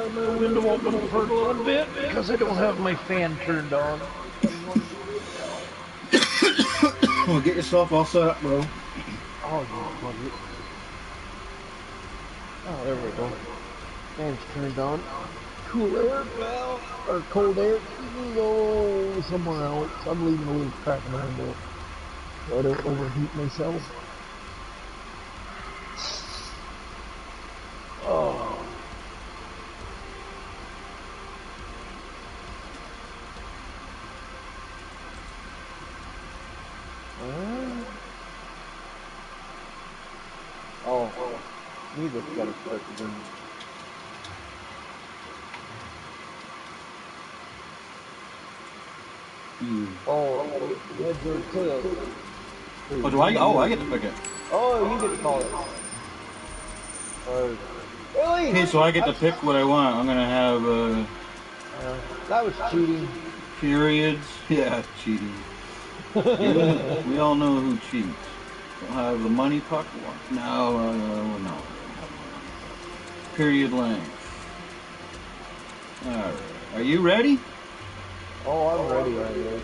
My window open for a little bit because I don't have my fan turned on. Well, get yourself all set up, bro. Oh, you plug it. Oh, there we go. Fan's turned on. Cool air now, or cold air. You can go somewhere else. I'm leaving a little crack in the window so I don't overheat myself. Oh. Oh, music's gotta start again. Oh, heads or tails? Oh, do I? Oh, I get to pick it. Oh, you get to call it. Really? Okay, so I get to pick what I want. I'm gonna have that was cheating. periods. Yeah, cheating. We all know who cheats. We'll have the money puck one. No. Period length. All right. Are you ready? Oh, I'm ready.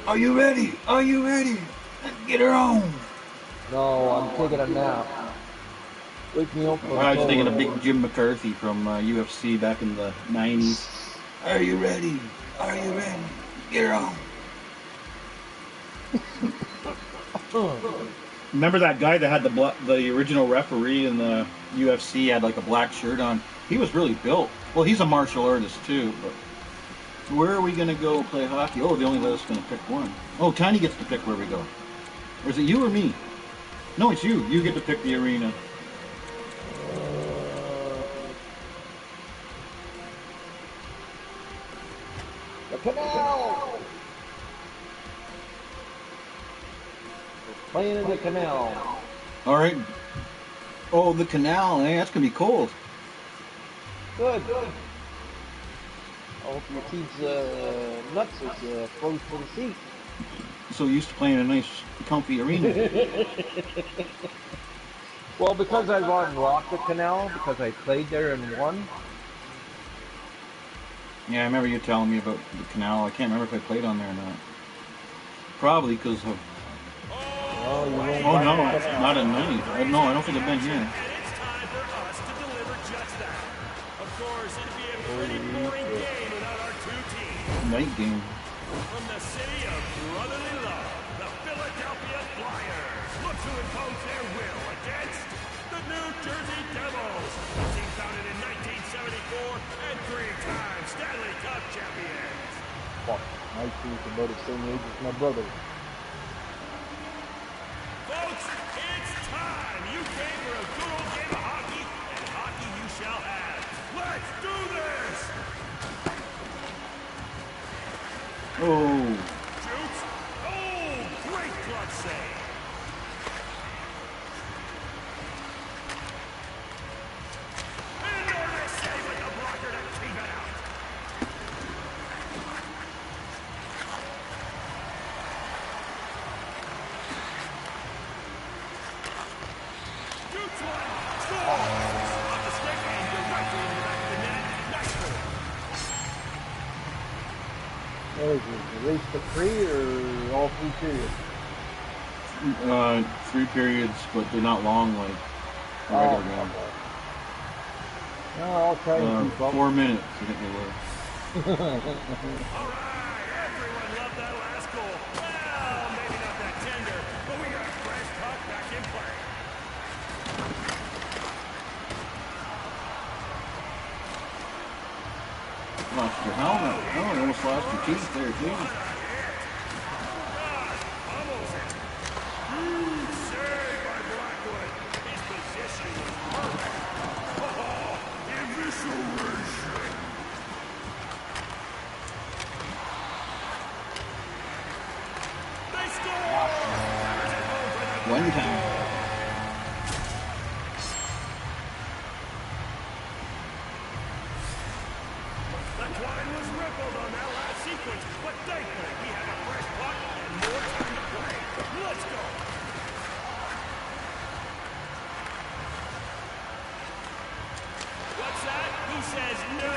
Are you ready? Are you ready? Let's get her on. No, I'm taking a nap. Wake me up. I was thinking of Big Jim McCarthy from UFC back in the 90s. Are you ready? Are you ready? Get her on. Remember that guy that had the original referee in the UFC had like a black shirt on? He was really built. Well, he's a martial artist too, but where are we going to go play hockey? Oh, they only let us going to pick one. Oh, Tiny gets to pick where we go. Or is it you or me? No, it's you. You get to pick the arena. The canal! We're playing in the canal. All right. Oh, the canal. Hey, that's going to be cold. Good. I hope your team's nuts is close to the seat. So used to playing in a nice, comfy arena. Well, because I rocked the canal, because I played there and won. Yeah, I remember you telling me about the canal. I can't remember if I played on there or not. Probably because of... Oh, no, not at night. No, I don't think I've been here. And it's time for us to deliver just that. Of course, it'd be a pretty boring game without our two teams. Night game. From the city of brotherly love, the Philadelphia Flyers look to impose their will against the New Jersey Devils, a team founded in 1974 and 3-time Stanley Cup champions. Fuck, my team's about the same age as my brother. Folks, it's time! You came for a good old game of hockey, and hockey you shall have. Let's do this! Oh. Shoots. Oh, great clutch save. Enormous save with the blocker to keep it out. Shoots one. Scores. Off the stick and directly in the back of the net. Nice goal. What is it, race to 3 or all 3 periods? 3 periods, but they're not long like a regular game. No, I'll try and keep up. 4 minutes, I think they were. All right, everyone loved that last goal. Well, maybe not that tender, but we got fresh puck back in play. Lost your helmet. Oh, you almost lost your teeth there, too. Almost it. Huge save by Blackwood. His position was perfect. Oh, evisceration. They score! One time. The twine was rippled on that last sequence, but thankfully he had a fresh puck and more time to play. Let's go! What's that? He says no!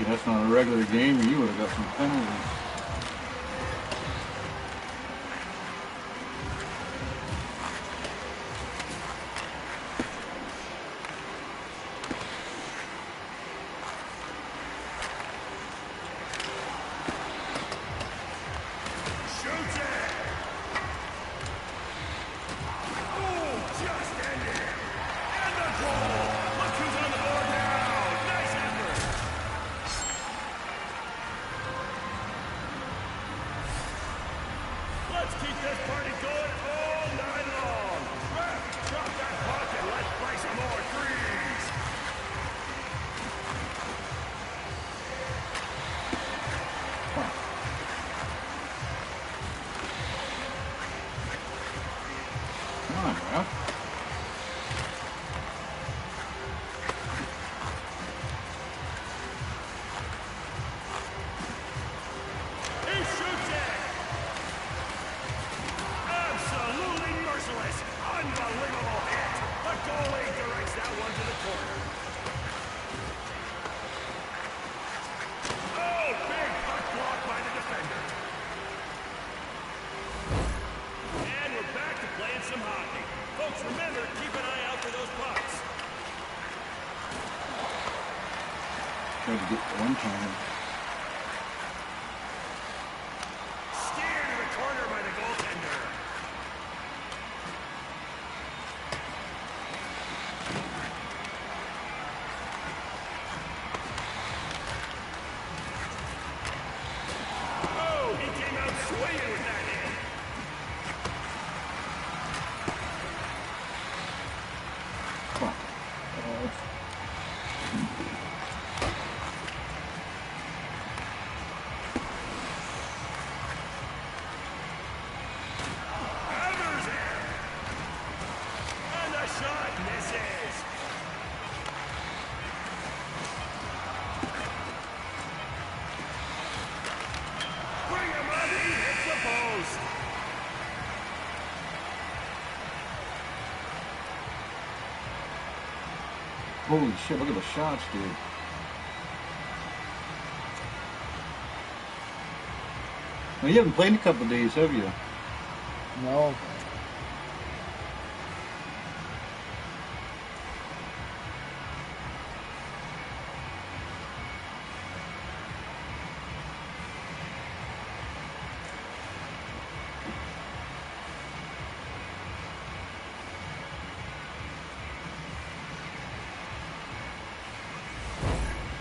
lucky that's not a regular game, or you would have got some penalties. Shoots it! Oh, just ended! And the goal! Look who's on the board now! Nice effort! Let's keep this party going all night long! Ref, drop that puck and let's play some more threes! Come on, Ralph. He shoots it! Absolutely merciless! Unbelievable hit! The goalie directs that one to the corner. Oh, big puck blocked by the defender. And we're back to playing some hockey. Folks, remember, keep an eye out for those pucks. Tried to get one time. Steered to the corner by the goaltender. Oh, he came out swinging with that hit. Come on. Hammers it! And the shot misses. Bring him on, he hits the post. Holy shit, look at the shots, dude. Now, you haven't played in a couple of days, have you? No.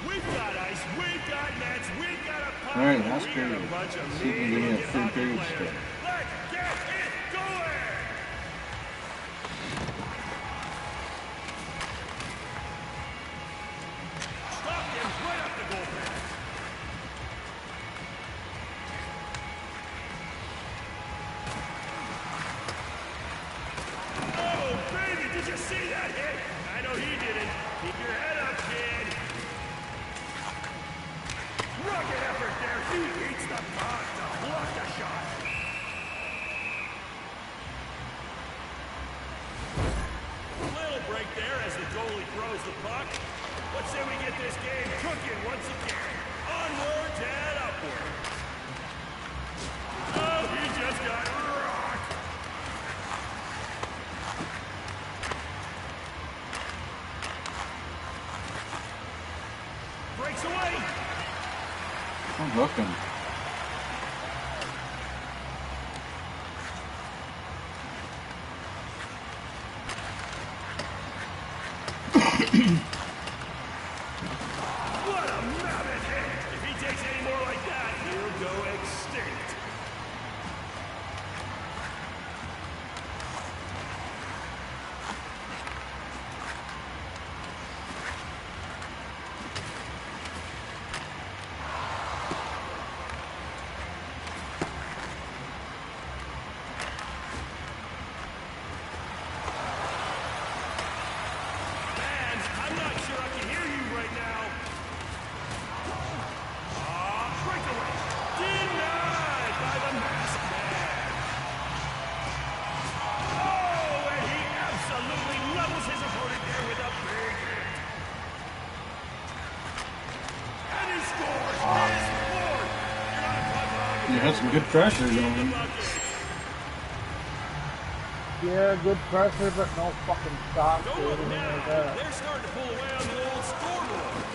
We've got ice, we've got nets, we've got a puck. All right, and last we got period. a bunch of See if we can give me a mediocre third hockey period players. still. Let's get it going! Stopped him right up the goalpost. Oh, baby, did you see that hit? I know he didn't. Keep your head up, kid. Rugged effort there. He beats the puck to block the shot. Little break there as the goalie throws the puck. Let's say we get this game cooking once again. Onwards and upwards. Oh, he just got rocked. Breaks away. I'm looking. What a mammoth hit! If he takes any more like that, he'll go extinct. You had some good pressure going. Yeah, good pressure, but no fucking stops Don't or look anything like now. that. They're starting to pull away on the old scoreboard.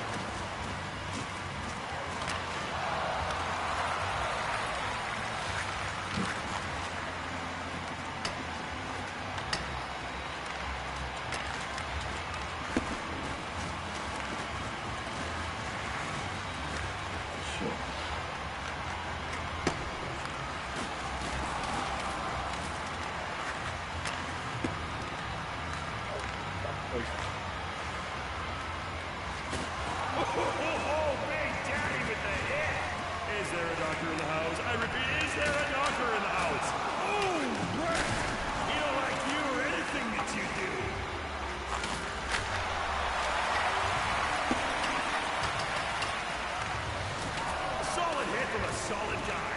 Oh, Big Daddy with the hit. Is there a doctor in the house? I repeat, is there a doctor in the house? Oh, Brett. He don't like you or anything that you do. A solid hit from a solid guy.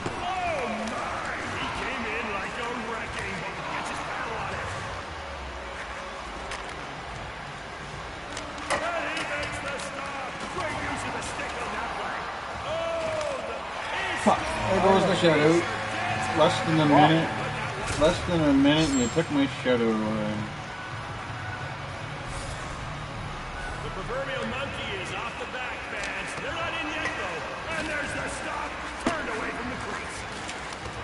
Oh, my. He came in like a wrecking ball. Gets his paddle on it. And he makes the stop. Great use of the stick on that play. Oh, Fuck. There goes the shutout. Less than a minute. Less than a minute and you took my shutout away. the proverbial monkey is off the back, fans. They're not in yet, though. And there's the stop. Turned away from the crease.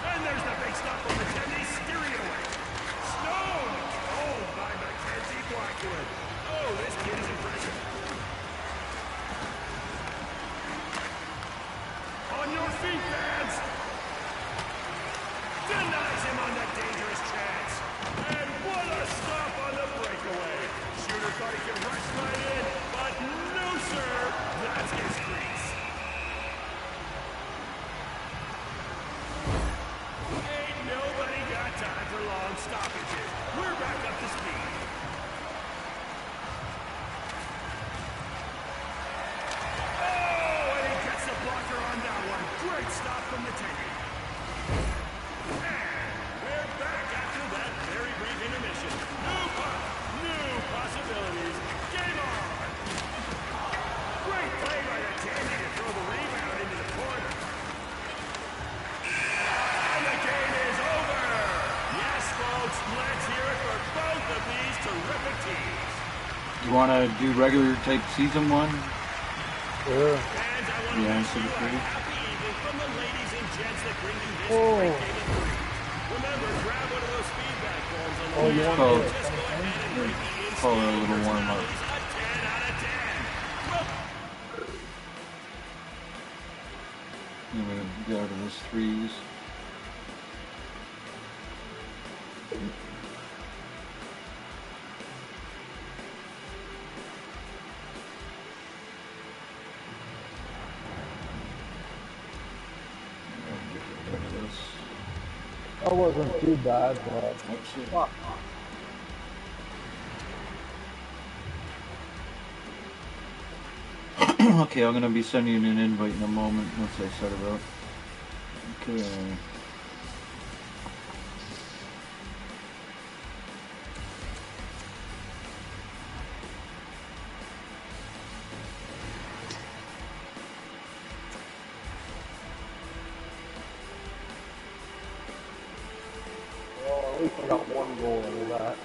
And there's the big stop from the 10. He's steering away. Stone cold by Mackenzie Blackwood. Oh, this kid is impressive. On your feet, fans. Denies him on that dangerous chance. And what a stop on the breakaway. Shooter thought he could rush right in, but no, sir. That's his crease. Ain't nobody got time for long stoppages. We're back up to speed. Oh, and he gets the blocker on that one. Great stop from the tank. We're back after that very brief intermission. New puck, new possibilities. Game on! Great play by the Tandy to throw the rebound into the corner. And the game is over! Yes, folks, let's hear it for both of these terrific teams. Do you want to do regular type season one? Sure. Fans, I want to Yeah, wish so you the a three. happy evening from the ladies and gents that bring you this Oh. great game of three. Remember, grab one of those feedback forms on the Oh, way you out. want and to just go ahead and rate the Call it a in-state little warm up. personalities a 10 out of 10. Well, I'm going to get out of this threes. Get rid of this. That wasn't too bad, but That's it. fuck. Okay, I'm gonna be sending you an invite in a moment once I set it up. Okay. Well, at least I got one goal out of that.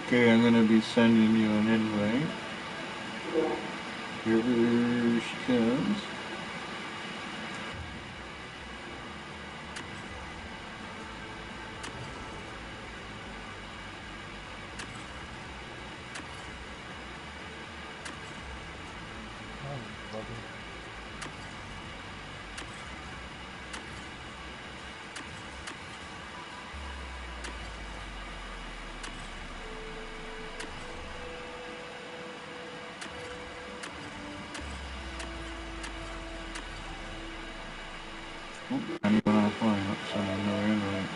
Okay, I'm gonna be sending you an invite. Here she comes. Anyone offline? I'll send another invite.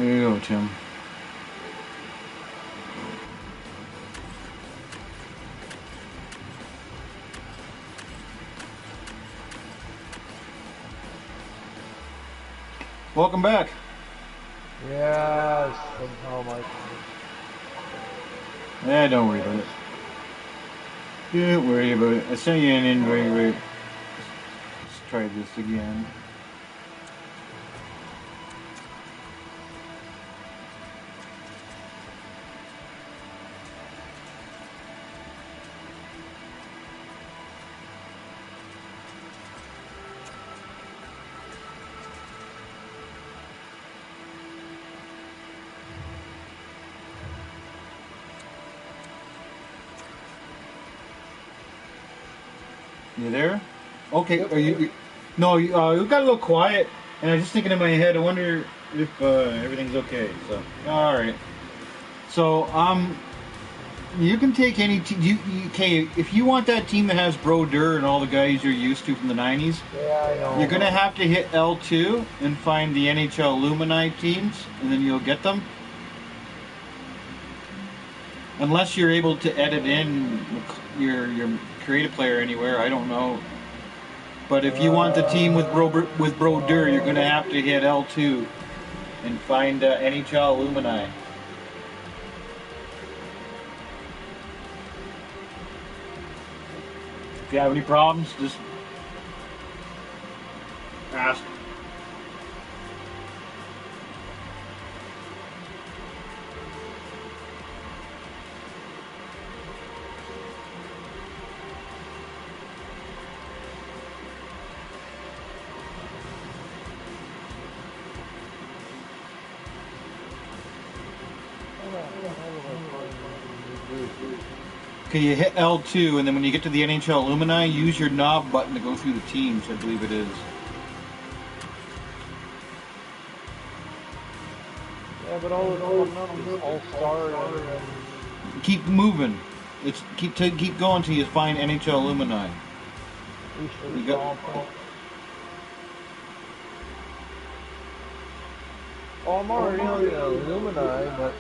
There you go, Tim. Welcome back. Yes, somehow my. Don't worry about it. Don't worry about it. I sent you an invite. Right. Let's try this again. You there? Okay. Yep. Are you? No. You got a little quiet, and I was just thinking in my head. I wonder if everything's okay. So, all right. So, you can take any team. Okay, if you want that team that has Brodeur and all the guys you're used to from the '90s, Yeah, I know. you're gonna have to hit L2 and find the NHL Illuminati teams, and then you'll get them. Unless you're able to edit in your create a player anywhere, I don't know. But if you want the team with Brodeur, you're gonna have to hit L2 and find NHL Illuminati. If you have any problems, just ask. Okay, you hit L2, and then when you get to the NHL Illuminati, use your knob button to go through the teams, I believe it is. Yeah, but all star. Keep moving. Keep going till you find NHL Illuminati. You got, Oh, I'm already on the Illuminati, but.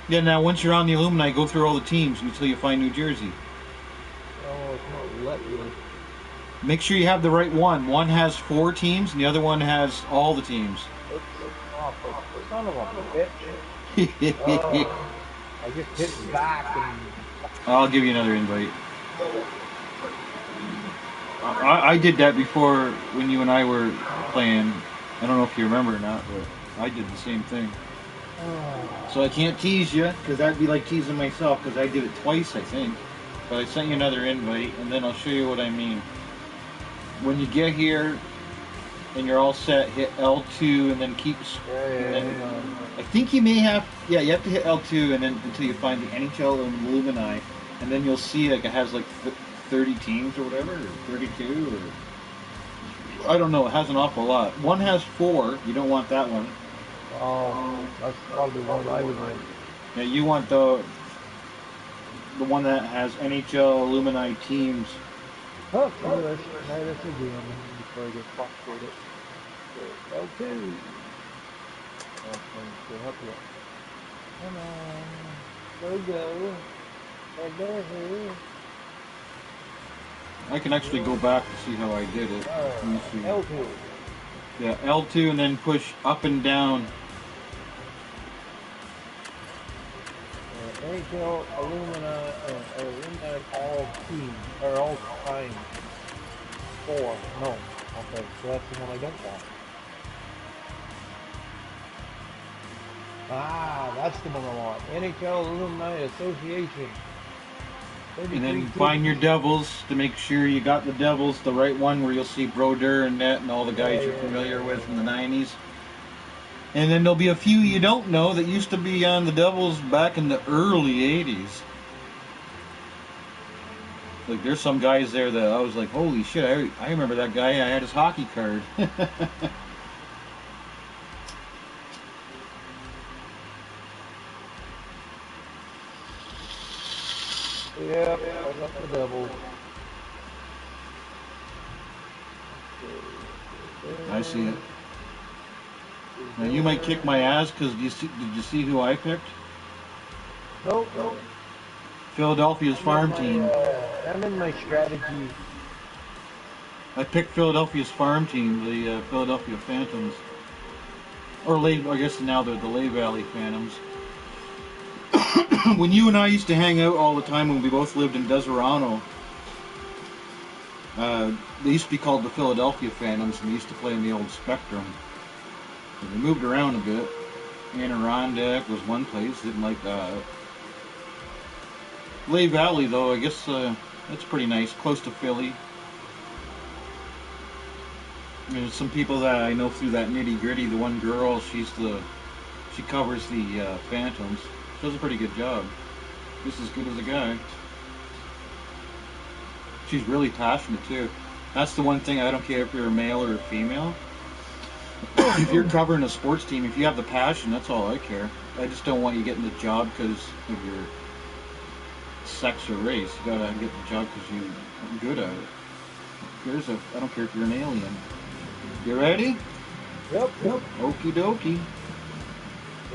yeah, now once you're on the Illuminati, go through all the teams until you find New Jersey. Oh, it's not letting me. Make sure you have the right one. One has 4 teams, and the other one has all the teams. Son of a bitch. I just hit back and. I'll give you another invite. I did that before when you and I were playing. I don't know if you remember or not, but I did the same thing. So I can't tease you, because that'd be like teasing myself, because I did it twice, I think. But I sent you another invite, and then I'll show you what I mean. When you get here, and you're all set, hit L2, and then keep... I think you may have... Yeah, you have to hit L2, and then until you find the NHL and Illuminati, and then you'll see like it has like 30 teams or whatever, or 32, or... I don't know, it has an awful lot. One has 4, you don't want that one. Oh, that's probably one I would like. Yeah, you want the one that has NHL Illuminati teams. Oh, look at this. Try this again before I get frustrated. Okay. Okay, help you. Come on. Go. Go. I can actually go back to see how I did it. Let me see. L2. Yeah, L2 and then push up and down. NHL Illuminati all teams, or all times. 4. No. Okay, so that's the one I don't want. Ah, that's the one I want. NHL Illuminati Association. And then find your Devils to make sure you got the Devils, the right one where you'll see Brodeur and Net and all the guys you're familiar with from the 90s. And then there'll be a few you don't know that used to be on the Devils back in the early 80s. Like, there's some guys there that I was like, holy shit, I remember that guy. I had his hockey card. Yeah, I got the Devils. I see it. Now you might kick my ass because did you see who I picked? Nope, nope. Philadelphia's farm team. I'm in my strategy. I picked Philadelphia's farm team, the Philadelphia Phantoms. Or I guess now they're the Lehigh Valley Phantoms. When you and I used to hang out all the time when we both lived in Deserano, they used to be called the Philadelphia Phantoms, and they used to play in the old Spectrum. And they moved around a bit. Adirondack was one place, didn't like that. Lehigh Valley, though, I guess that's pretty nice, close to Philly. There's some people that I know through that nitty gritty. The one girl, she covers the Phantoms. She does a pretty good job, just as good as a guy. She's really passionate too. That's the one thing I don't care if you're a male or a female. If you're covering a sports team, if you have the passion, that's all I care. I just don't want you getting the job because of your sex or race. You gotta get the job because you're good at it. I don't care if you're an alien. You ready? Yep. Okie dokie.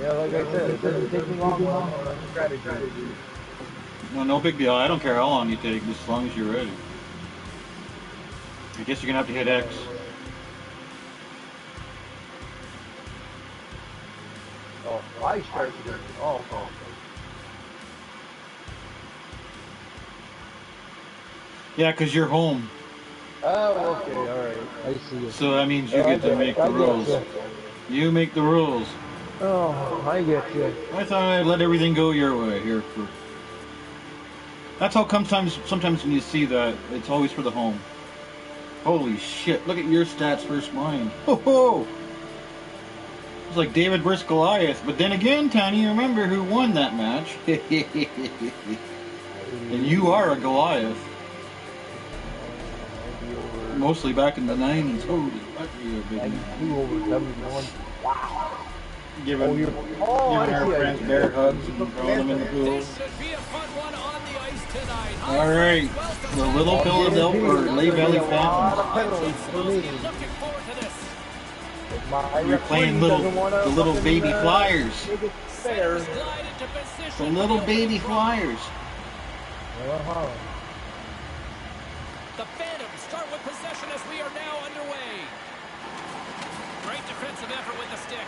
Yeah, like I said, it doesn't take me long strategy. No big deal. I don't care how long you take, as long as you're ready. I guess you're gonna have to hit X. Oh, I start to do. Oh. Yeah, because you're home. Oh, okay, alright. I see it. So that means you get to make the rules. You make the rules. Oh, I get you. I thought I'd let everything go your way here. That's how sometimes when you see that, it's always for the home. Holy shit, look at your stats versus mine. Ho ho! It's like David versus Goliath. But then again, Tiny, remember who won that match. And you are a Goliath. Mostly back in the 90s. Holy fuck, you're a big man. 92 over 71. Wow. Giving our friends bear hugs and throwing them in the pool. Alright, the little Philadelphia or Lehigh Valley Phantoms. You're playing the little baby Flyers. The little baby Flyers. The Phantoms start with possession as we are now underway. Great defensive effort with the stick.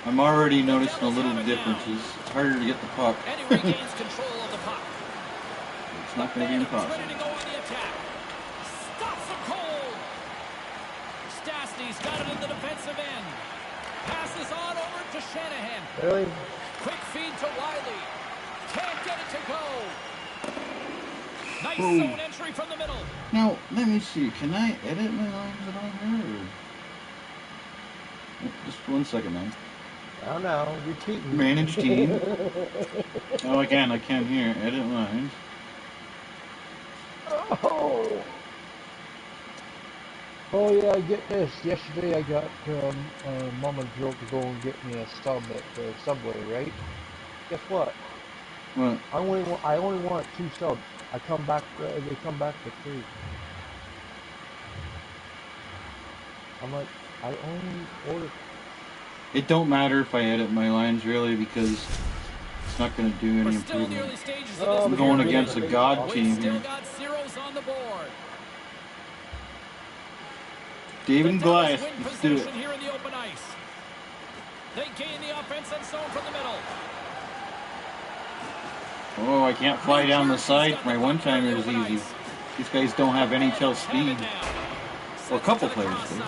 I'm already noticing a little differences. It's harder to get the puck. And he regains control of the puck. It's not going to be impossible. Ready to go on the attack. Stops the goal. Stastny's got it in the defensive end. Passes on over to Shanahan. Really? Quick feed to Wiley. Can't get it to go. Nice zone entry from the middle. Now, let me see. Can I edit my lines at all here? Just 1 second, man. I don't know. You're cheating. Manage team. Oh, again, I can't hear. Edit lines. Oh yeah, get this. Yesterday I got Mama Joe to go and get me a sub at the Subway, right? Guess what? What? I only want 2 subs. They come back for 3. I'm like, I only ordered. It don't matter if I edit my lines, really, because it's not going to do any improvement. I'm going against a god team here. David and Goliath, let's do it. Here in the open ice. They gain the offensive zone from the middle. Oh, I can't fly down the side. My one-timer is easy. These guys don't have NHL speed. Well, a couple players do.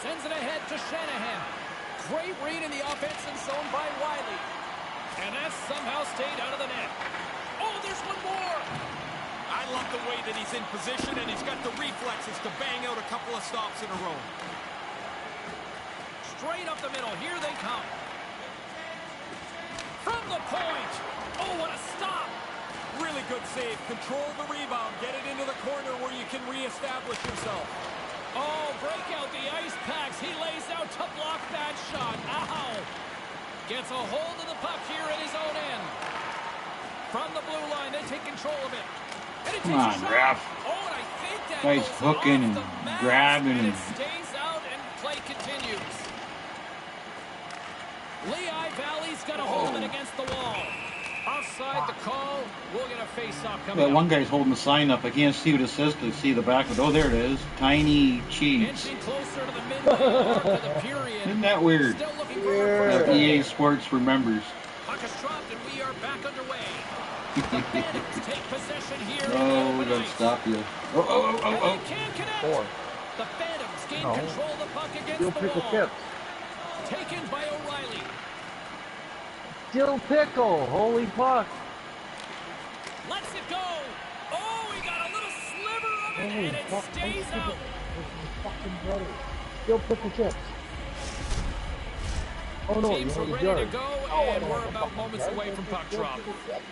Sends it ahead to Shanahan. Great read in the offensive zone by Wiley. And that somehow stayed out of the net. Oh, there's one more. I love the way that he's in position, and he's got the reflexes to bang out a couple of stops in a row. Straight up the middle. Here they come. From the point. Oh, what a stop. Really good save. Control the rebound. Get it into the corner where you can reestablish yourself. Oh, break out the ice packs. He lays out to block that shot. Ow. Gets a hold of the puck here in his own end. From the blue line, they take control of it. Come on, ref. Oh, and I think that guy's hooking and grabbing and stays out and play continues. Lehigh Valley's got a hold of it against the wall. Offside the call. We'll get a face-off coming That up. one guy's holding the sign up. I can't see what it says to see the back of it. Oh, there it is. Tiny cheese. Inching closer to the midway mark of the period. Isn't that weird? Still looking for our first That goal. EA Sports remembers. Puck is dropped and we are back underway. The Phantoms take possession here in the Oh, open we gotta ice. stop you. Oh, oh, oh, And oh, they can't connect. Four. The Phantoms gain No. control of the puck against Still the pickle wall. chips. Taken by O'Reilly. Still pickle. Holy fuck. Lets it go. Oh, he got a little sliver of it, Holy and it fuck. stays Don't out. skip it. This is fucking brother. Still pickle chips. Oh no, Teams you are know, ready the to yard. go, Oh, and no, we're the about fucking moments yard. away from puck Still drop. pickle chips.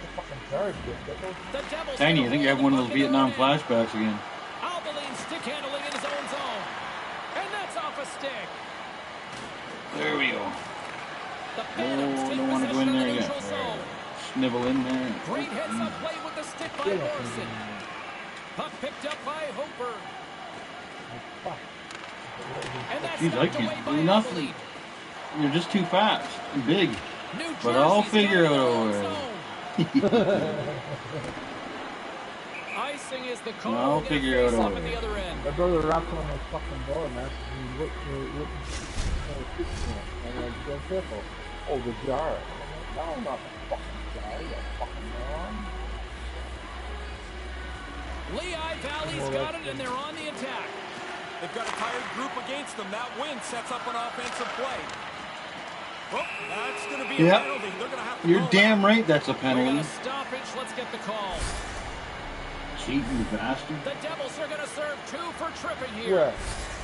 The fucking yard, you pickle. The Devils Tiny, get I think you hold have one of the those puck in their Vietnam own end. flashbacks again. Albaline stick handling in his own zone. And that's off a stick. There we go. The Phantoms Oh, take don't want to go possession in of the there yet. neutral zone. Snivel in there. Great heads-up play with the stick by Still up Morrison. Puck picked up by Hoper. Fuck. And that's Jeez, I knocked can't away do by nothing. Albaline. You're just too fast and big. New But I'll Jersey's figure got it in out their a own way. zone. Icing is the call. I'll We'll get a figure out a face-off way. at the other end. My brother rapped on my fucking door, man. He and then still pickle. Oh, the jar. No, not the fucking jar, you fucking moron. Lehigh Valley's got it, and they're on the attack. They've got a tired group against them. That win sets up an offensive play. Oh, that's going to be a Yep. penalty. They're going to have to You're call damn right that's a We got a penalty. stoppage. Let's get the call. Cheating bastard. The Devils are going to serve 2 for tripping here. Yeah.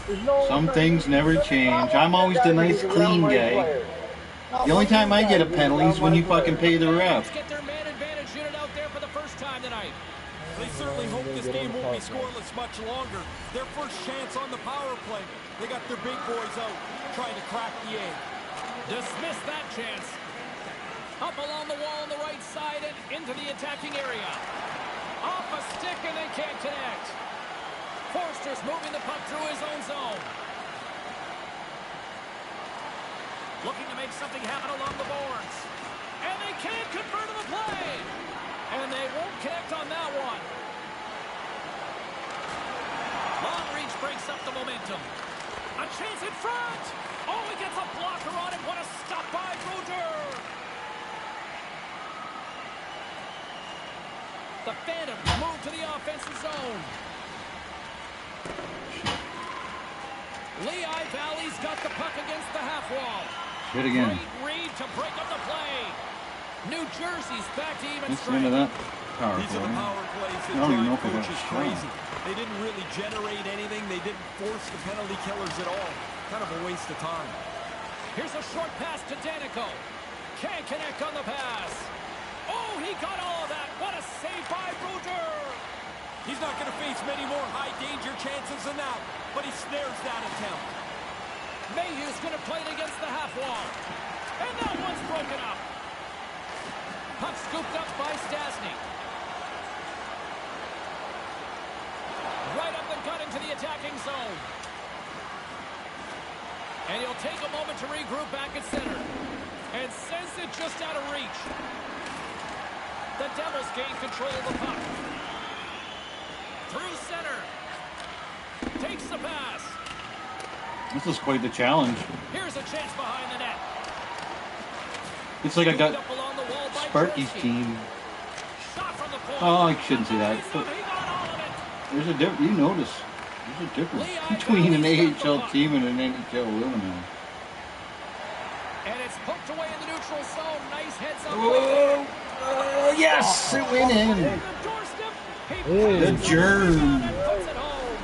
There's no Some things never change. I'm always the nice, clean guy. The only time I get a penalty is when you fucking pay the ref. Get their man advantage unit out there for the first time tonight. They certainly hope this game won't be scoreless much longer. Their first chance on the power play. They got their big boys out trying to crack the egg. Dismiss that chance. Up along the wall on the right side and into the attacking area. Off a stick and they can't connect. Forster's moving the puck through his own zone. Looking to make something happen along the boards. And they can't convert on the play. And they won't connect on that one. Long reach breaks up the momentum. A chance in front. Oh, he gets a blocker on it. What a stop by Brodeur. The Phantoms move to the offensive zone. Lehigh Valley's got the puck against the half wall. Shit again. Great read to break up the play. New Jersey's back to even Listen to strength. that power These are the play. power plays that I don't even know drive if I got coaches a shot. crazy. They didn't really generate anything. They didn't force the penalty killers at all. Kind of a waste of time. Here's a short pass to Danico. Can't connect on the pass. Oh, he got all of that. What a save by Brodeur. He's not going to face many more high-danger chances than that, but he snares that attempt. Mayhew's going to play it against the half wall. And that one's broken up. Puck scooped up by Stasny. Right up the gut into the attacking zone. And he'll take a moment to regroup back at center. And sends it just out of reach. The Devils gain control of the puck. Through center. Takes the pass. This is quite the challenge. Here's a chance behind the net. It's like I got Scooped up along the wall by Sparky's Jersey. team. Shot from the point. Oh, I shouldn't say that. He But got all of it. there's a difference. You notice. There's a difference between an AHL team and an NHL women now. And it's poked away in the neutral zone. Nice heads up. Whoa! Oh, yes! It went in. The doorstep. He Hey. The passes germ. and puts it home.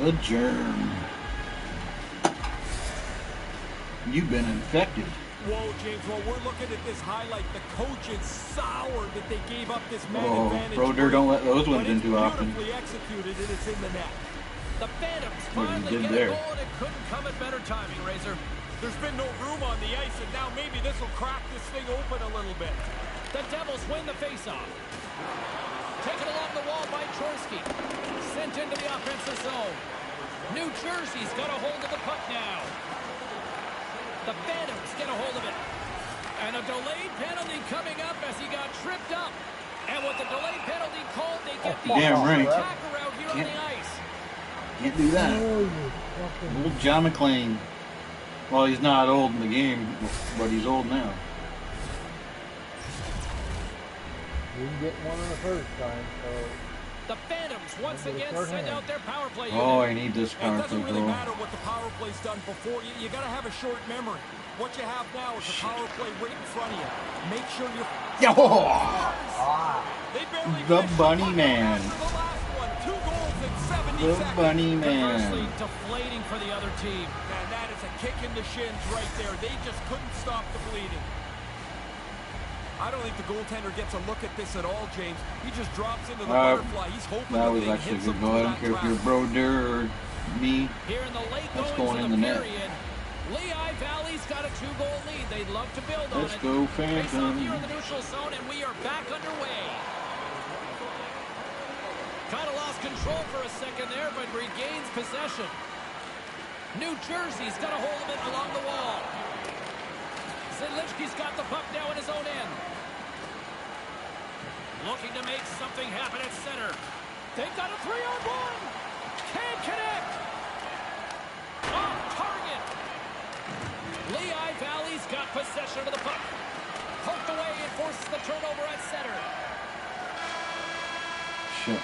The germ. You've been infected. Whoa, James, while we're looking at this highlight, the coach is sour that they gave up this man Oh, advantage. Brodeur don't let those ones in too often. But it's beautifully executed, and it's in the net. The Phantoms What he finally did get there. a goal, and it couldn't come at better timing, Razor. There's been no room on the ice, and now maybe this will crack this thing open a little bit. The Devils win the faceoff. Taken along the wall by Chorsky. Sent into the offensive zone. New Jersey's got a hold of the puck now. The Phantoms get a hold of it. And a delayed penalty coming up as he got tripped up. And with the delayed penalty called, they get the damn right. attacker out here on the ice. Can't do that. Old John McClane. Well, he's not old in the game, but he's old now. Didn't get one on the first time, so... The Phantoms once again send out their power play unit. Oh, I need this power play It doesn't really goal. matter what the power play's done before. You got to have a short memory. What you have now is a power play right in front of you. Make sure you're... They barely The missed Bunny puck Man. after the last one. 2 goals in 70 The seconds. Bunny Conversely, Man. deflating for the other team. Man, that is a kick in the shins right there. They just couldn't stop the bleeding. I don't think the goaltender gets a look at this at all, James. He just drops into the butterfly. He's hoping That the was thing actually a hits good him goal. I through don't that care if you're trap. Broder or me. Here in the late That's goings going of in the the net. period, Lehigh Valley's got a 2-goal lead. They'd love to build on Let's it. go, Face off Phantom. here in the neutral zone, and we are back underway. Kind of lost control for a second there, but regains possession. New Jersey's got a hold of it along the wall. Zidlichky's got the puck now in his own end. Looking to make something happen at center. They've got a 3-on-1. Can't connect. Off target. Lehigh Valley's got possession of the puck. Poked away and forces the turnover at center. Shit.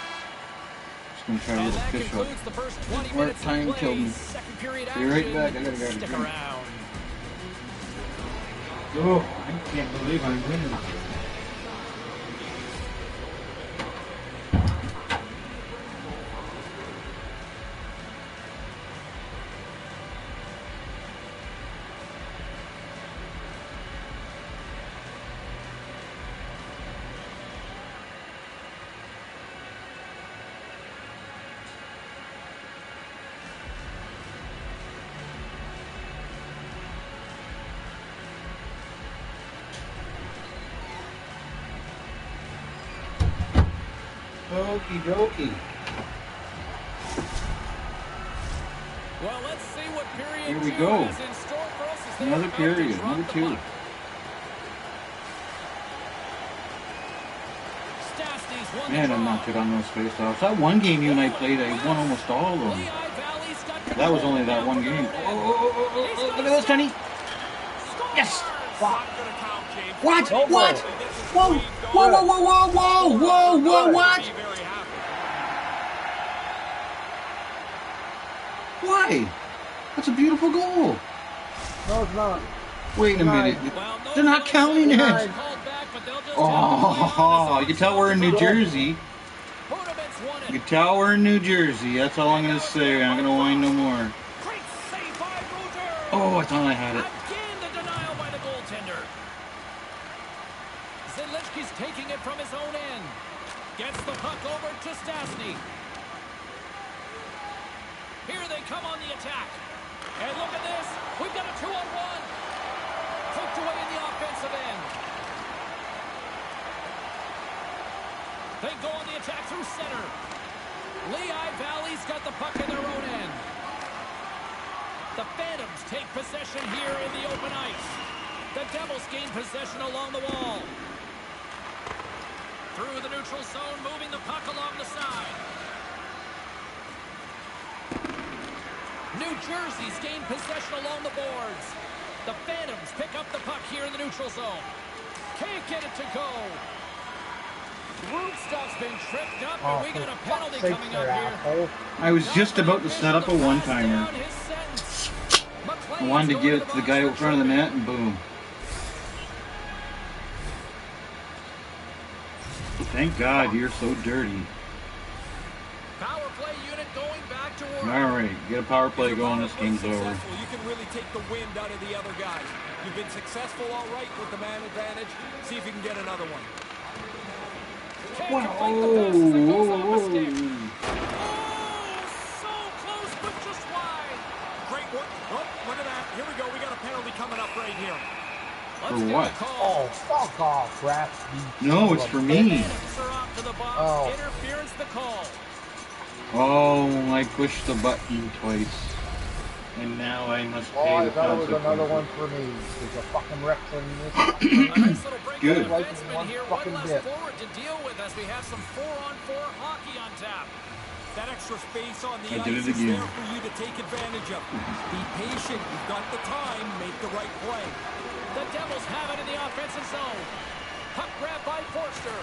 Just gonna try a And little that fish hook. concludes the first 20 More minutes time of killed play. me. Second period Be action. right back. I gotta grab a Stick drink. around. Oh, I can't believe I'm winning. Okie dokie. Well, let's see what period Here we 2 go. is in store for us as they Another are about to period, drop number the 2. puck. Stastny's won Man, the I'm draw. not good on those face-offs. That one game you and I played, I won almost all of them. Lehigh Valley's got That was control only that now one from their game. own Oh, end. oh, oh, oh, oh, oh, look at this, Tony. Scores! Yes! Not gonna count, James. What? Pretty What? good. This is Whoa! Wade Whoa, Dahl. whoa, whoa, whoa, whoa, whoa, whoa, what? Be very happy. Why? That's a beautiful goal. No, it's not. Wait a minute. Well, no They're not points counting have it. been called back, but they'll just Oh, you can tell we're in New Jersey. Budovic's won You it. can tell we're in New Jersey. That's all I'm going to say. I'm not going to whine no more. Great save by Bruder. Oh, I thought I had it. Again, the denial by the goaltender. Zidlichky's taking it from his own end. Gets the puck over to Stastny. Here they come on the attack. And look at this. We've got a 2-on-1. Poked away in the offensive end. They go on the attack through center. Lehigh Valley's got the puck in their own end. The Phantoms take possession here in the open ice. The Devils gain possession along the wall. Through the neutral zone, moving the puck along the side. New Jersey's gained possession along the boards. The Phantoms pick up the puck here in the neutral zone. Can't get it to go. Rootstock's been tripped up, and we got a penalty coming up here. I was just about to set up a one-timer. I wanted to give it to the guy in front of the net, and boom. Thank God you're so dirty. Power play unit going back to work. All right, get a power play going. This game's over. You can really take the wind out of the other guys. You've been successful all right with the man advantage. See if you can get another one. Can't complete the pass as it goes off a Whoa. stick. Oh, so close, but just wide. Great work. Oh, look at that. Here we go. We got a penalty coming up right here. Let's For get what? the call. Oh, fuck off, rats. No, it's for me. Phantoms are off to the box. Oh. Interference the call. Oh, I pushed the button twice. And now I must Oh, pay I the thought it was another one consequences. for me. There's a fucking Rex in this A fucking nice little break for the Good. like defenseman one here. One fucking less bit. forward to deal with as we have some 4-on-4 hockey on tap. That extra space on the I did ice it is again. there for you to take advantage of. Be patient. You've got the time. Make the right play. The Devils have it in the offensive zone. Puck grab by Forster.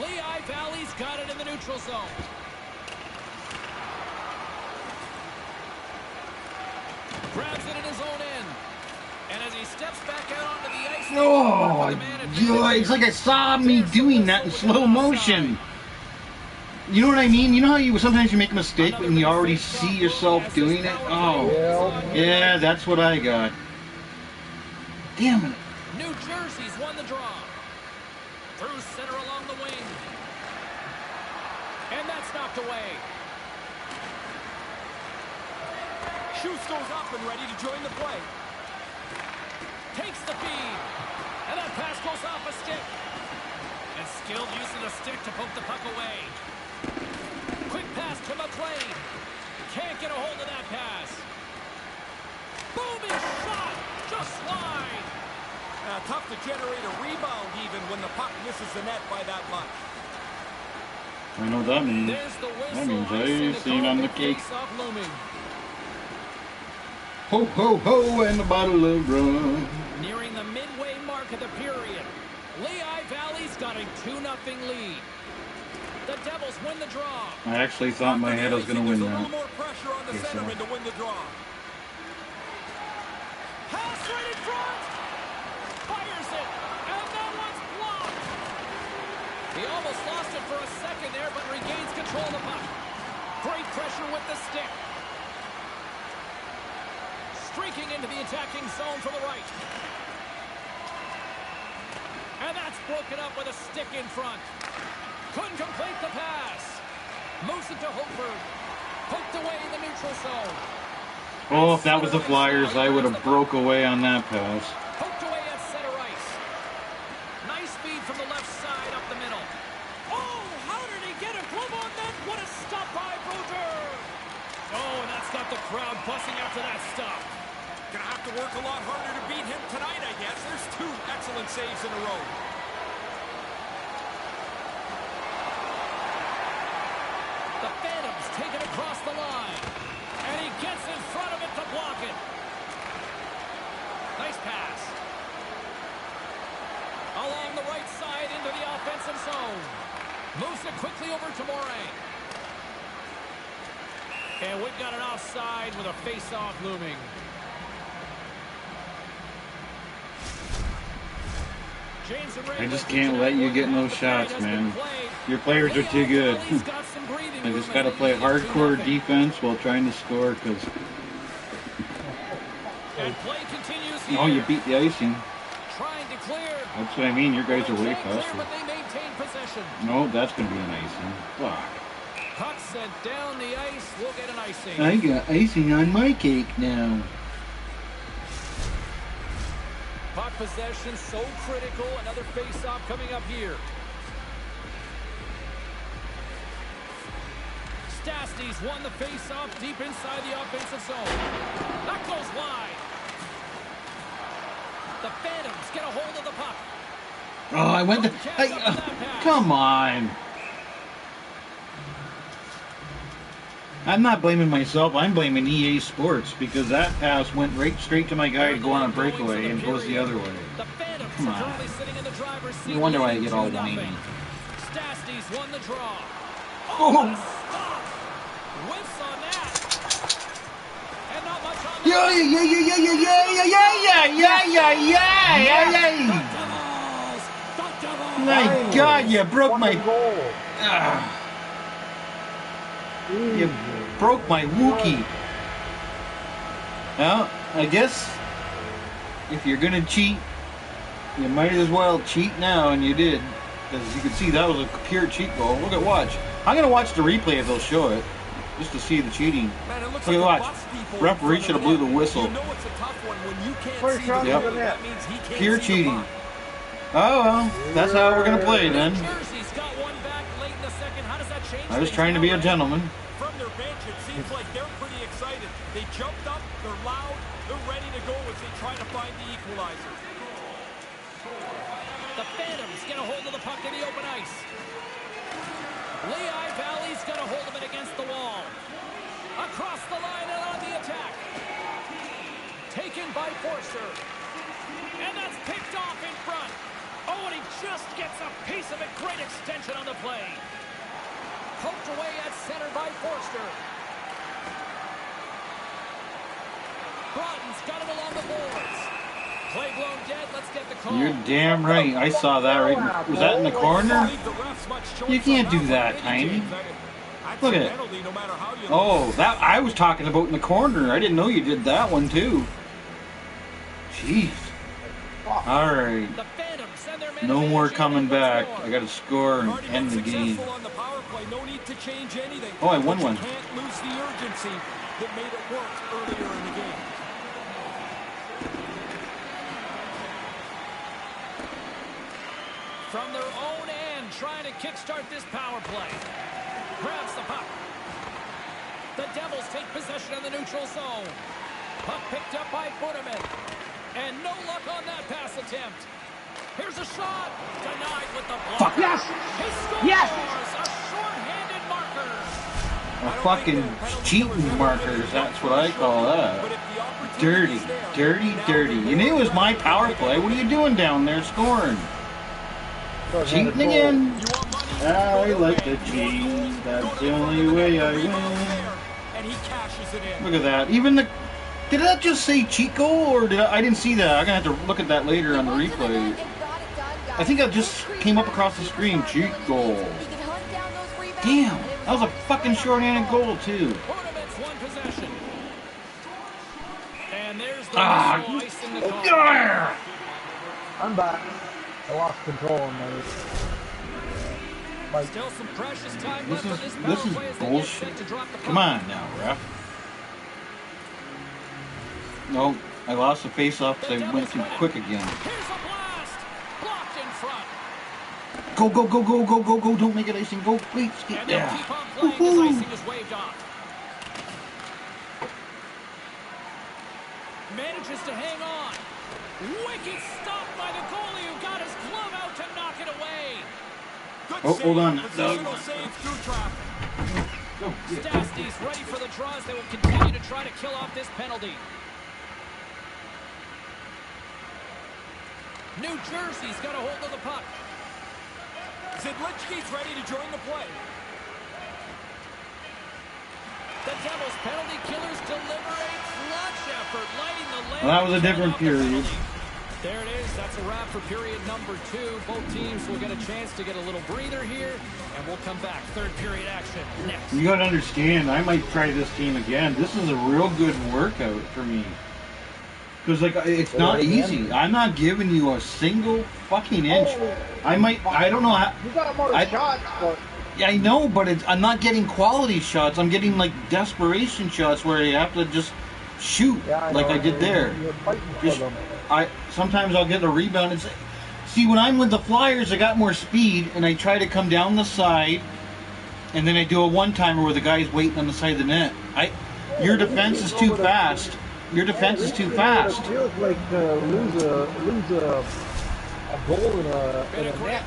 Lehigh Valley's got it in the neutral zone. Grabs it in his own end. And as he steps back out onto the ice, Oh, the man advantage it's like I here. saw me There's the doing that whistle. in We got slow it motion. offside. You know what I mean? You know how you sometimes you make a mistake Another and you big already face-off see looming yourself as this doing it? power play Oh, rolls on here. yeah, that's what I got. Damn it. New Jersey's won the draw. Through center along the wing. And that's knocked away. Schultz goes up and ready to join the play. Takes the feed. And that pass goes off a stick. And skilled use of the stick to poke the puck away. Quick pass to McLean. Can't get a hold of that pass. Booming shot. Just wide. Tough to generate a rebound even when the puck misses the net by that much. I know what that means. There's the whistle. That means Icing icing on the cake. face-off looming. Ho, ho, ho, and a bottle of rum. Nearing the midway mark of the period. Lehigh Valley's got a 2-0 lead. The Devils win the draw. I actually thought in my head I was going to win There's a that. little more pressure on the Okay, so- centerman to win the draw. Pass right in front. Fires it. And that one's blocked. He almost lost it for a second there, but regains control of the puck. Great pressure with the stick. Streaking into the attacking zone from the right. And that's broken up with a stick in front. Couldn't complete the pass. Moves it to Hopeberg. Poked away in the neutral zone. Oh, if that was the Flyers, I would have broke away on that pass. Poked away at center ice. Nice feed from the left side up the middle. Oh, how did he get a glove on that? What a stop by Brodeur. Oh, and that's got the crowd busting after that stop. Gonna have to work a lot harder to beat him tonight, I guess. There's 2 excellent saves in a row. The Phantoms take it across the line. And he gets in front of it to block it. Nice pass. Along the right side into the offensive zone. Moves it quickly over to Moray. And we've got an offside with a face-off looming. James and Ray I just can't let you get no shots, man. Your players are too good. I just got to play hardcore defense while trying to score because, And play continues here. oh, you beat the icing. Trying to clear. That's what I mean. Your guys are way Can't clear, faster. but they maintain possession. No, that's going to be an icing. Fuck. Puck sent down the ice. We'll get an icing. I got icing on my cake now. Puck possession so critical. Another face-off coming up here. Stastny's won the face-off deep inside the offensive zone. That goes wide. The Phantoms get a hold of the puck. Oh, I went to... come on. I'm not blaming myself. I'm blaming EA Sports because that pass went right straight to my guy to go on a breakaway and goes the other way. The Phantoms Come are on. currently sitting in the driver's seat. No wonder why I leading get all 2-0. whiny. Stastny's won the draw. Oh. What a stop. Whiffs on that. And not much on Yeah, that. yeah, yeah, yeah, yeah, yeah, yeah, yeah, yeah, yeah, yeah. The Devils. My God, you broke my... Goal. Ah. You broke my Wookie. Well, I guess if you're gonna cheat, you might as well cheat now, and you did. Because you can see that was a pure cheat goal. Look at watch. I'm gonna watch the replay if they'll show it, just to see the cheating. Man, it looks Look at like watch. a bus depot in Referee front should of have blew the net. whistle. You know it's a tough one when you can't First see shot the Yep. goalie. That means he can't Pure see the cheating. puck. Oh well, that's how we're gonna play then. Jersey's got one back late in the second I was trying to be a gentleman. From their bench, it seems like they're pretty excited. They jumped up, they're loud, they're ready to go as they try to find the equalizer. The Phantoms get a hold of the puck in the open ice. Lehigh Valley's got a hold of it against the wall. Across the line and on the attack. Taken by Forster. And that's picked off in front. Oh, and he just gets a piece of it. Great extension on the play. Poked away at center by Forster. Broughton's got it along the boards. Play blown dead. Let's get the call. You're damn right. I saw that right. Was that in the corner? You can't do that, Tiny. Look at it. Oh, that I was talking about in the corner. I didn't know you did that one too. Jeez. All right. No more coming back. I got to score and end the game. Oh, I won one. Can't lose the urgency that made it work earlier in the game. From their own end, trying to kickstart this power play. Grabs the puck. The Devils take possession in the neutral zone. Puck picked up by Butterman. And no luck on that pass attempt. Here's a shot. Denied with the block. Fuck. Yes! He scores! Yes! A short-handed marker. A fucking cheating markers. That's what I call that. Dirty, dirty, dirty. You knew it was my power play. What are you doing down there scoring? Cheating again. I like to cheat. That's the only way I win. And he cashes it in. Look at that. Even the... Did that just say cheat goal, or did I didn't see that? I'm going to have to look at that later on the replay. I think it just came up across the screen. Cheat goal. Damn. That was a fucking short-handed goal, too. And there's the ice in the goal. I'm back. I lost control on my... Still some precious time left on this This is power play as they get bullshit. set to drop the puck. Come on now, ref. No, I lost the face-off because I went too quick again. Here's a blast. Blocked in front. Go, go, go, go, go, go, go. Don't make it icing. Go, please. And they'll Yeah. keep on playing as icing is waved off. Manages to hang on. Wicked stop by the goalie who got his glove out to knock it away. Oh, hold on. Positional save through traffic. Stastny's ready for the draws. They will continue to try to kill off this penalty. New Jersey's got a hold of the puck. Zidlichky's ready to join the play. The Devils penalty killers deliver a clutch effort, lighting the leg. Well, that was a different period. There it is. That's a wrap for period number 2. Both teams will get a chance to get a little breather here, and we'll come back. Third period action next. You gotta understand, I might try this team again. This is a real good workout for me. Because, like, it's not easy. I'm not giving you a single fucking inch. I don't know how... You got more shots, but... Yeah, I know, but I'm not getting quality shots. I'm getting, like, desperation shots where you have to just shoot, like I did there. Sometimes I'll get a rebound and say... See, when I'm with the Flyers, I got more speed, and I try to come down the side, and then I do a one-timer where the guy's waiting on the side of the net. Your defense is too fast. Your defense is too fast. It feels like lose a goal in a net.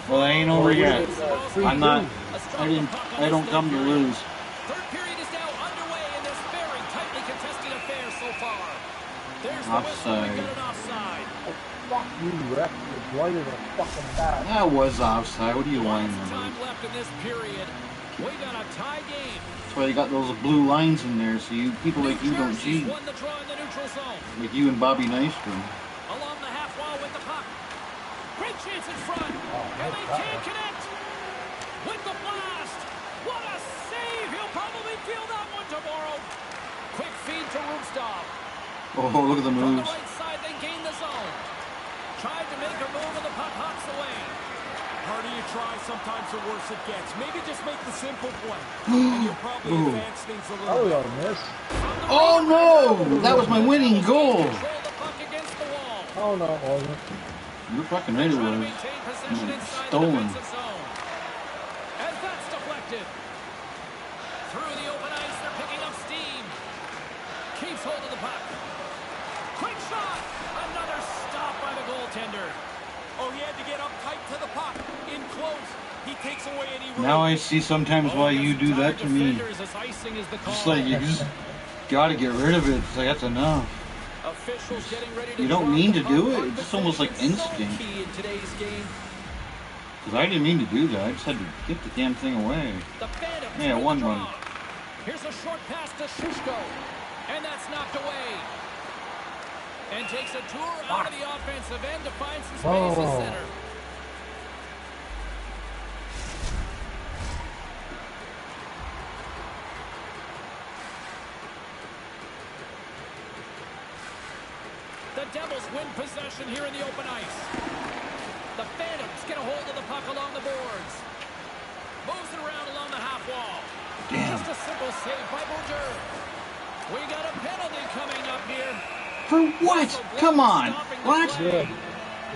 Well, it ain't over yet. I don't come to lose. Third period is now underway in this very tightly contested affair so far. There's the whistle. We get an offside. Fuck you, ref. You're whiter than a fucking bat. That was offside. What do you want? Time left in this period. We got a tie game. That's why you got those blue lines in there, so you people like you don't cheat. Won the draw in the neutral zone. Like you and Bobby Nystrom. Along the half wall with the puck. Great chance in front. And they can't connect. With the blast. What a save. He'll probably feel that one tomorrow. Quick feed to Rubstov. Oh, look at the From the moves. right side, they gain the zone. Tried to make a move and the puck hops away. Harder you try, sometimes the worse it gets. Maybe just make the simple play. And you'll probably advance things a little bit. Miss. Oh no! That was my winning goal. Control the puck against the wall. Oh no, it wasn't. You're fucking right it Trying to was. maintain possession inside the Stolen. defensive zone. deflected. Through the open ice, they're picking up steam. Keeps hold of the puck. Quick shot! Another stop by the goaltender. Oh, he had to get up tight to the puck. In close. He takes away any room. Now I see sometimes why you do that to me. Just like you just gotta get rid of it. It's like that's enough. Officials getting ready to You don't drop mean the to do puck. it. It's just almost like So instinct. key in today's game. Because I didn't mean to do that. I just had to get the damn thing away. The Phantoms Yeah, with one the one. draw. Here's a short pass to Shushko. And that's knocked away. And takes a tour out of the offensive end to find some space in center. The Devils win possession here in the open ice. The Phantoms get a hold of the puck along the boards. Moves it around along the half wall. Damn. Just a simple save by Bourdieu. We got a penalty coming up here. For what? Come on. What? Good.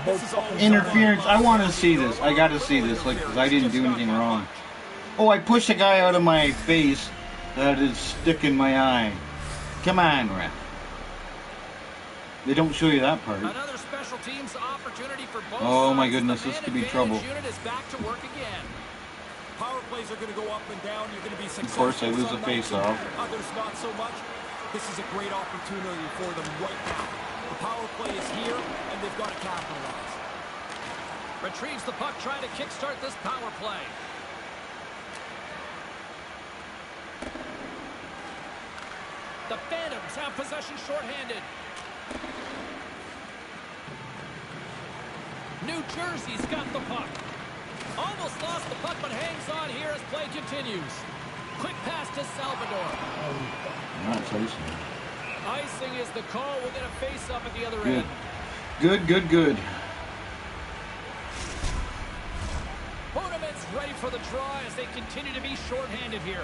This is all Interference. I want to see this. I got to see this. Like, because I didn't do anything wrong. Oh, I pushed a guy out of my face that is sticking my eye. Come on, ref. They don't show you that part. Another special teams opportunity for both Oh my sides. goodness, The this man could be advantage trouble. Unit is back to work again. Power plays are going to go up and down. You're going to be Of successful. course, I lose the some nights and face-off. Others not so much. This is a great opportunity for them right now. The power play is here, and they've got to capitalize. Retrieves the puck, trying to kickstart this power play. The Phantoms have possession shorthanded. New Jersey's got the puck. Almost lost the puck, but hangs on here as play continues. Quick pass to Salvador. Not icing. Icing is the call. We'll get a face-up at the other Good. end. Good, good, good. Bourdieu's ready for the draw as they continue to be shorthanded here.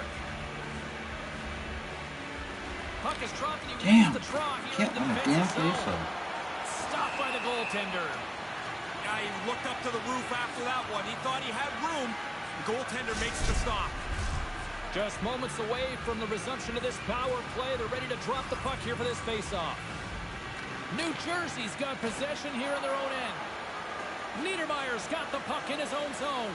Puck is dropped and he Damn. wins the draw here Can't in the win a damn defensive zone. face-off. Stopped by the goaltender. Yeah, he looked up to the roof after that one. He thought he had room. The goaltender makes the stop. Just moments away from the resumption of this power play. They're ready to drop the puck here for this face-off. New Jersey's got possession here in their own end. Niedermayer's got the puck in his own zone.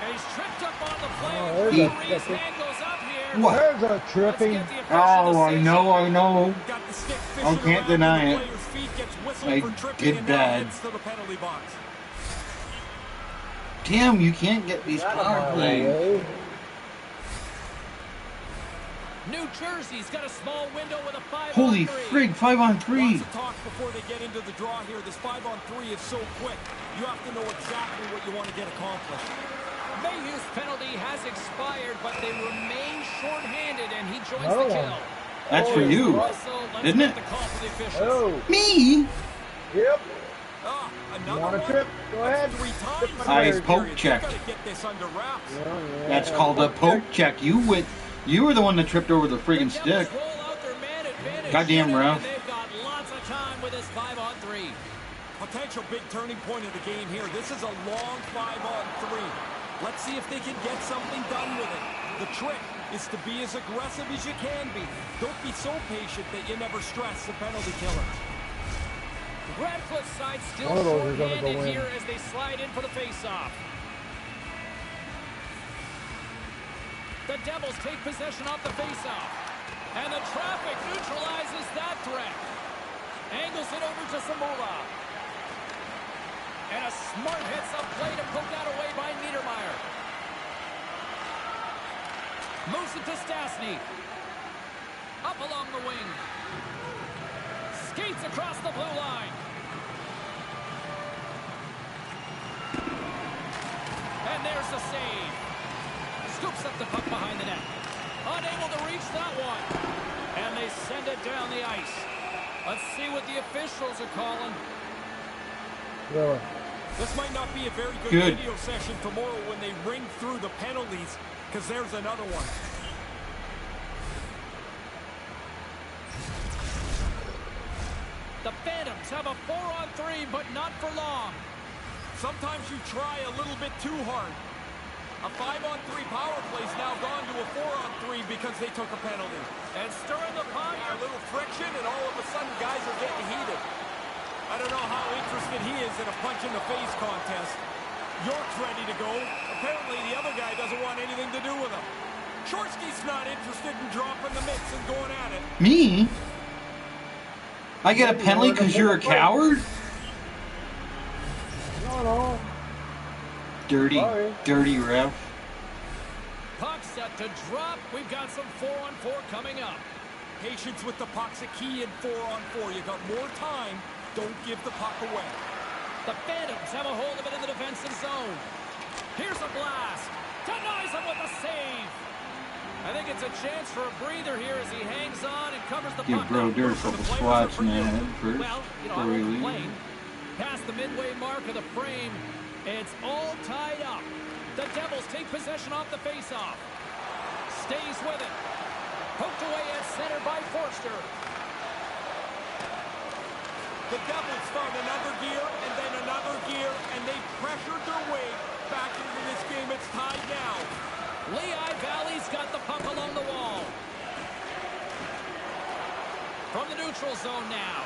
And he's tripped up on the play. Oh, The there's referee's a- hand goes up here. What? There's a Let's tripping. get the official Oh, I decision. know, I know. Got the stick Oh, fishing can't around deny and the it. player's feet gets whistled I for tripping did and now bad. heads to the penalty box. Damn, you can't get these power plays. New Jersey's got a small window with a 5-on-3. Holy frig, 5-on-3. Lots of talk before they get into the draw here. This 5-on-3 is so quick. You have to know exactly what you want to get accomplished. Mayhew's penalty has expired, but they remain short-handed, and he joins Oh. the kill. That's for you, Russell, let's didn't get it? the call for the officials. Oh, Me? yep. Ah, You another want a one? trip? Go ahead. That's 3 times. I in this poke period. checked. They've got to get this under wraps. That's called a poke check. You were the one that tripped over the friggin' The stick. Devils roll out their man advantage Goddamn unit, ref. and they've got lots of time with this 5-on-3. Potential big turning point of the game here. This is a long 5-on-3. Let's see if they can get something done with it. The trick is to be as aggressive as you can be. Don't be so patient that you never stress the penalty killers. Radcliffe's side still One of those are gonna short-handed go in. here as they slide in for the face-off. The Devils take possession off the face-off. And the traffic neutralizes that threat. Angles it over to Zamula. And a smart heads-up play to poke that away by Niedermayer. Moves it to Stastny. Up along the wing. Skates across the blue line. And there's the save. Scoops up the puck behind the net. Unable to reach that one. And they send it down the ice. Let's see what the officials are calling. Really? This might not be a very good Good. video session tomorrow when they ring through the penalties, because there's another one. The Phantoms have a 4-on-3, but not for long. Sometimes you try a little bit too hard. A 5-on-3 power play's now gone to a 4-on-3 because they took a penalty. And stirring the pot. A little friction, and all of a sudden, guys are getting heated. I don't know how interested he is in a punch-in-the-face contest. York's ready to go. Apparently, the other guy doesn't want anything to do with him. Shorsky's not interested in dropping the mitts and going at it. Me? I get a penalty because you're a coward? No. Dirty, Sorry. dirty ref. Puck set to drop. We've got some 4-on-4 coming up. Patience with the puck's a key in 4-on-4. You got more time. Don't give the puck away. The Phantoms have a hold of it in the defensive zone. Here's a blast. Denies him with a save. I think it's a chance for a breather here as he hangs on and covers the Give puck. Bro Dirt a couple swats in the head first. Well, I before we won't leave. complain. Past the midway mark of the frame, it's all tied up. The Devils take possession off the faceoff. Stays with it. Poked away at center by Forster. The Devils found another gear and then another gear, and they pressured their way back into this game. It's tied now. Lehigh Valley's got the puck along the wall. From the neutral zone now.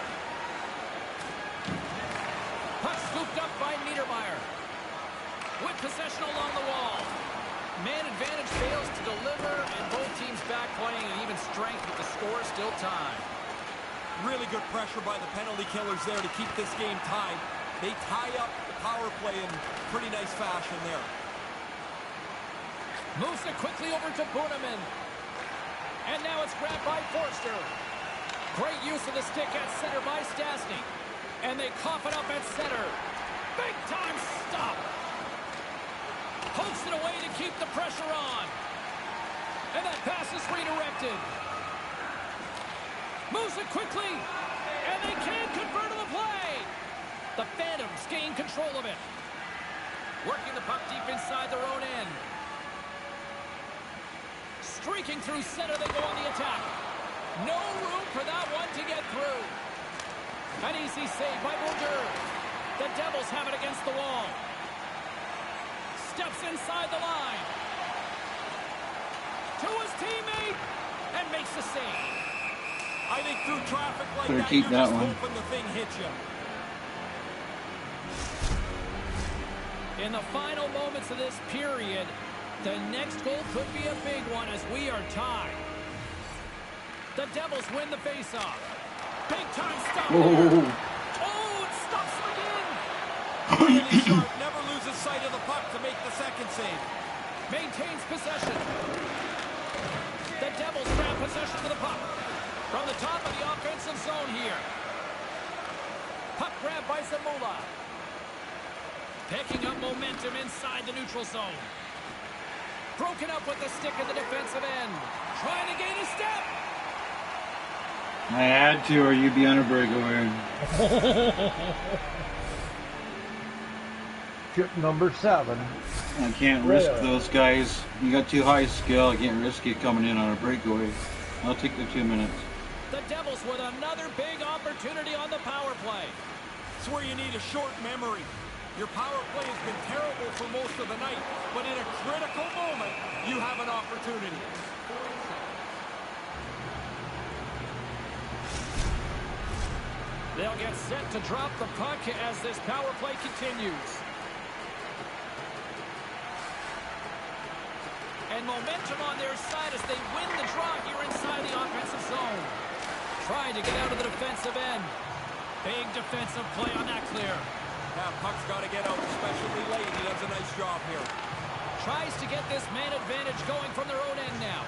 Puck scooped up by Niedermeyer. With possession along the wall. Man advantage fails to deliver, and both teams back playing an even strength with the score still tied. Really good pressure by the penalty killers there to keep this game tied. They tie up the power play in pretty nice fashion there. Moves it quickly over to Buneman. And now it's grabbed by Forster. Great use of the stick at center by Stastny. And they cough it up at center. Big time stop. Pokes it away to keep the pressure on. And that pass is redirected. Moves it quickly. And they can't convert on the play. The Phantoms gain control of it. Working the puck deep inside their own end. Streaking through center, they go on the attack. No room for that one to get through. An easy save by Brodeur. The Devils have it against the wall. Steps inside the line. To his teammate. And makes the save. I think through traffic like Better that, keep you're that just one. hoping the thing hits you. In the final moments of this period, the next goal could be a big one as we are tied. The Devils win the faceoff. Big time stop there. Oh, it stops him again. Really sharp, never loses sight of the puck to make the second save. Maintains possession. The Devils grab possession of the puck. From the top of the offensive zone here. Puck grab by Zamula. Picking up momentum inside the neutral zone. Broken up with the stick in the defensive end. Trying to gain a step. I had to, or you'd be on a breakaway. Chip number 7. I can't risk those guys. You got too high a skill. I can't risk it coming in on a breakaway. I'll take the 2 minutes. The Devils with another big opportunity on the power play. It's where you need a short memory. Your power play has been terrible for most of the night, but in a critical moment, you have an opportunity. They'll get set to drop the puck as this power play continues. And momentum on their side as they win the draw here inside the offensive zone. Trying to get out of the defensive end. Big defensive play on that clear. Yeah, puck's got to get out, especially late. He does a nice job here. Tries to get this man advantage going from their own end now.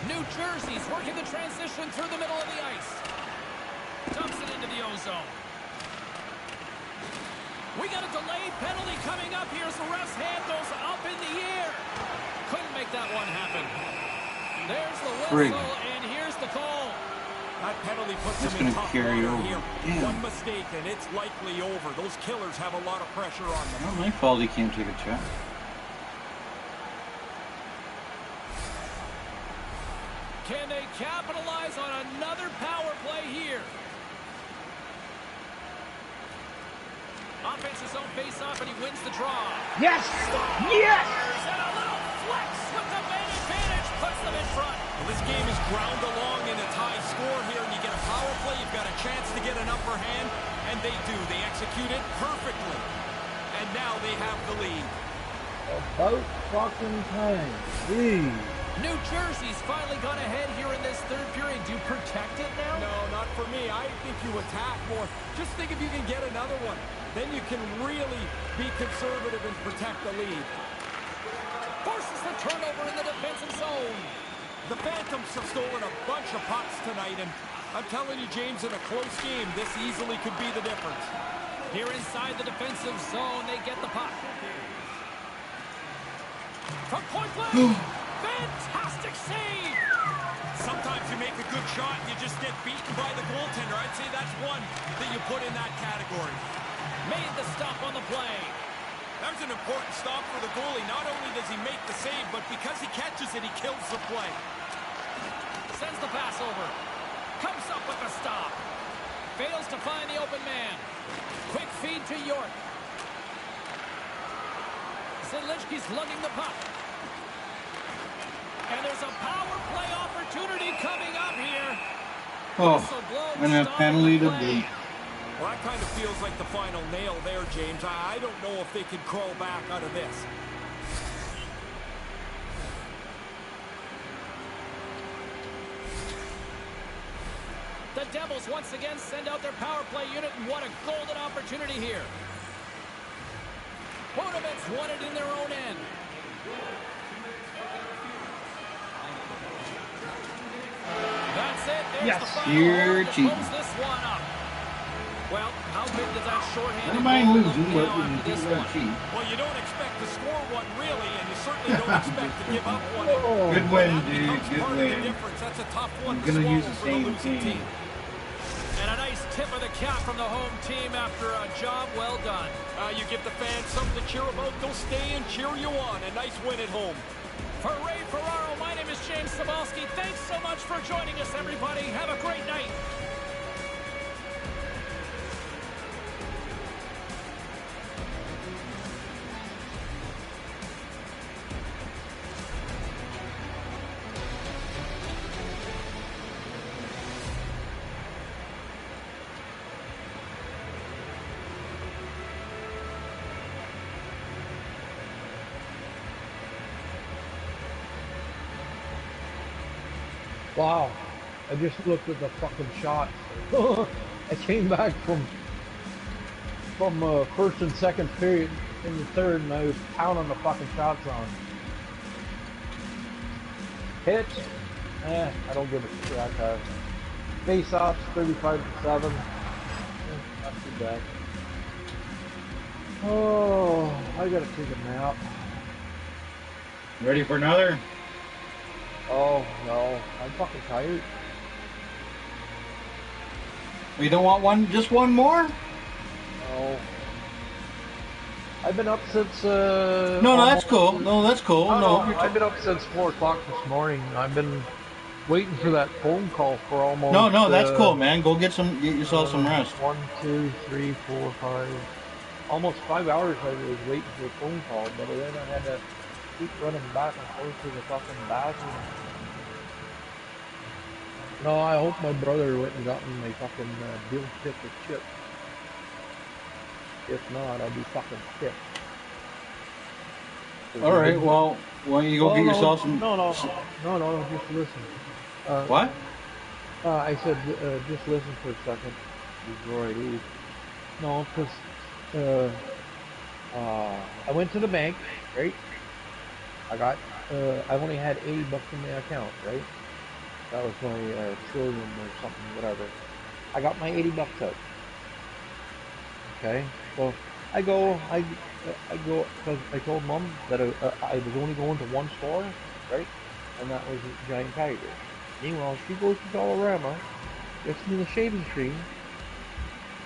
New Jersey's working the transition through the middle of the ice. Dumps it into the ozone. We got a delayed penalty coming up here as the ref's hand goes up in the air. Couldn't make that one happen. There's the whistle, and here's the call. That penalty puts That's him in gonna tough carry water over. here. Damn. One mistake, and it's likely over. Those killers have a lot of pressure on them. Not my fault he can't take a check. Can they capitalize on another power play here? Offense his own face-off, and he wins the draw. Yes! Yes! And a little flex with the man advantage puts them in front. Well, this game is ground along in a tie score here, and you get a power play, you've got a chance to get an upper hand, and they do. They execute it perfectly. And now they have the lead. About fucking time. Jeez. New Jersey's finally gone ahead here in this third period. Do you protect it now? No, not for me. I think you attack more. Just think if you can get another one. Then you can really be conservative and protect the lead. Forces the turnover in the defensive zone. The Phantoms have stolen a bunch of pucks tonight, and I'm telling you, James, in a close game, this easily could be the difference. Here inside the defensive zone, they get the puck. From point blank. Fantastic save! Sometimes you make a good shot and you just get beaten by the goaltender. I'd say that's one that you put in that category. Made the stop on the play. That was an important stop for the goalie. Not only does he make the save, but because he catches it, he kills the play. Sends the pass over. Comes up with the stop. Fails to find the open man. Quick feed to York. Zelichki's lugging the puck. And there's a power play opportunity coming up here. Oh, and a penalty to beat. Well, that kind of feels like the final nail there, James. I don't know if they can crawl back out of this. The Devils once again send out their power play unit, and what a golden opportunity here. Boudreaux's won it in their own end. That's it. There's Yes. the final You're horn to cheating. close this one up. Well, how big does that shorthanded Never mind goal losing, look but now we after can this do one? that cheat. Well, you don't expect to score one, really, and you certainly don't expect to give up one. Good win, That dude. becomes Good part of the win. difference. That's a tough one I'm to gonna use swallow the for the same losing thing. team. And a nice tip of the cap from the home team after a job well done. You give the fans something to cheer about, they'll stay and cheer you on. A nice win at home. For Ray Ferraro, my name is James Cybulski. Thanks so much for joining us, everybody. Have a great night. Wow. I just looked at the fucking shot. I came back from first and second period in the third, and I was pounding the fucking shots on. Hits? I don't give a shit. Face-offs, 35-7. Not too bad. Oh, I gotta take a nap. Ready for another? Oh, no. I'm fucking tired. You don't want one? Just one more? No. I've been up since, No, that's cool. No, that's cool. Oh, No, no, I've been up since 4 o'clock this morning. I've been waiting for that phone call for almost... no, that's cool, man. Go get yourself some rest. 1, 2, 3, 4, 5... Almost 5 hours I was waiting for a phone call, but then I had to keep running back and forth to the fucking bathroom. No, I hope my brother went and got me my fucking deal tip with chips. If not, I'll be fucking pissed. All right, well, why don't you go get yourself some... No, just listen. What? I said, just listen for a second before I leave. No, because I went to the bank, right? I only had $80 in my account, right? That was my trillium or something, whatever. I got my $80 out. Okay, so I go, because I told Mom that I was only going to one store, right? And that was Giant Tiger. Meanwhile, she goes to Dollarama, gets me the shaving cream,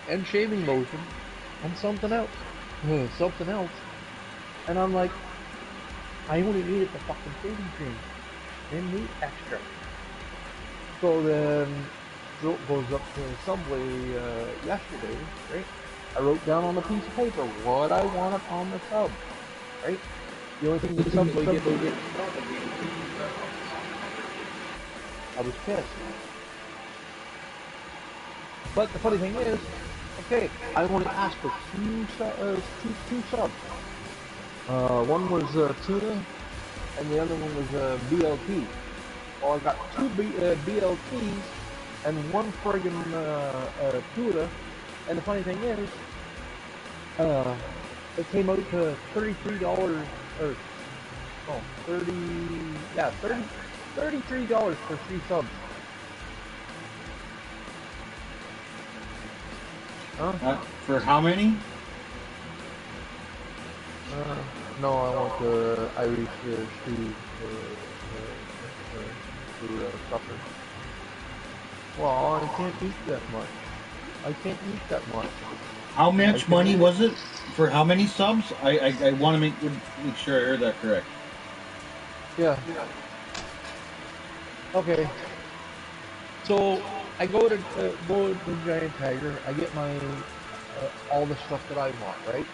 and shaving lotion, and something else. And I'm like, I only needed the fucking shaving cream. Didn't need extra. So then, Joe goes up to Subway yesterday, right? I wrote down on a piece of paper what I wanted on the sub, right? The only thing the subs would get, I was pissed. But the funny thing is, okay, I only asked for two subs. One was tuna, and the other one was BLT. Well, I got two BLTs and one friggin' tuna. And the funny thing is, it came out to $33 or oh, 30 yeah, $33 for 3 subs. Huh? For how many? No, I want the Irish stew for supper. Well, I can't eat that much. I can't eat that much. How much money was it for how many subs? I want to make sure I heard that correct. Yeah. Okay. So I go to Giant Tiger. I get my all the stuff that I want, right?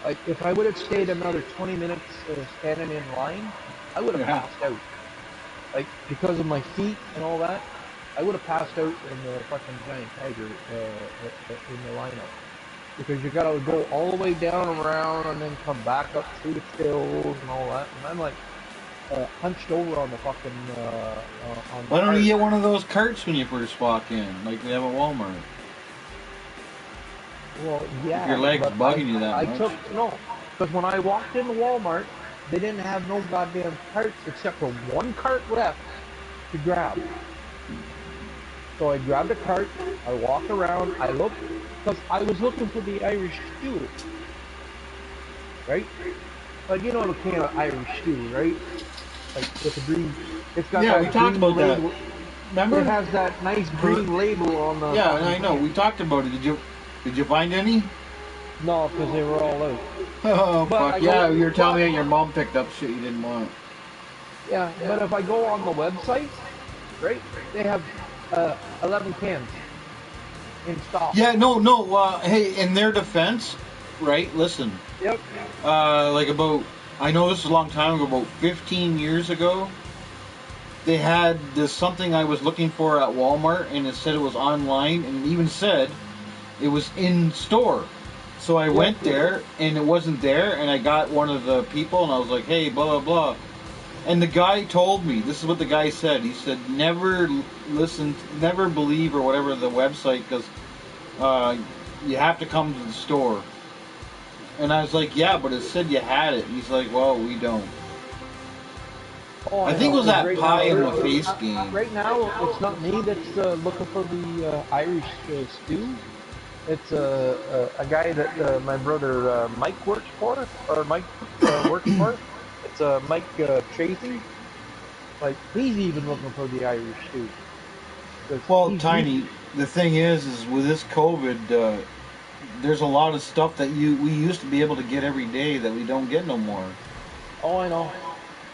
Like if I would have stayed another 20 minutes standing in line, I would have passed out. Like because of my feet and all that, I would have passed out in the fucking Giant Tiger in the lineup. Because you gotta go all the way down around and then come back up through the hills and all that. And I'm like hunched over on the fucking on the Why don't cart. you get one of those carts when you first walk in, like they have at Walmart? Well, yeah. If your leg's bugging you that much. Because when I walked into Walmart, they didn't have no goddamn carts except for one cart left to grab. So I grabbed a cart, I walked around, I looked, because I was looking for the Irish stew, right? Like, you know the can of Irish stew, right? Like, with the green, it's got that we talked about label. that. Remember? It has that nice green label on the... Yeah, I know, we talked about it. Did you find any? No, because they were all out. Oh, fuck, yeah, you were telling me that your mom picked up shit you didn't want. Yeah, but if I go on the website, right, they have 11 cans in stock. Yeah, no, hey, in their defense, right, listen. Yep. Like about, I know this is a long time ago, about 15 years ago, they had this something I was looking for at Walmart, and it said it was online, and it even said it was in store. So I went there, and it wasn't there, and I got one of the people, and I was like, hey, blah, blah, blah. And the guy told me, this is what the guy said. He said, never listen, never believe or whatever the website, because you have to come to the store. And I was like, yeah, but it said you had it. And he's like, well, we don't. Oh, I think it was that right pie in now, the face game. Right now, it's not me that's looking for the Irish stew. It's a guy that my brother Mike works for, or Mike works for. It's Mike Tracy. Like, he's even looking for the Irish stew. Well, Tiny, the thing is with this COVID, there's a lot of stuff that we used to be able to get every day that we don't get no more. Oh, I know.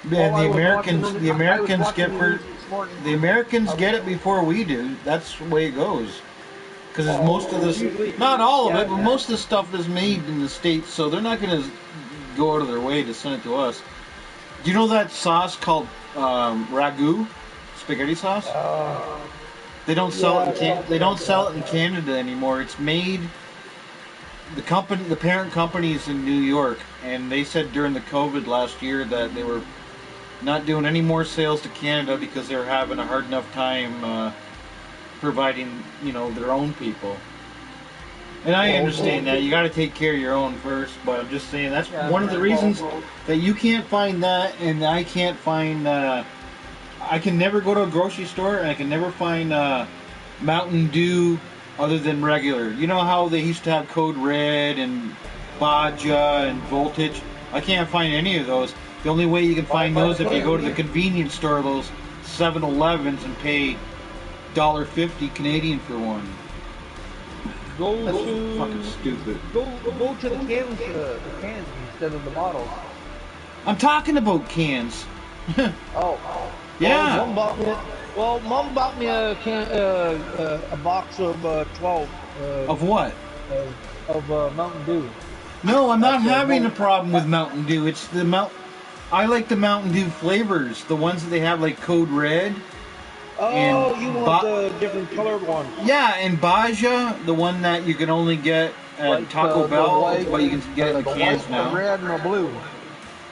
Yeah, the Americans get it before we do. That's the way it goes. Because most of this, not all of it, but most of the stuff is made in the States, so they're not going to go out of their way to send it to us. Do you know that sauce called ragu, spaghetti sauce? They don't sell it. They don't sell it in Canada anymore. It's made. The parent company is in New York, and they said during the COVID last year that they were not doing any more sales to Canada because they were having a hard enough time providing, their own people. And I understand that you got to take care of your own first, but I'm just saying that's one of the reasons that you can't find that, and I can't find. I can never go to a grocery store, and I can never find Mountain Dew other than regular. You know how they used to have Code Red and Baja and Voltage? I can't find any of those. The only way you can find those if you go to the convenience store, those 7-Elevens, and pay $1.50 Canadian for one. That's fucking stupid. Go to the cans instead of the bottles. I'm talking about cans. Yeah. Mom bought me a box of 12. Of what? of Mountain Dew. No, I'm not That's having a most- problem with Mountain Dew. It's the I like the Mountain Dew flavors, the ones that they have like Code Red and Oh, you want the different colored ones, yeah, and Baja, the one that you can only get at like Taco the Bell, white, but you can get it in the the white, cans the now. red, and the blue.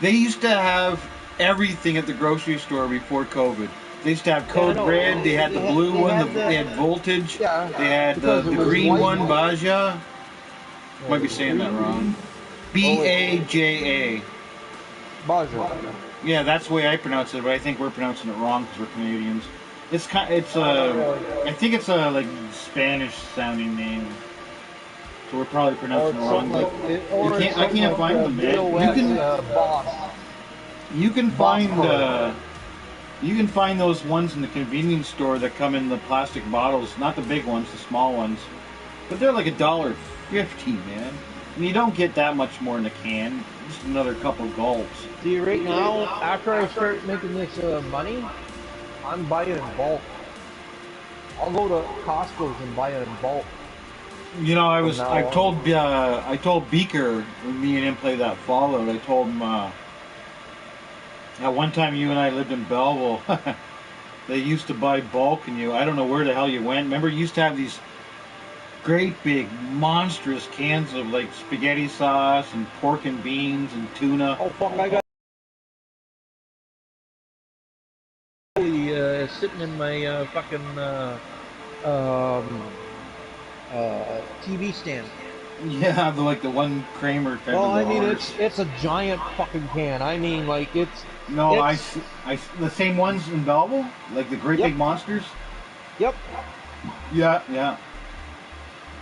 They used to have everything at the grocery store before COVID. They used to have Yeah, I Code know. Red, they had the blue They one, had they had Voltage, yeah, they had because it the was green white. one, Baja. Might be Oh, saying that wrong. wait. Baja. Baja. Yeah, that's the way I pronounce it, but I think we're pronouncing it wrong because we're Canadians. It's I think it's a like Spanish sounding name, so we're probably Or pronouncing it's it wrong. something But like, or it's I something can't like find them, man. BOS, boss. You can Boss find color. you can find those ones in the convenience store that come in the plastic bottles, not the big ones, the small ones, but they're like $1.50, man. And you don't get that much more in a can. Just another couple gulps. See, right now, after I start making this money, I'm buying in bulk. I'll go to Costco's and buy it in bulk. You know, From now I on. told Beaker when me and him played that Fallout. I told him at one time you and I lived in Belleville. They used to buy bulk, and I don't know where the hell you went. Remember, you used to have these great big monstrous cans of like spaghetti sauce and pork and beans and tuna. Oh fuck! I got sitting in my fucking TV stand. Yeah, like the one Kramer kind Well, of I the mean, horse. it's a giant fucking can. I mean, like No, it's the same ones in Belleville, like the great yep, big monsters. yep. Yeah.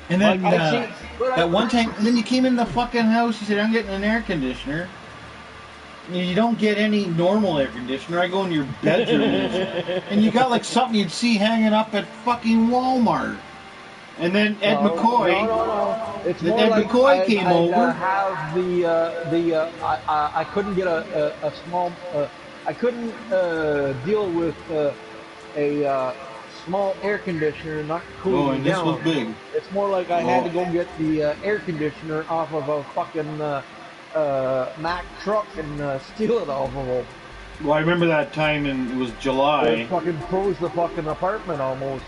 And Like then I see, but that one time, and then you came in the fucking house. You said, "I'm getting an air conditioner." You don't get any normal air conditioner. I go in your bedroom, and you got like something you'd see hanging up at fucking Walmart. And then Ed McCoy, no. It's then more Ed like McCoy came I'd over. have I couldn't get a small I couldn't deal with a small air conditioner not cooling Oh, me and this was down. big. It's more like I had to Well, go get the air conditioner off of a fucking Mack truck and steal it off of them. well, I remember that time, and it was It July. fucking froze the fucking apartment almost.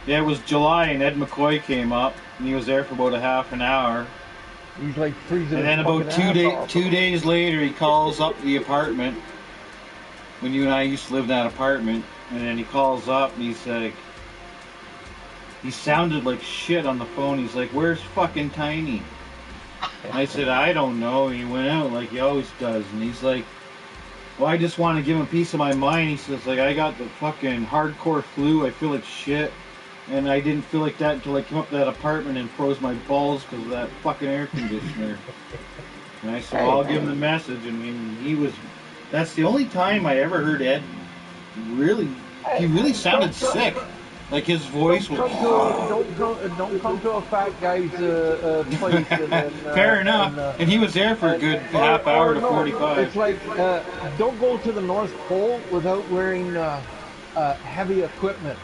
Yeah, it was July, and Ed McCoy came up, and he was there for about a half an hour. He's like freezing And then his about fucking ass off. 2 days later, he calls up the apartment when you and I used to live in that apartment. And then he calls up and he's like, he sounded like shit on the phone. He's like, "Where's fucking Tiny?" And I said, "I don't know." He went out like he always does. And he's like, "Well, I just want to give him a piece of my mind." He says, like, "I got the fucking hardcore flu. I feel like shit. And I didn't feel like that until I came up to that apartment and froze my balls because of that fucking air conditioner." And I said, well, I'll give him the message. And he was, that's the only time I ever heard Ed really, he really sounded sick. Like his voice was. Don't come to a fat guy's place. And then, Fair enough. And he was there for a good half hour to 45. It's like don't go to the North Pole without wearing heavy equipment.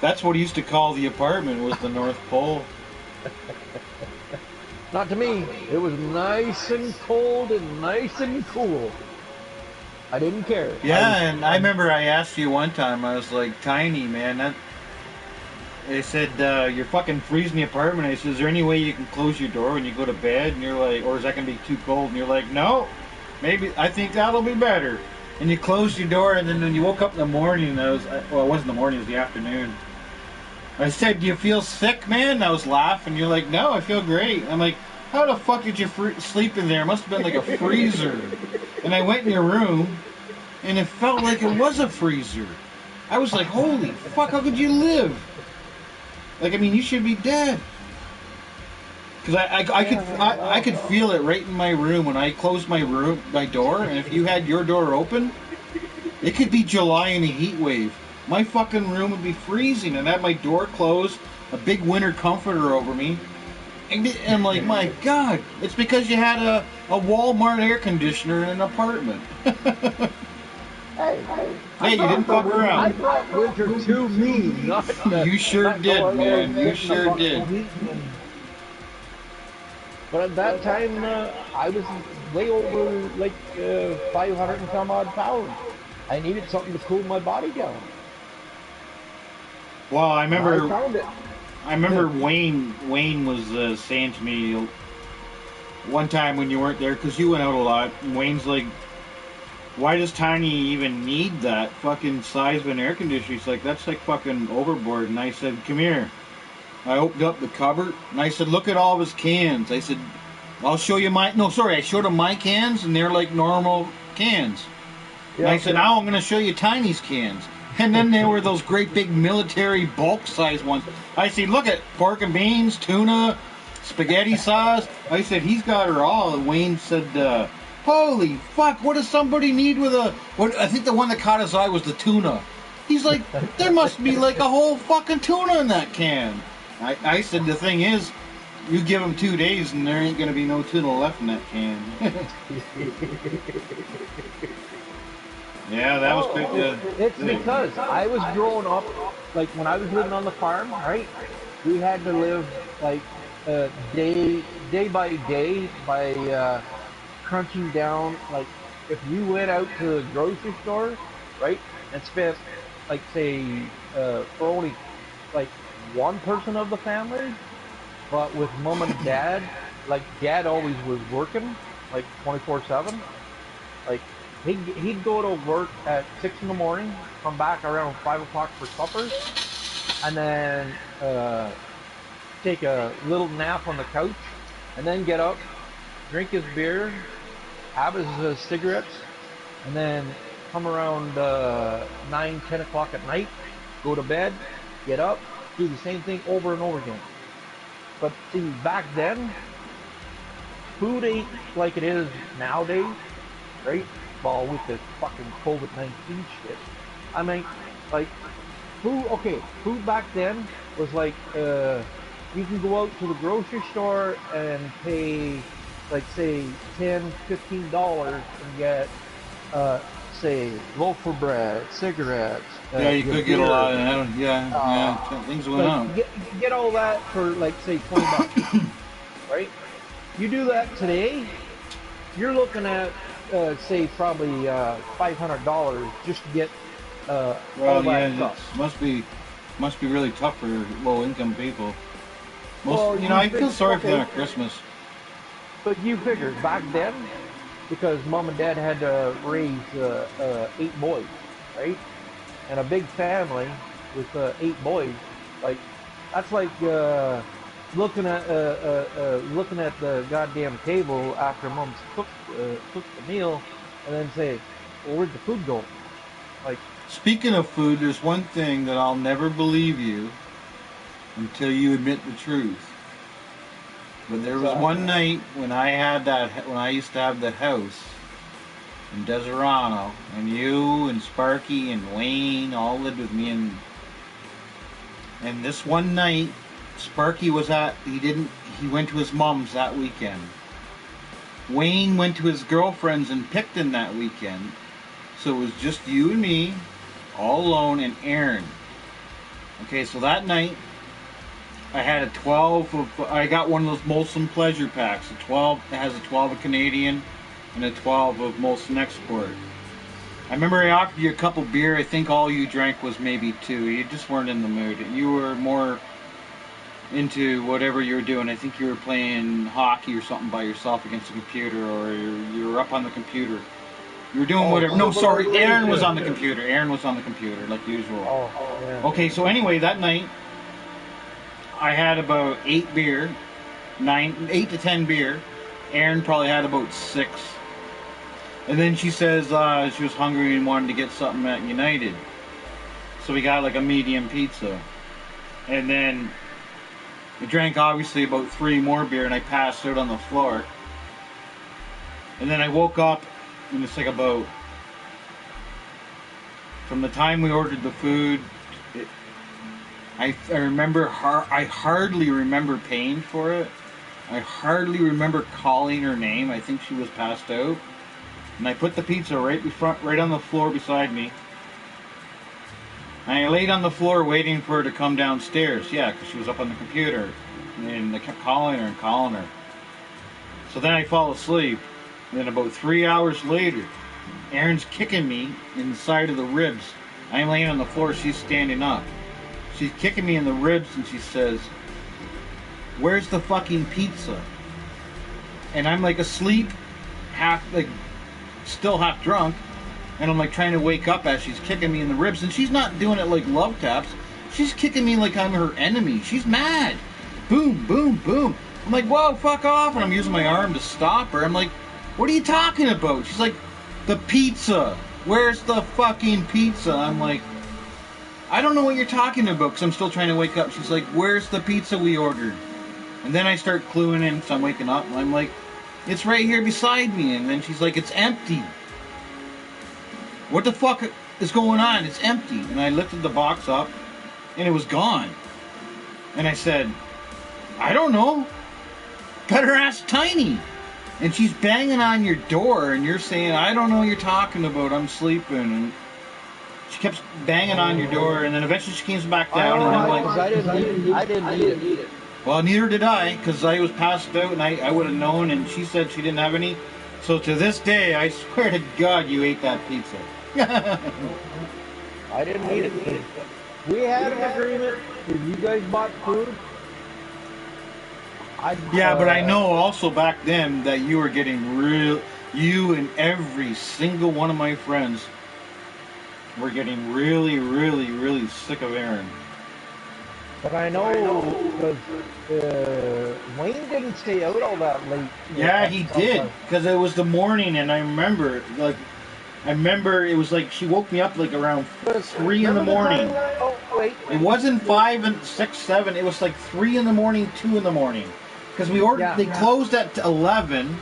That's what he used to call the apartment, was the North Pole. Not to me. It was nice and cold and nice and cool. I didn't care. Yeah, I remember I asked you one time, I was like, "Tiny, man, they said, you're fucking freezing the apartment." I said, "Is there any way you can close your door when you go to bed?" And you're like, "Or is that going to be too cold?" And you're like, "No, maybe, I think that'll be better." And you closed your door, and then when you woke up in the morning, well, it wasn't the morning, it was the afternoon. I said, "Do you feel sick, man?" And I was laughing. You're like, "No, I feel great." I'm like, "How the fuck did you sleep in there? It must have been like a freezer." And I went in your room, and it felt like it was a freezer. I was like, "Holy fuck, how could you live?" Like, I mean, you should be dead. Because I could feel it right in my room when I closed my door, and if you had your door open, it could be July in a heat wave. My fucking room would be freezing, and I had my door closed, a big winter comforter over me. And I'm like, my God, it's because you had a Walmart air conditioner in an apartment. Hey, Hey, you didn't fuck I around. brought winter to me, You sure not go did, out there man. and You sit in the sure did. fucking heat. But at that time, I was way over like 500 and some odd pounds. I needed something to cool my body down, Well, and I found it. I remember Wayne was saying to me one time when you weren't there, because you went out a lot. And Wayne's like, "Why does Tiny even need that fucking size of an air conditioner?" He's like, "That's like fucking overboard." And I said, "Come here." I opened up the cupboard and I said, "Look at all of his cans." I said, "I'll show you my." No, sorry, I showed him my cans, and they're like normal cans. And I said, "Now I'm going to show you Tiny's cans." And then there were those great big military bulk size ones. I said, "Look at pork and beans, tuna, spaghetti sauce." I said, "He's got her all." And Wayne said, "Holy fuck, what does somebody need with a..." What, I think the one that caught his eye was the tuna. He's like, "There must be like a whole fucking tuna in that can." I said, "The thing is, you give them 2 days and there ain't going to be no tuna left in that can." Yeah, that was big. It's because I was growing up, like when I was living on the farm, right? We had to live like day by day by crunching down. Like if you went out to the grocery store, right, and spent like say for only like one person of the family, but with mom and dad, like dad always was working like 24/7. Like he'd go to work at 6 in the morning, come back around 5 o'clock for supper, and then take a little nap on the couch, and then get up, drink his beer, have his cigarettes, and then come around 9, 10 o'clock at night, go to bed, get up, do the same thing over and over again. But see, back then, food ain't like it is nowadays, right? Well, with this fucking COVID-19 shit. I mean, like food. Okay, food back then was like you can go out to the grocery store and pay like say $10, $15 and get say loaf of bread, cigarettes, Yeah, you your could get a lot beer, of that. Yeah, things went like up. get all that for like say $20, right? You do that today, you're looking at say probably $500 just to get all Well, yeah, that stuff. must be really tough for low income people. Most, Well, I feel sorry for them at Christmas. but you figure back then, because mom and dad had to raise 8 boys, right? And a big family with 8 boys, like that's like looking at the goddamn table after mom's cooked the meal, and then say, "Well, where'd the food go?" Like, Speaking of food, there's one thing that I'll never believe you until you admit the truth. But there what's was that? one night when when I used to have the house in Deserano, and you and Sparky and Wayne all lived with me, and this one night, Sparky was he went to his mom's that weekend. Wayne went to his girlfriend's in Picton that weekend, so it was just you and me, all alone, and Aaron. Okay, so that night, I had I got one of those Molson Pleasure Packs. It has a 12 of Canadian and a 12 of Molson Export. I remember I offered you a couple beer. I think all you drank was maybe 2. You just weren't in the mood. You were more into whatever you were doing. I think you were playing hockey or something by yourself against the computer, or you were up on the computer. You were doing Oh, whatever. No, sorry, Aaron was civilization. on the computer. Aaron was on the computer, like usual. Oh, yeah. Okay, so anyway, that night, I had about 8 to 10 beer. Aaron probably had about 6. And then she says she was hungry and wanted to get something at United. So we got like a medium pizza. And then we drank obviously about 3 more beer and I passed out on the floor. And then I woke up and it's like about, from the time we ordered the food, I remember, I hardly remember paying for it. I hardly remember calling her name. I think she was passed out. And I put the pizza right on the floor beside me. And I laid on the floor waiting for her to come downstairs. Yeah, because she was up on the computer. And I kept calling her and calling her. So then I fall asleep. And then about 3 hours later, Erin's kicking me in the side of the ribs. I'm laying on the floor, she's standing up. She's kicking me in the ribs and she says, "Where's the fucking pizza?" And I'm like asleep, still half drunk. And I'm like trying to wake up as she's kicking me in the ribs. And she's not doing it like love taps. She's kicking me like I'm her enemy. She's mad. Boom, boom, boom. I'm like, whoa, fuck off. And I'm using my arm to stop her. I'm like, what are you talking about? She's like, the pizza. Where's the fucking pizza? I'm like, I don't know what you're talking about because I'm still trying to wake up. She's like, where's the pizza we ordered? And then I start cluing in because I'm waking up. And I'm like, it's right here beside me. And then she's like, it's empty. What the fuck is going on? It's empty. And I lifted the box up and it was gone. And I said, I don't know. Better ask Tiny. And she's banging on your door and you're saying, I don't know what you're talking about. I'm sleeping. And she kept banging on your door and then eventually she came back down. And I'm like, I didn't need it. well, neither did I because I was passed out and I would have known. And she said she didn't have any. So to this day, I swear to God, you ate that pizza. I didn't need it. We had an agreement. If you guys bought food, yeah, but I know also back then that you were getting you and every single one of my friends were getting really, really, really sick of Erin. But I know because Wayne didn't stay out all that late. Yeah, he did because it was the morning, and I remember it was like she woke me up like around 3 in the morning. It wasn't 5 and 6, 7. It was like 3 in the morning, 2 in the morning. Because we ordered, they closed at 11.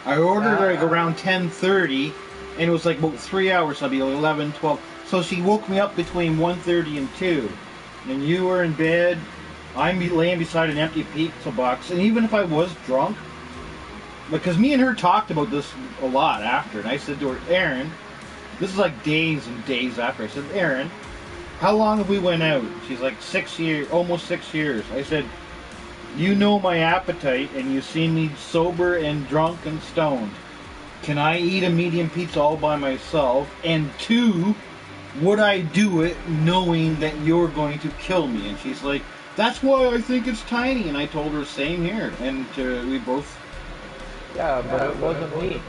I ordered like around 10:30, and it was like about 3 hours. So it'd be 11, 12. So she woke me up between 1:30 and 2. And you were in bed. I'm laying beside an empty pizza box. And even if I was drunk, because me and her talked about this a lot after, and I said to her, Erin, this is like days and days after. I said, Erin, how long have we went out? She's like 6 years, almost 6 years. I said, you know my appetite, and you've seen me sober and drunk and stoned. Can I eat a medium pizza all by myself? And 2, would I do it knowing that you're going to kill me? And she's like, that's why I think it's tiny. And I told her, same here. And we both... Yeah, but it wasn't me.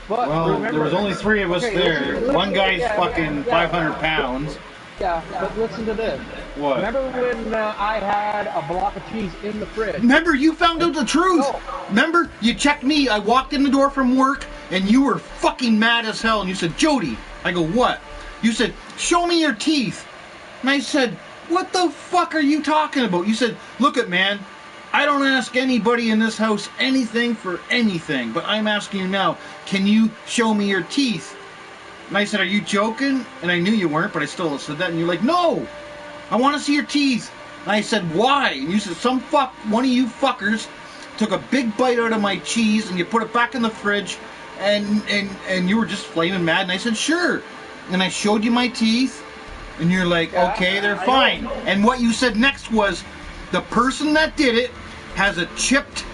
But well, remember, there was only 3 of us there. One guy's fucking 500 pounds. Yeah, but listen to this. What? Remember when I had a block of cheese in the fridge? Remember, you found out the truth. No. Remember, you checked me. I walked in the door from work, and you were fucking mad as hell. And you said, Jody. I go, what? You said, show me your teeth. And I said, what the fuck are you talking about? You said, look it, man. I don't ask anybody in this house anything for anything, but I'm asking you now, can you show me your teeth? And I said, are you joking? And I knew you weren't, but I still said that. And you're like, no, I want to see your teeth. And I said, why? And you said, one of you fuckers took a big bite out of my cheese and you put it back in the fridge and you were just flaming mad. And I said, sure. And I showed you my teeth and you're like, okay, they're fine. And what you said next was, the person that did it has a chipped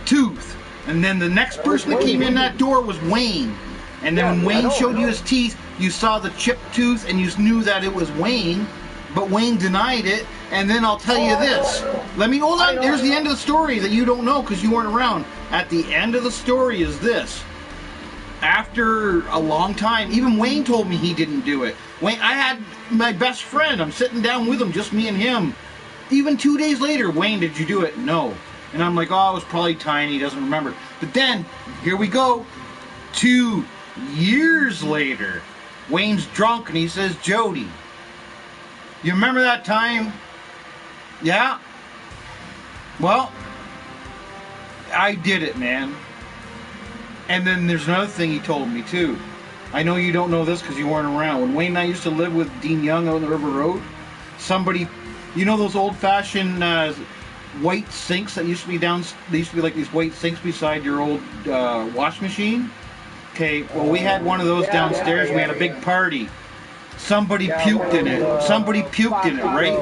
tooth. And then the next person that came in that door was Wayne. And then when Wayne showed you his teeth, you saw the chipped tooth and you knew that it was Wayne. But Wayne denied it. And then I'll tell you this. Let me hold on. Here's the end of the story that you don't know because you weren't around. At the end of the story is this. After a long time, even Wayne told me he didn't do it. Wayne, I had my best friend. I'm sitting down with him, just me and him. Even 2 days later, Wayne, did you do it? No. And I'm like, oh, it was probably tiny. He doesn't remember. But then, here we go. 2 years later, Wayne's drunk and he says, Jody, you remember that time? Yeah? Well, I did it, man. And then there's another thing he told me, too. I know you don't know this because you weren't around. When Wayne and I used to live with Dean Young out on the River Road, somebody... You know those old-fashioned white sinks that used to be they used to be like these white sinks beside your old wash machine? Okay, well, we had one of those downstairs. We had a big party. Somebody puked in it. Somebody puked in it, right?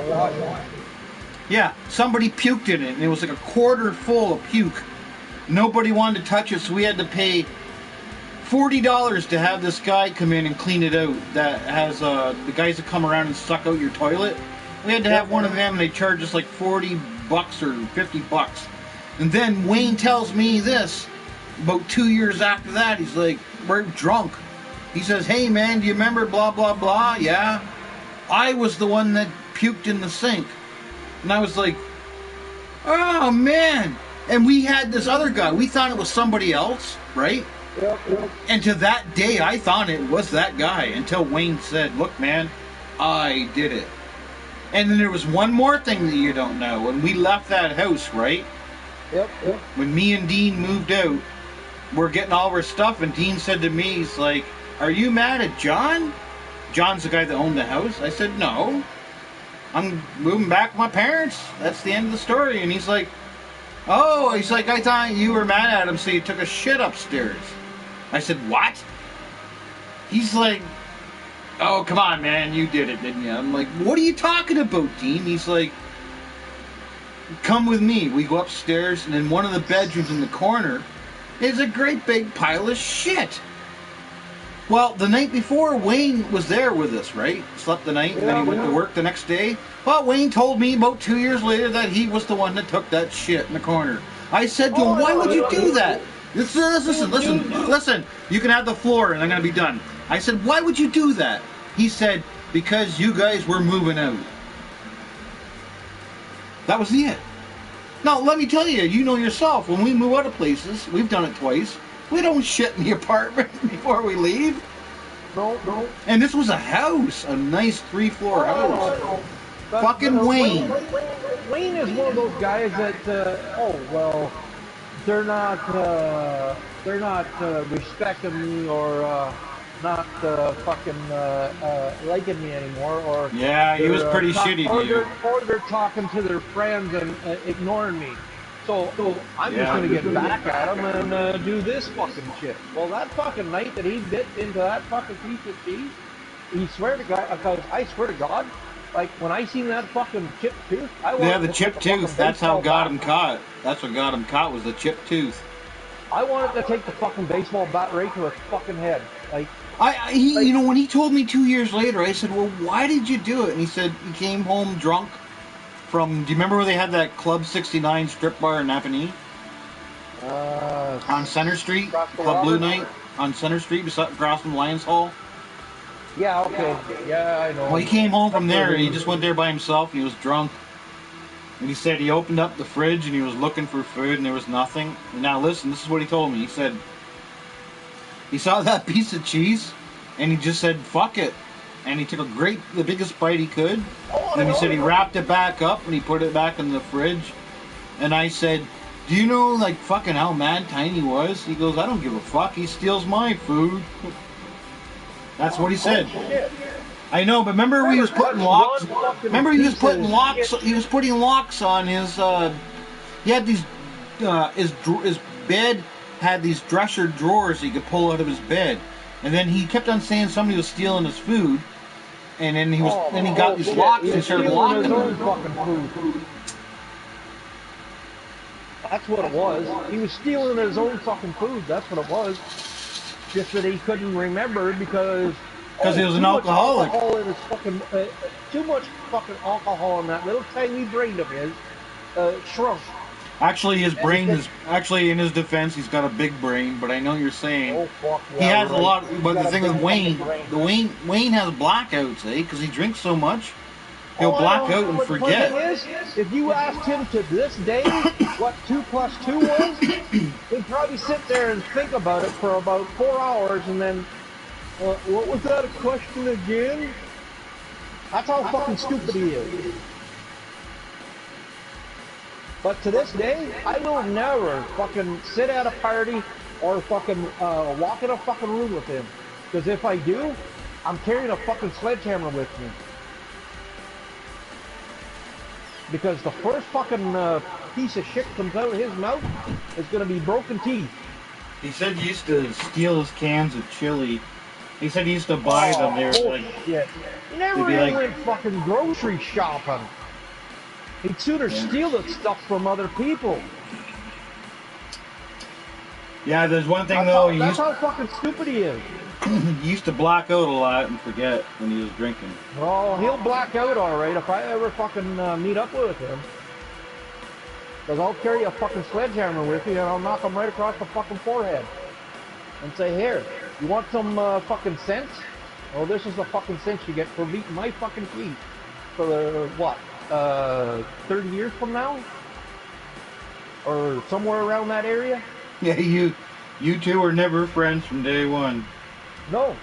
Yeah, somebody puked in it, and it was like a quarter full of puke. Nobody wanted to touch it, so we had to pay $40 to have this guy come in and clean it out. That has the guys that come around and suck out your toilet. We had to have one of them, and they charged us like $40 or $50. And then Wayne tells me this about 2 years after that. He's like, we're drunk. He says, hey man, do you remember blah blah blah? Yeah, I was the one that puked in the sink. And I was like, oh man. And we had this other guy. We thought it was somebody else, right? And to that day, I thought it was that guy until Wayne said, look, man, I did it. And then there was one more thing that you don't know. When we left that house, right? When me and Dean moved out, we're getting all of our stuff, and Dean said to me, he's like, are you mad at John? John's the guy that owned the house. I said, no. I'm moving back with my parents. That's the end of the story. And he's like, oh, he's like, I thought you were mad at him, so you took a shit upstairs. I said, what? He's like, oh, come on, man, you did it, didn't you? I'm like, what are you talking about, Dean? He's like, come with me. We go upstairs, and in one of the bedrooms in the corner is a great big pile of shit. Well, the night before, Wayne was there with us, right? Slept the night, and then he went to work the next day. Well, Wayne told me about 2 years later that he was the one that took that shit in the corner. I said to him, why would you do that? Listen. You can have the floor, and I'm going to be done. I said, why would you do that? He said, because you guys were moving out. That was it. Now, let me tell you, you know yourself, when we move out of places, we've done it twice, we don't shit in the apartment before we leave. No. And this was a house, a nice 3-floor house. Fucking Wayne. Wayne is one of those guys that, they're not respecting me or not liking me anymore. Or yeah, he was pretty shitty to you. Or they're talking to their friends and ignoring me. So I'm just going to get back at him and do this fucking shit. Well, that fucking night that he bit into that fucking piece of cheese, he swear to God, because I swear to God, like when I seen that fucking chipped tooth, the chipped tooth. That's how got him caught. That's what got him caught was the chipped tooth. I wanted to take the fucking baseball bat right to his fucking head. You know, when he told me 2 years later, I said, well, why did you do it? And he said he came home drunk. Do you remember where they had that Club 69 strip bar in Napanee? On Center Street? Club Blue Night? On Center Street, across from Lions Hall? Yeah, okay. Yeah, I know. Well, he came home from there, and he just went there by himself, and he was drunk. And he said he opened up the fridge, and he was looking for food, and there was nothing. And now listen, this is what he told me. He said, he saw that piece of cheese, and he just said, fuck it. And he took the biggest bite he could. And then he said he wrapped it back up and he put it back in the fridge. And I said, do you know, like, fucking how mad Tiny was? He goes, I don't give a fuck. He steals my food. That's what he said. I know, but remember he was putting locks. Remember he was putting locks. He was putting locks on his. He had these. His bed had these dresser drawers he could pull out of his bed, and then he kept on saying somebody was stealing his food. And then he got these locks and started locking them. That's what it was. He was stealing his own fucking food. That's what it was. Just that he couldn't remember because he was an alcoholic. Too much fucking alcohol in that little tiny brain of his shrunk. Actually, his brain is in his defense. He's got a big brain, but I know what you're saying. Oh fuck! Yeah, he has a lot. But the thing with Wayne, Wayne has blackouts, Because he drinks so much, he'll black out and forget. The thing is, if you asked him to this day what 2 + 2 was, he'd probably sit there and think about it for about 4 hours, and then, what was that a question again? That's how fucking stupid he is. But to this day, I will never fucking sit at a party or fucking walk in a fucking room with him. Because if I do, I'm carrying a fucking sledgehammer with me. Because the first fucking piece of shit comes out of his mouth is going to be broken teeth. He said he used to steal his cans of chili. He said he used to buy them. They were like, shit. He never they'd be even like, went fucking grocery shopping. He'd sooner yeah. steal the stuff from other people. Yeah, there's one thing though. He That's used, how fucking stupid he is. he used to black out a lot and forget when he was drinking. Oh, he'll black out all right if I ever fucking meet up with him. Because I'll carry a fucking sledgehammer with me and I'll knock him right across the fucking forehead. And say, here, you want some fucking sense? Oh, this is the fucking sense you get for beating my fucking feet. For what? 30 years from now? Or somewhere around that area? Yeah, you two were never friends from day one. No.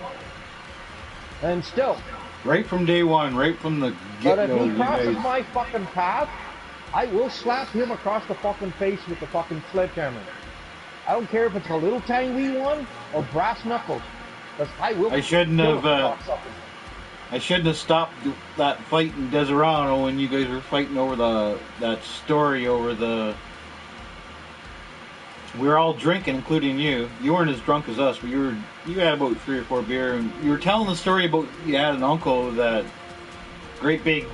And still. Right from day one, right from the But if get-go, he you crosses guys. my fucking path, I will slap him across the fucking face with the fucking sledgehammer. I don't care if it's a little tiny wee one or brass knuckles. Because I will I shouldn't kill have. him, cocksucker. I shouldn't have stopped that fight in Deserano when you guys were fighting over that story over the. We were all drinking, including you. You weren't as drunk as us, but you had about 3 or 4 beer, and you were telling the story about you had an uncle that great big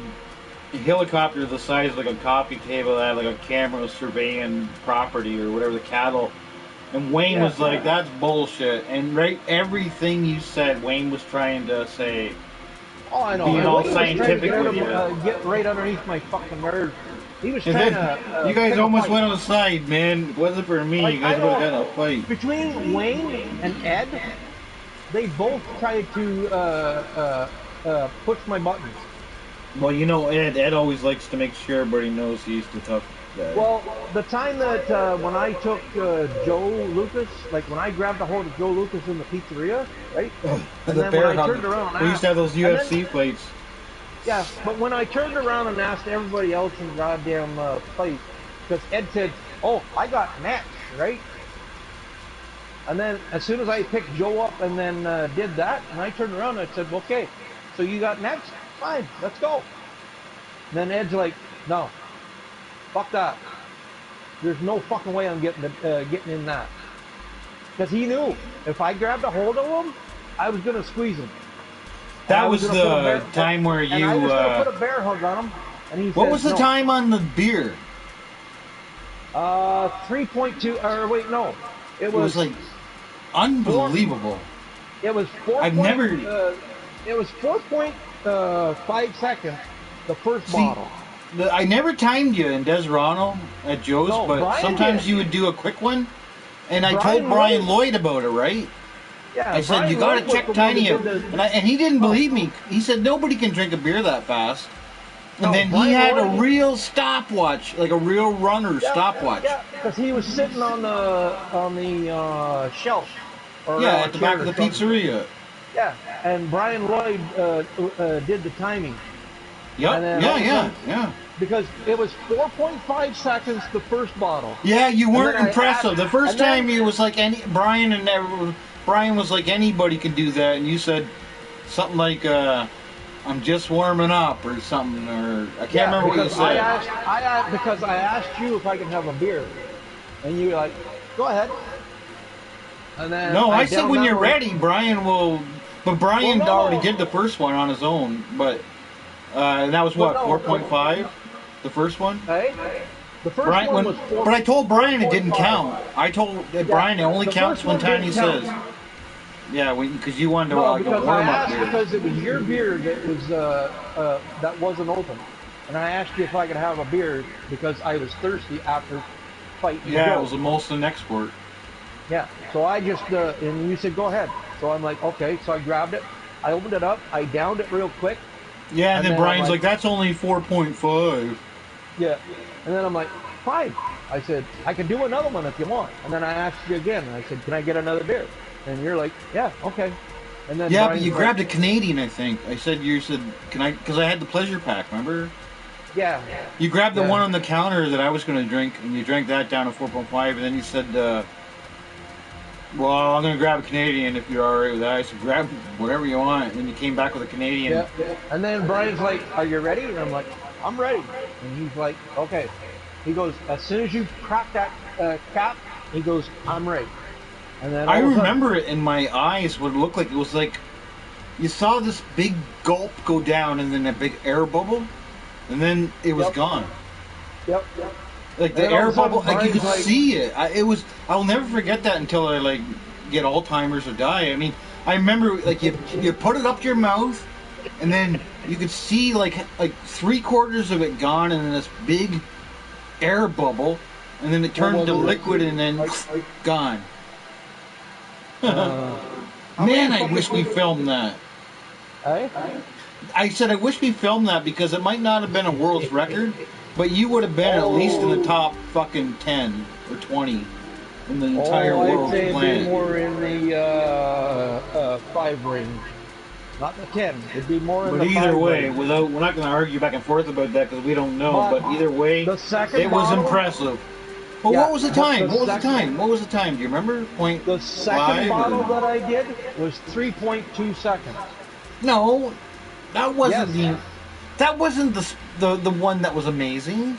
helicopter the size of like a coffee table that had like a camera surveying property or whatever, the cattle. And Wayne was like, that's bullshit. And right, everything you said, Wayne was trying to say, Oh, I know. being And all Wayne was trying to scientific get, with him, you. get right underneath my fucking nerves. He was And trying then to. you guys pick a almost fight. went on the side, man. It wasn't for me. Like, You guys I would have know, gotten a fight. between Wayne and Ed, they both tried to push my buttons. Well, you know, Ed always likes to make sure everybody knows he's the tough guy. Well, the time that when I took Joe Lucas, like when I grabbed a hold of Joe Lucas in the pizzeria, right? And the then bear when I hug. turned around, We used to have those and then- UFC fights. Yeah, but when I turned around and asked everybody else in the goddamn place, because Ed said, "Oh, I got next," right? And then as soon as I picked Joe up and then did that, and I turned around and I said, "Okay, so you got next? Fine, let's go." And then Ed's like, "No, fuck that. There's no fucking way I'm getting in that." Because he knew if I grabbed a hold of him, I was gonna squeeze him. That was the time where you. And I was gonna put a bear hug on him, and he said, What was the no. time on the beer? 3.2. Or wait, no, It was like unbelievable. It was 4. I've never. It was 4.5 seconds. The first See, bottle. I never timed you in Deserano at Joe's, No, but Brian sometimes did. you would do a quick one. And I Brian told Brian Lloyd- Lloyd about it, right? Yeah, I said, Brian you got Lloyd to was check the one Tiny that out. did the- And he didn't believe me. He said, nobody can drink a beer that fast. And No, then he Brian had a Lloyd- real stopwatch, like a real runner stopwatch. Yeah, because he was sitting on the shelf. Or Yeah, on a at the chair back of the or something. pizzeria. Yeah, and Brian Lloyd did the timing. Yep. And then all of a Yeah. sudden- Because it was 4.5 seconds the first bottle. Yeah, you weren't then I impressive. added- The first and then- time you was like Brian was like anybody can do that, and you said something like I'm just warming up or something, or I can't remember what you because said. because I asked you if I could have a beer, and you were like, "Go ahead." And then No, I said downed when that you're one. ready, Brian will. But Brian Well, no, already no. did the first one on his own, but that was Well, what, no. 4.5, the first one. Hey, the first Brian, one was 4. but I told Brian it didn't 4.5. count. I told Brian it only the counts first when one didn't Tiny count. says. Yeah, because you wanted to No, like a because I warm up asked beer. because it was your beer that was that wasn't open, and I asked you if I could have a beer because I was thirsty after fighting. Yeah, Joe. it was a Molson export. Yeah, so I just, and you said, go ahead. So I'm like, okay, so I grabbed it, I opened it up, I downed it real quick. Yeah, and And then then Brian's I'm like, that's only 4.5. Yeah, and then I'm like, fine. I said, I can do another one if you want. And then I asked you again, and I said, can I get another beer? And you're like, yeah, okay. And then Yeah, but Brian's you like, grabbed a Canadian, I think. You said, can I, because I had the pleasure pack, remember? Yeah. You grabbed the Yeah. one on the counter that I was going to drink, and you drank that down to 4.5, and then you said, well, I'm going to grab a Canadian if you're all right with that. I said, grab whatever you want, and then you came back with a Canadian. Yeah. And then Brian's like, are you ready? And I'm like, I'm ready. And he's like, okay. He goes, as soon as you crack that cap, he goes, I'm ready. And then I all of a sudden, remember it in my eyes. What it looked like, it was like you saw this big gulp go down, and then a big air bubble, and then it was Yep. gone. Yep. Like the And then all air of a sudden, bubble, like you could Brian's like- see it. It was. I'll never forget that until I like get Alzheimer's or die. I mean, I remember like you put it up your mouth, and then you could see like 3/4 of it gone, and then this big air bubble, and then it turned to liquid, and then gone. Man, I wish we filmed that. Hey? I said I wish we filmed that because it might not have been a world's record, but you would have been at least in the top fucking 10 or 20 in the entire world I'd say it'd be planet. more in the 5 range. Not the 10. It'd be more in But the either 5 way, range. we're not going to argue back and forth about that because we don't know. But But either way, the second it was bottle- impressive. But Yeah, what was the but time? the What was the second- time? What was the time? Do you remember? Point The second five bottle or- that I did was 3.2 seconds. No, that wasn't Yes. that wasn't the one that was amazing.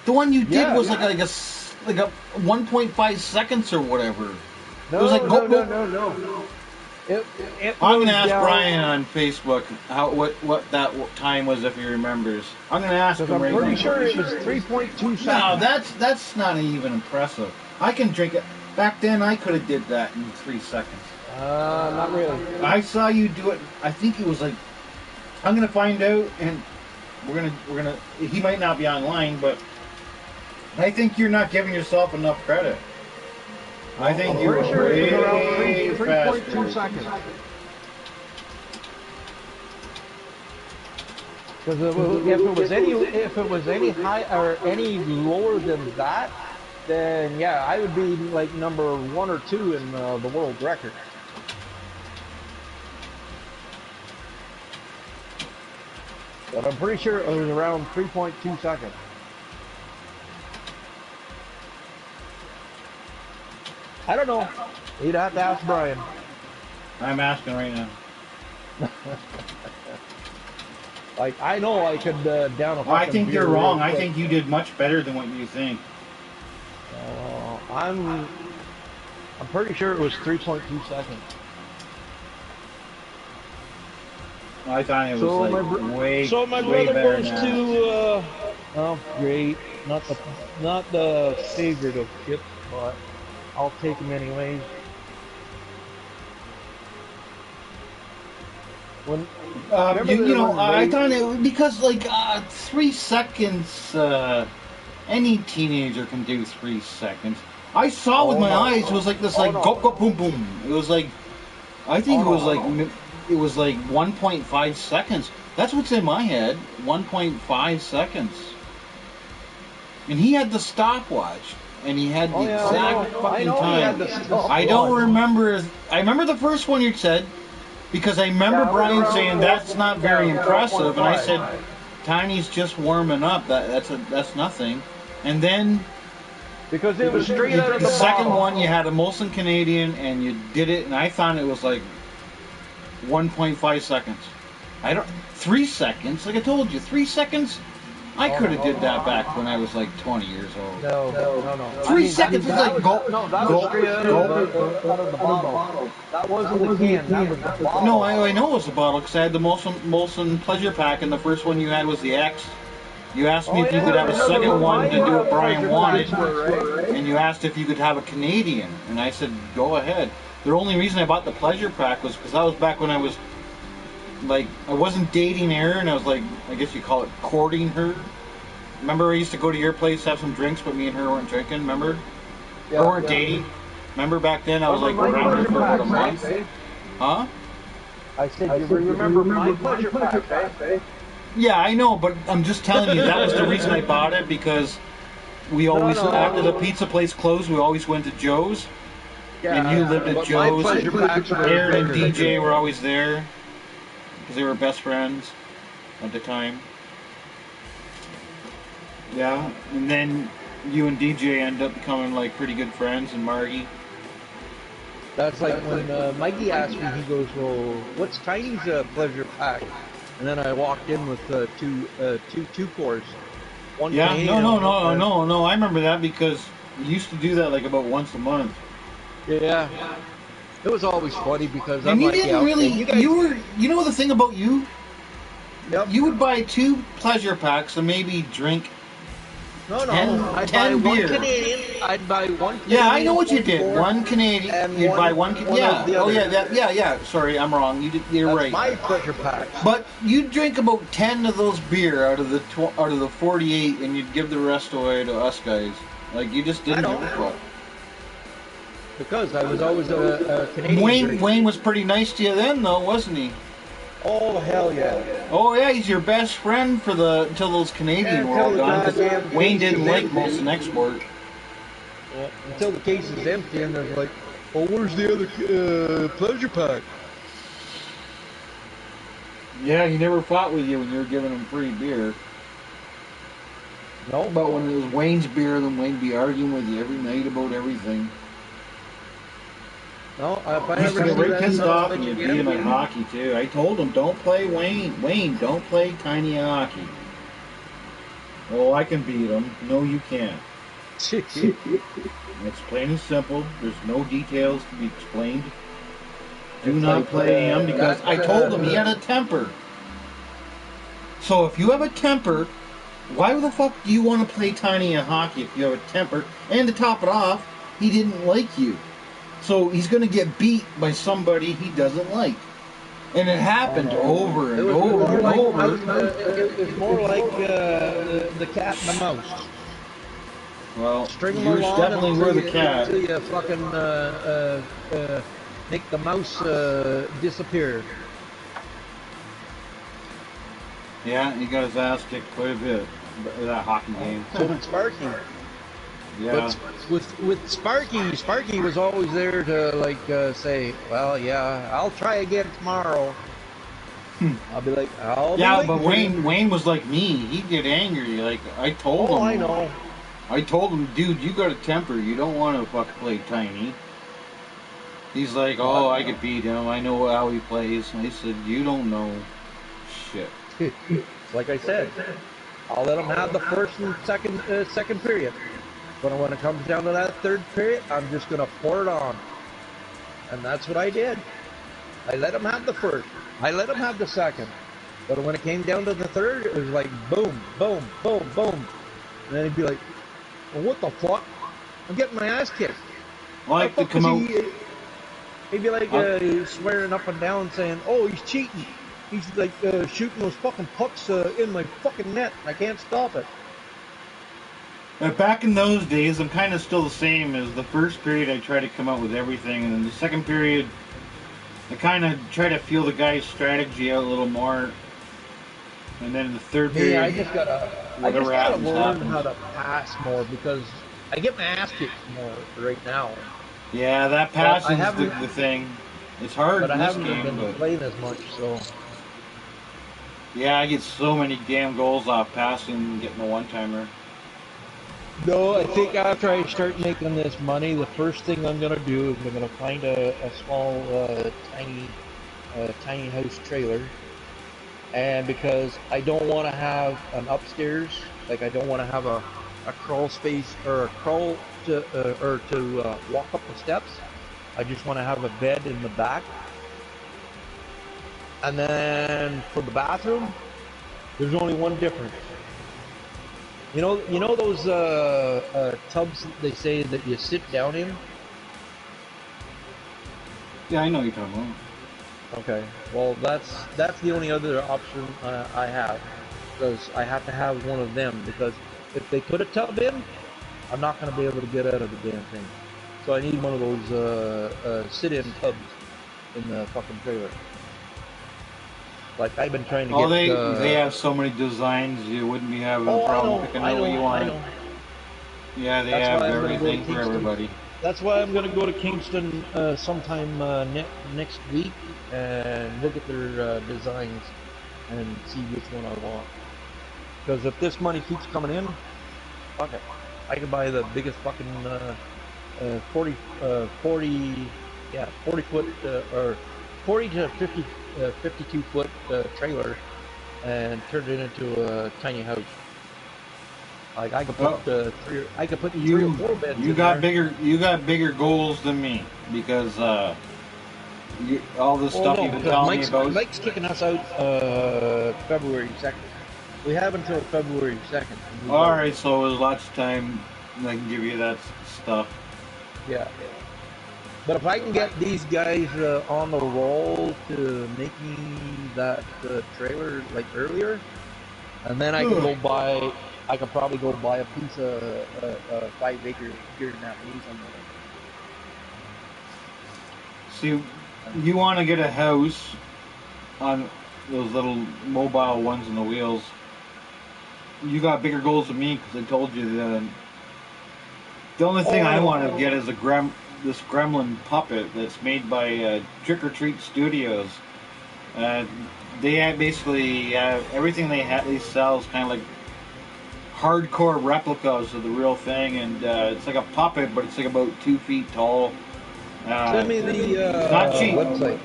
The one you did Yeah, was yeah. like a 1.5 seconds or whatever. No, It was like no. It I'm was gonna ask down- Brian on Facebook what that time was if he remembers. I'm gonna ask him I'm right pretty now. sure it was 3.2 seconds. No, that's not even impressive. I can drink it. Back then, I could have did that in 3 seconds. Not really. I saw you do it. I think it was like. I'm gonna find out, and we're gonna. He might not be online, but I think you're not giving yourself enough credit. I think I'm you were pretty sure it was around way 3.2 faster. seconds. Because if it was any high or any lower than that, then yeah, I would be like number 1 or 2 in the world record. But I'm pretty sure it was around 3.2 seconds. I don't know. You'd have to ask Brian. I'm asking right now. Like, I know I could down a Well, I fucking think beer you're wrong. real I quick. think you did much better than what you think. I'm pretty sure it was 3.2 seconds. I thought it was So like my br- way, So my way brother better goes than that. to oh great, not the favorite of chips, but I'll take him anyways. When remember You the know, one I they- thought it because like 3 seconds. Any teenager can do 3 seconds. I saw with Oh, my no. eyes. It was like this, Oh, like no. go go boom boom. It was like, I think Oh, it was no. like it was like 1.5 seconds. That's what's in my head. 1.5 seconds. And he had the stopwatch, and he had the Oh, yeah, exact I fucking know time. he had the stopwatch. I don't remember. I remember the first one you said, because I remember Yeah, it was Brian around saying that's not very 4.5. impressive, and I said, Tiny's just warming up. That's nothing. And then because it was straight out of the the second bottle. one, you had a Molson Canadian, and you did it, and I thought it was like 1.5 seconds. I don't 3 seconds. Like I told you, 3 seconds. I could have did that back when I was like 20 years old. No. 3 seconds was like go. No, that go, was straight out of the bottle. That wasn't the can. That was the bottle. No, I know it was a bottle because I had the Molson Pleasure Pack, and the first one you had was the X. You asked me if you could have a second one to do what Brian wanted, and you asked if you could have a Canadian, and I said go ahead. The only reason I bought the Pleasure Pack was because that was back when I was like I wasn't dating her, and I was like I guess you call it courting her. Remember I used to go to your place have some drinks, but me and her weren't drinking. Remember? Or weren't dating. Remember back then I was like around her for about a month. Huh? I said, you remember my pleasure pack, eh? Yeah, I know, but I'm just telling you that was the reason I bought it because we always after the pizza place closed, we always went to Joe's. And you lived at but my Joe's. pleasure packs were Aaron and bigger. DJ were always there because they were best friends at the time. Yeah, and then you and DJ end up becoming like pretty good friends, and Margie. That's like when Mikey asked me, he goes, well, what's Tiny's pleasure pack? And then I walked in with two cores. One Yeah, Canadian, no. I remember that because we used to do that like about once a month. Yeah. It was always funny because And I'm you like, didn't yeah, okay, really, you guys. you know the thing about you? Yep. You would buy 2 pleasure packs and maybe drink No, 10, no. I'd buy 10 one beer. Canadian. I'd buy one Yeah, I know Canadian what you did. 24 One Canadian, and you'd buy one of yeah. the Oh other. yeah, yeah. Sorry, I'm wrong. You're That's right. my pleasure packs. But you'd drink about 10 of those beer out of the 48, and you'd give the rest away to us guys. Like you just I didn't give don't a fuck. because I was always a Canadian drinker. Wayne was pretty nice to you then, though, wasn't he? Oh hell yeah! Oh yeah, he's your best friend for the until those Canadian were Until all the gone. goddamn Because Wayne case didn't is like empty. Molson Export. Yeah, until the case is empty and there's like, oh, where's the other pleasure pack? Yeah, he never fought with you when you were giving him free beer. No, But when it was Wayne's beer, then Wayne'd be arguing with you every night about everything. no. If I I used ever to get see very that pissed son of off a and bitch you'd be in like again, hockey too. I told him, don't play Wayne. Wayne, don't play tiny hockey. Oh, I can beat him. No, you can't. It's plain and simple. There's no details to be explained. Do It's not like, play him because I told him he had a temper. So if you have a temper, why the fuck do you want to play tiny in hockey if you have a temper? And to top it off, he didn't like you. So he's going to get beat by somebody he doesn't like. And it happened over it and was over more and like over. it was more like the cat and the mouse. Well, String them you along definitely were the cat. until you fucking make the mouse disappear. Yeah, he got his ass kicked quite a bit in that hockey game. So did Sparky. Yeah. But with Sparky was always there to like say, well, yeah, I'll try again tomorrow. I'll be like, I'll be Yeah, waiting but for you. Wayne was like me. He'd get angry. Like I told him. Oh, I know. I told him, dude, you got a temper. You don't want to fucking play tiny. He's like, oh, I could beat him. I know how he plays. And I said, you don't know shit. Like I said, I'll let them have the first and second period. But when it comes down to that third period, I'm just gonna pour it on, and that's what I did. I let them have the first. I let them have the second. But when it came down to the third, it was like boom, boom, boom, boom, and then he'd be like, well, what the fuck? I'm getting my ass kicked. I like to come out. He'd be like swearing up and down saying, oh, he's cheating. He's like shooting those fucking pucks in my fucking net. I can't stop it. Back in those days, I'm kind of still the same as the first period. I try to come out with everything, and then the second period, I kind of try to feel the guy's strategy out a little more. And then in the third period, I just gotta learn how to pass more because I get my ass kicked more right now. Yeah, that passing is the thing. It's hard But in I this haven't game, been but playing as much, so yeah, I get so many damn goals off passing and getting a one-timer. no. I think after I start making this money, the first thing I'm gonna do is I'm gonna find a small, tiny house trailer, and because I don't want to have an upstairs, like I don't want to have a crawl space or a crawl to walk up the steps. I just want to have a bed in the back. And then for the bathroom, there's only one difference. You know those tubs they say that you sit down in? Yeah, I know what you're talking about. Okay. Well, that's the only other option I have, because I have to have one of them, because if they put a tub in, I'm not going to be able to get out of the damn thing. So I need one of those sit-in tubs in the fucking trailer. Like I've been trying to get. They have so many designs. You wouldn't be having a problem picking out what you want. Yeah, they have everything for everybody. That's why I'm going to go to Kingston sometime next week and look at their designs and see which one I want. Because if this money keeps coming in, fuck it, I can buy the biggest fucking 40 foot or 40 to 50 52 foot trailer and turn it into a tiny house. Like I could Well, put I could put 3 or you 4 beds you in got there. bigger goals than me because all this Oh stuff no, you've been because telling me about. Mike's kicking us out February 2nd. We have until February 2nd to move All out. right, so there's lots of time. I can give you that stuff. Yeah. But if I can get these guys on the roll to make me that trailer like earlier, and then I can go buy. I could probably go buy a piece of 5 acre here in Napanee somewhere. See, you want to get a house on those little mobile ones in the wheels. You got bigger goals than me because I told you that. The only thing I want to get is this gremlin puppet that's made by Trick or Treat Studios. Uh, basically everything they sell is kind of like hardcore replicas of the real thing, and it's like a puppet, but it's like about 2 feet tall. Send me the It's not cheap. website.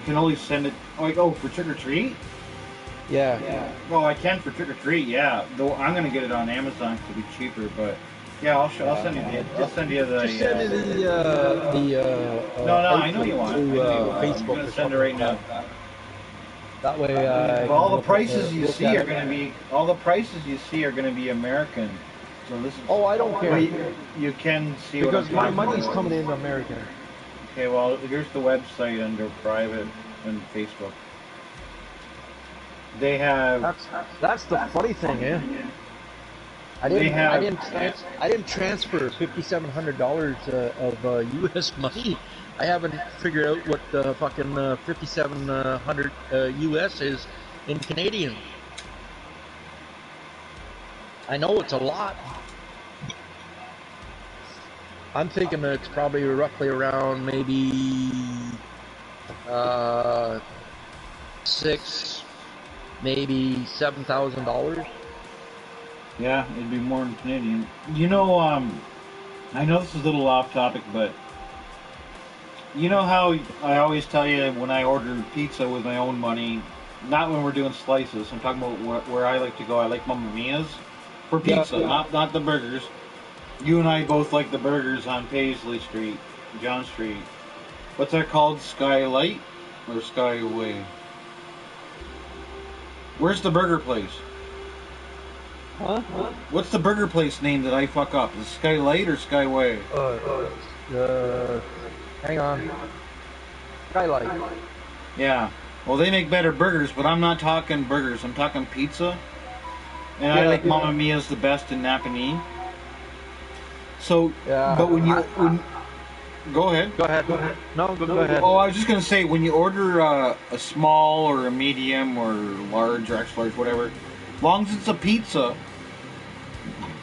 Can only send it. For Trick or Treat. Yeah. Well, I can for Trick or Treat, yeah. Though I'm gonna get it on Amazon to be cheaper, but yeah, I'll send you I'll send you the. Just send me the No, I know you outfit want it. through I know you want it. I'm Facebook gonna or send it something right like now. that. That way I All can the look prices at, you look see at are it. gonna be American. So this is. Oh, I don't care. Well, you can see Because what my I'm money's talking coming in American. about. Okay, well, here's the website under private and Facebook. They have. That's the funny thing, eh? I didn't transfer $5,700 of U.S. money. I haven't figured out what the fucking 5,700 U.S. is in Canadian. I know it's a lot. I'm thinking that it's probably roughly around maybe $6,000, maybe $7,000. Yeah, it'd be more in Canadian. I know this is a little off topic, but you know how I always tell you when I order pizza with my own money, not when we're doing slices. I'm talking about where I like to go. I like Mamma Mia's for pizza, not the burgers. You and I both like the burgers on Paisley Street, John Street. What's that called? Skylight or Skyway? Where's the burger place? Huh? What's the burger place name that I fuck up? Is it Skylight or Skyway? Hang on. Skylight. Yeah. Well, they make better burgers, but I'm not talking burgers. I'm talking pizza. And I like Mamma Mia's the best in Napanee. So, but go ahead. Go ahead. No, go ahead. Oh, I was just gonna say when you order a small or a medium or large or extra large, whatever, as long as it's a pizza,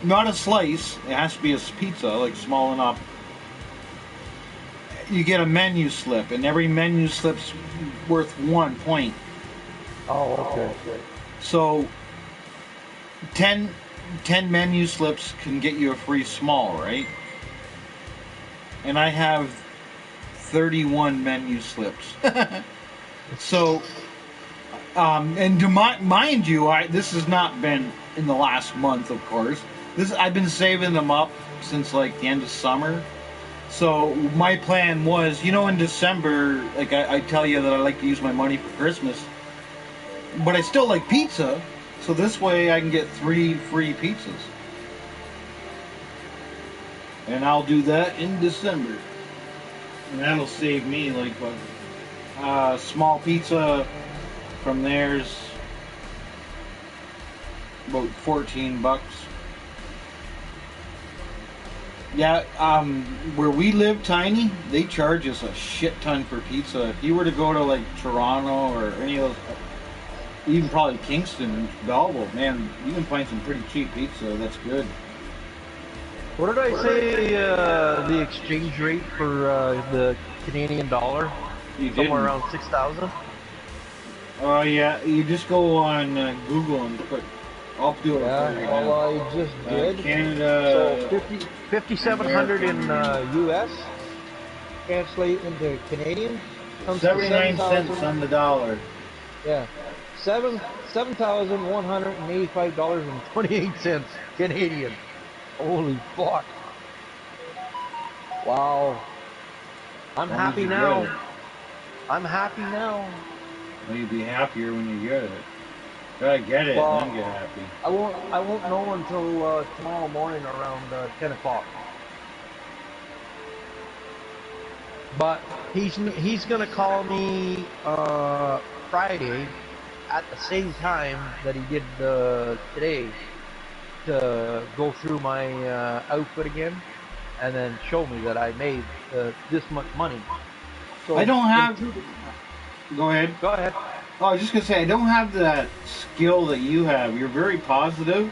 not a slice, it has to be a pizza, like small enough. You get a menu slip, and every menu slip's worth 1 point. Oh, okay. So, 10 menu slips can get you a free small, right? And I have 31 menu slips. So, and to mind you, this has not been in the last month, of course. I've been saving them up since like the end of summer. So my plan was, in December, like I tell you that I like to use my money for Christmas, but I still like pizza. So this way I can get 3 free pizzas. And I'll do that in December. And that'll save me like a small pizza from there's about $14. Yeah, where we live, Tiny, they charge us a shit ton for pizza. If you were to go to like Toronto or any of those, even probably Kingston and Belleville, man, you can find some pretty cheap pizza that's good. What did I say the exchange rate for the Canadian dollar? Somewhere around 6,000? Yeah, you just go on Google and put, I'll do it for you. Well, I just did. Canada. So 5,700 in US, translate into Canadian. 79 cents on the dollar. Yeah. $7,185.28 Canadian. Holy fuck! Wow. I'm As long as happy you get now. it. I'm happy now. Well, you'd be happier when you get it. Gotta get it and then Well, get happy. I won't know until tomorrow morning around 10 o'clock. But he's gonna call me Friday at the same time that he did today to go through my output again and then show me that I made this much money. I So don't in have. Go ahead. go ahead. Oh, I was just gonna say I don't have that skill that you have. You're very positive.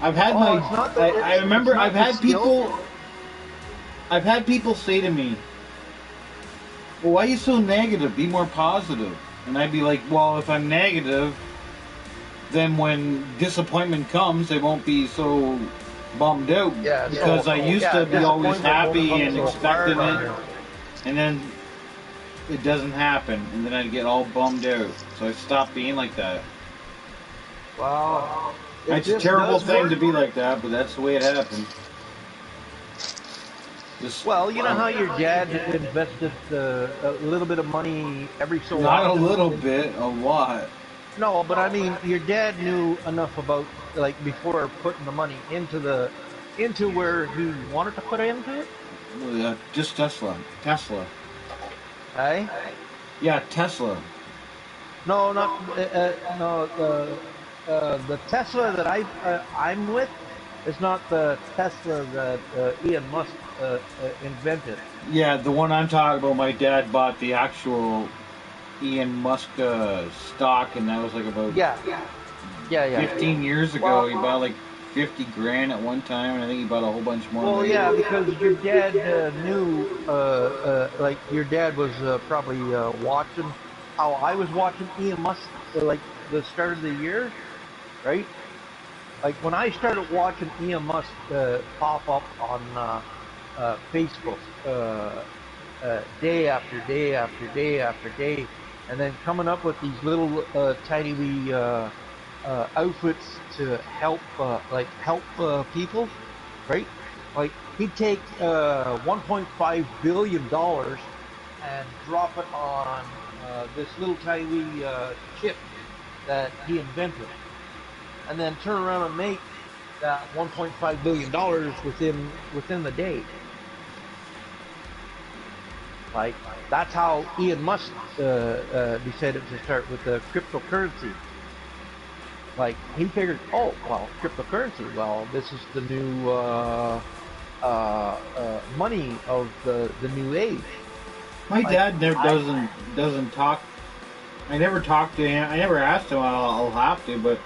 I've had Oh, my. it's not I it's remember not the skill. I've had people say to me, "Well, why are you so negative? Be more positive." And I'd be like, "Well, if I'm negative, then when disappointment comes, they won't be so bummed out Yeah. because So I used yeah, to be always disappointment won't happy come and so hard expecting on it, you. and then it doesn't happen, and then I'd get all bummed out. So I stopped being like that. Well, if It's a this terrible does thing work, to be like that, but that's the way it happened. Just well, you know how your dad invested a little bit of money every so not a often. little bit, a lot. No, but I mean, your dad knew enough about like before putting the money into where he wanted to put into it. Just Tesla. Tesla. Eh? Yeah, Tesla. No, not no. The Tesla that I'm with is not the Tesla that Elon Musk invented. Yeah, the one I'm talking about, my dad bought the actual Elon Musk stock, and that was like about Yeah, yeah. 15 years Well, ago. He bought like 50 grand at one time, and I think he bought a whole bunch more well, yeah, later. because your dad knew, like your dad was probably watching how I was watching Elon Musk, like the start of the year, right? Like when I started watching Elon Musk pop up on Facebook day after day after day after day, and then coming up with these little tiny wee outfits to help people, right? Like he'd take $1.5 billion and drop it on this little tiny wee chip that he invented, and then turn around and make that $1.5 billion within the day. Like that's how Elon Musk decided to start with the cryptocurrency. Like he figured, oh well, cryptocurrency. Well, this is the new money of the new age. My Like dad never doesn't talk. I never talked to him. I never asked him. I'll have to, but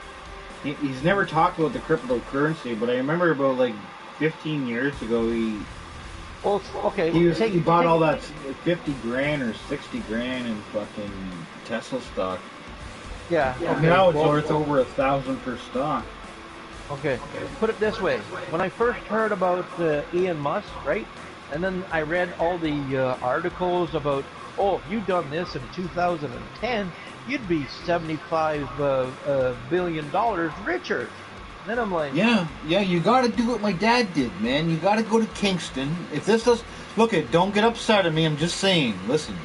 he's never talked about the cryptocurrency. But I remember about like 15 years ago, well, okay, he bought all that 50 grand or 60 grand in fucking Tesla stock. yeah, okay. Now it's Well, worth over 1,000 per stock. okay, put it this way: when I first heard about Elon Musk, right, and then I read all the articles about, oh, if you'd done this in 2010, you'd be $75 billion richer. And then I'm like, Yeah, you got to do what my dad did, man. You got to go to Kingston. If this does, look, it don't get upset at me. I'm just saying. Listen,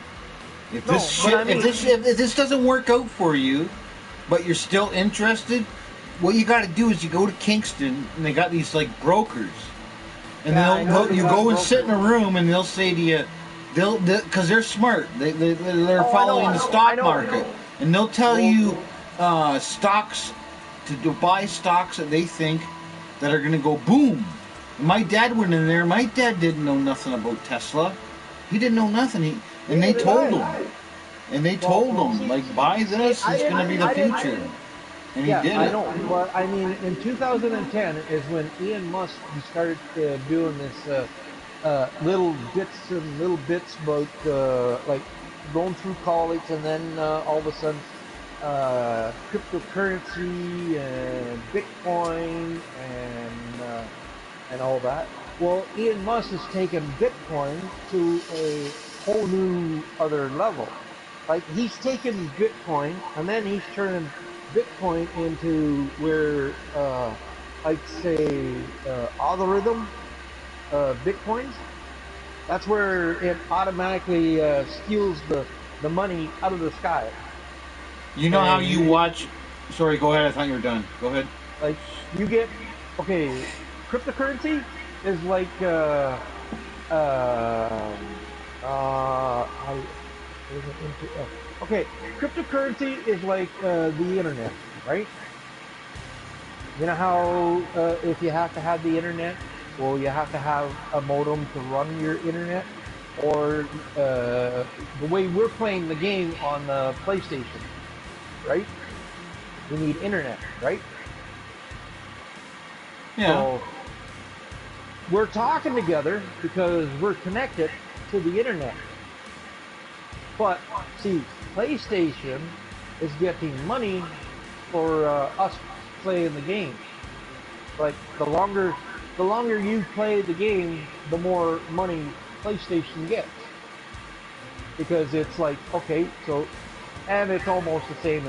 if no, this but shit, I mean, if this doesn't work out for you, but you're still interested, what you got to do is you go to Kingston, and they got these like brokers, and yeah, I know you they got go and sit in a brokers. room, and they'll say to you, because they're smart, they're Oh, following the I stock know. market, and they'll tell Well, you stocks to buy stocks that they think that are going to go boom. My dad went in there. My dad didn't know nothing about Tesla. He didn't know nothing. And they neither did told I. him. And they Well, told him, like, buy see, this. It's going to be the I didn't. future. And he Yeah, did I it. know, but I mean, in 2010 is when Elon Musk he started doing this little bits and little bits about like going through college, and then all of a sudden cryptocurrency and Bitcoin and all that. Well, Elon Musk has taken Bitcoin to a whole new other level. like he's taking Bitcoin and then he's turning Bitcoin into where like say algorithm Bitcoins. That's where it automatically steals the money out of the sky. You know how And you watch? Sorry, go ahead. I thought you were done. Go ahead. like you get okay, cryptocurrency is like how wasn't into okay, cryptocurrency is like the internet, right? You know how if you have to have the internet, well, you have to have a modem to run your internet, or the way we're playing the game on the PlayStation, right? We need internet, right? Yeah. So we're talking together because we're connected to the internet. But see, PlayStation is getting money for us playing the game. Like the longer you play the game, the more money PlayStation gets. Because it's like, okay, so, and it's almost the same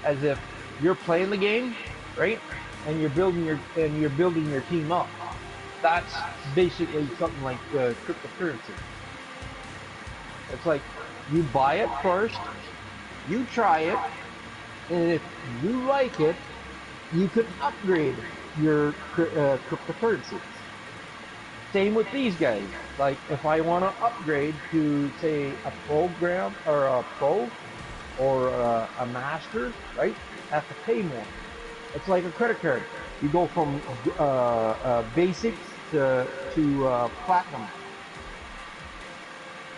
as if you're playing the game, right? And you're building your team up. That's basically something like cryptocurrency. It's like you buy it first, you try it, and if you like it, you can upgrade your cryptocurrency. Same with these guys. Like if I want to upgrade to say a program or a pro or a master, right? I have to pay more. It's like a credit card. You go from basics to platinum.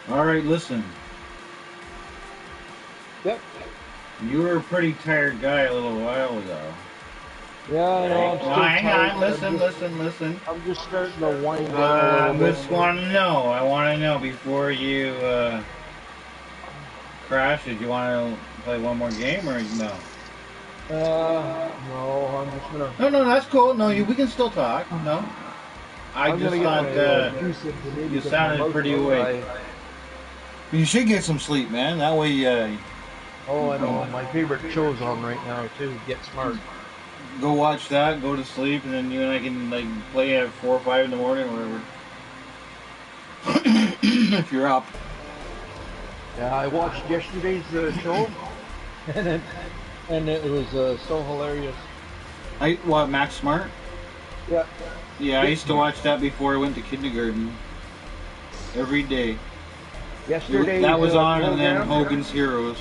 All right. Listen. Yep. You were a pretty tired guy a little while ago. Yeah, I know. Right? I'm No, still hang tired. on. Listen. I'm just starting to wind down a I little bit. just want to know. I want to know before you crash. Did you want to play one more game or no? No, I'm just gonna. No, that's cool. No, we can still talk. No, I I'm just gonna get thought my juice in to maybe you get my sounded mouth pretty dry. awake. You should get some sleep, man. That way, Oh, I know. My favorite show's on right now too. Get Smart. go watch that, go to sleep, and then you and I can like play at 4 or 5 in the morning or whatever. If you're up. Yeah, I watched yesterday's show, and it was so hilarious. What, Max Smart? Yeah, Yeah, I Get used to Smart. watch that before I went to kindergarten. Every day. Yesterday's That was on, and then program. Hogan's Heroes.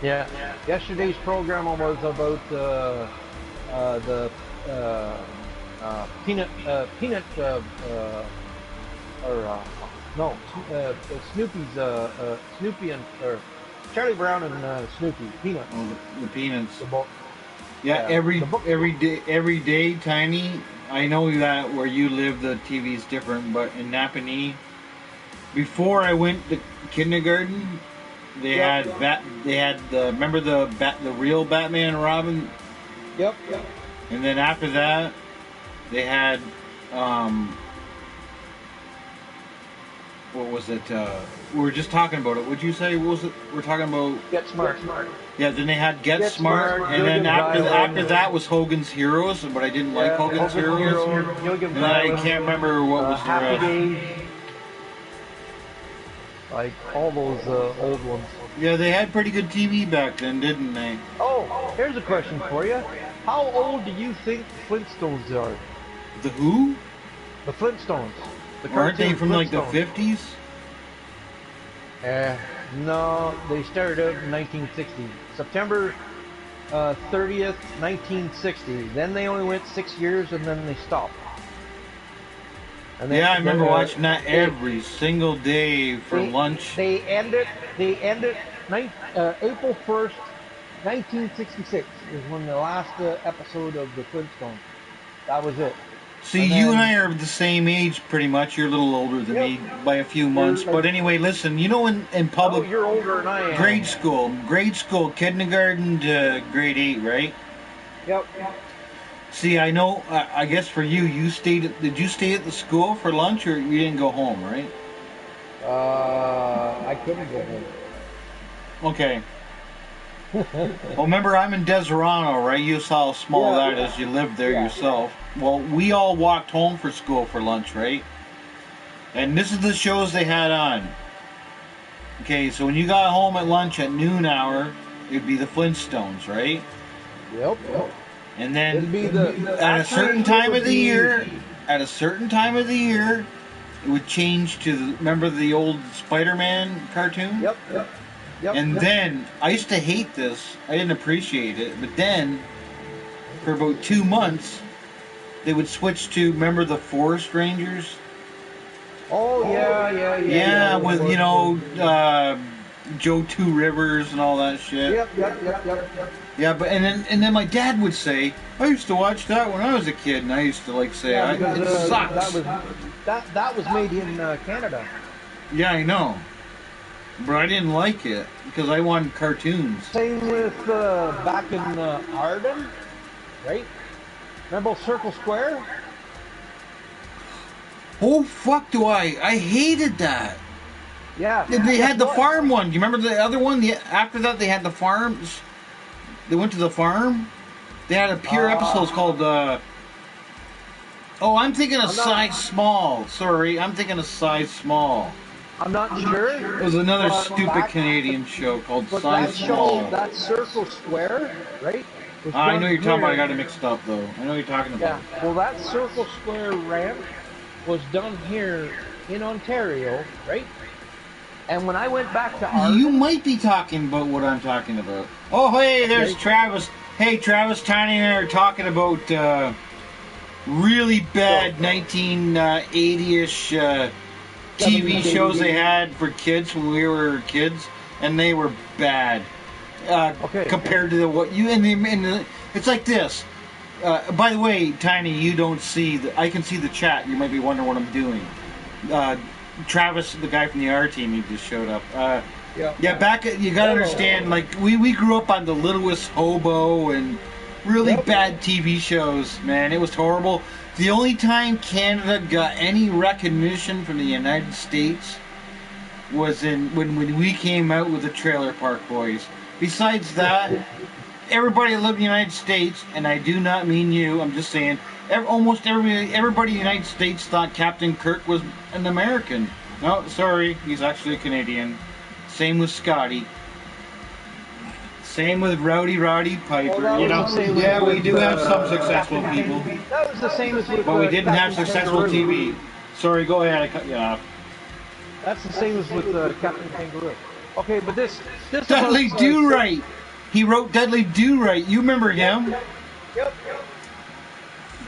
Yeah, yesterday's program was about the peanut or no Snoopy's Snoopy and or Charlie Brown and Snoopy Peanut. Oh, the Peanuts. The book. Yeah, Yeah, the book. every day, Tiny. I know that where you live, the TV's different, but in Napanee, before I went to kindergarten, they Yep. had the remember the real Batman and Robin, Yep. and then after that, they had what was it? We were just talking about it. Would you say what was it? We're talking about. Get Smart. Yeah, then they had Get Get Smart, Smart, and then Gilligan's after Island. that was Hogan's Heroes, but I didn't like Hogan's Heroes. Gilligan's And I Island, can't remember what was the Happy rest. Days, like all those old ones. Yeah, they had pretty good TV back then, didn't they? Oh, here's a question for you. How old do you think Flintstones are? The Who? The Flintstones. The Aren't they cartoon from like the Flintstones. 50s? No, they started out in 1960. September 30th, 1960. Then they only went 6 years and then they stopped. And then, Yeah, I remember then, watching that every single day for lunch. They ended April 1st, 1966 is when the last episode of the Flintstones. That was it. See, And you and then- I are the same age, pretty much. You're a little older than Yep. me by a few months. like- But anyway, listen, you know, in Oh, public you're older than I am. grade school, kindergarten to grade 8, right? Yep. See, I know. I guess for you, did you stay at the school for lunch, or you didn't go home, right? I couldn't go home. Okay. Well, remember, I'm in Deserano, right? You saw how small that is. You lived there yourself. Well, we all walked home for school for lunch, right? And this is the shows they had on. Okay, so when you got home at lunch at noon hour, it'd be the Flintstones, right? Yep. And It'd then be the at a certain time of the year, Yep. it would change to remember the old Spider-Man cartoon? Yep. And then I used to hate this. I didn't appreciate it. But then for about 2 months, they would switch to remember the Forest Rangers? Oh yeah. Yeah, with Joe Two Rivers and all that shit. Yep. Yeah, but and then my dad would say, I used to watch that when I was a kid, and I used to like say, Because, it sucks. that was made in Canada. Yeah, I know. But I didn't like it because I wanted cartoons. Same with back in Arden, right? Remember Circle Square? Oh fuck do I hated that. Yeah. They had the farm one. Do you remember the other one? After that they had the farms. They went to the farm. They had a pure episodes called oh, I'm thinking of Size Small. Sorry, I'm thinking of Size Small. I'm not sure. It was another stupid Canadian show called Size Small. That Circle Square, right? I know you're talking about. I got it mixed up though. I know what you're talking about. Yeah. Well, that Circle Square ranch was done here in Ontario, right? And when I went back to Arden, you might be talking about what I'm talking about. Oh, hey, there's Travis. Hey, Travis, Tiny and I are talking about really bad 1980-ish TV shows they had for kids when we were kids, and they were bad compared to what you and it's like this. By the way, Tiny, you don't see I can see the chat. You might be wondering what I'm doing. Travis, the guy from the R team, he just showed up. Back at, you gotta understand, like we grew up on the Littlest Hobo and really bad TV shows. Man, it was horrible. The only time Canada got any recognition from the United States was when we came out with the Trailer Park Boys. Besides that, everybody that lived in the United States, and I do not mean you, I'm just saying, almost everybody in the United States thought Captain Kirk was an American. No, sorry, he's actually a Canadian. Same with Scotty. Same with Rowdy Piper. We do have some successful people. that was the same as with. But we didn't have Captain successful Kangaroo. TV. Sorry, go ahead. I cut you off. That's the same as with Captain Kangaroo. Okay, but this Dudley Do-Right. He wrote Dudley Do-Right. You remember him? Yep.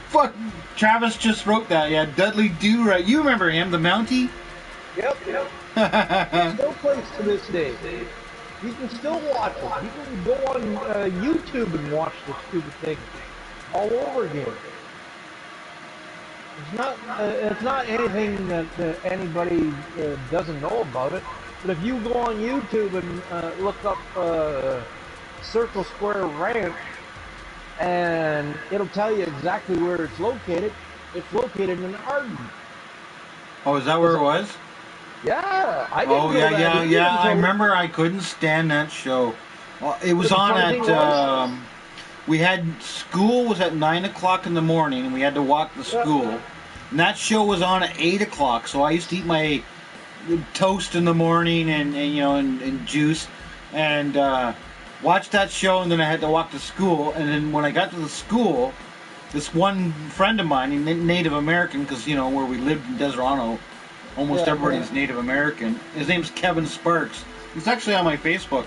Fuck. Travis just wrote that. Yeah, Dudley Do-Right. You remember him, the Mountie? Yep. It still plays to this day. You can still watch it. You can go on YouTube and watch the stupid thing all over again. It's not anything that anybody doesn't know about it. But if you go on YouTube and look up Circle Square Ranch, and it'll tell you exactly where it's located. It's located in Arden. Oh, is that where it was? Yeah, I didn't Oh, know that yeah. until- I remember I couldn't stand that show. Well, it was on at, we had, school was at 9 o'clock in the morning, and we had to walk to school. And that show was on at 8 o'clock, so I used to eat my toast in the morning and juice, and watch that show, and then I had to walk to school. And then when I got to the school, this one friend of mine, Native American, because, where we lived in Deserano, almost everybody's Native American. His name's Kevin Sparks. He's actually on my Facebook.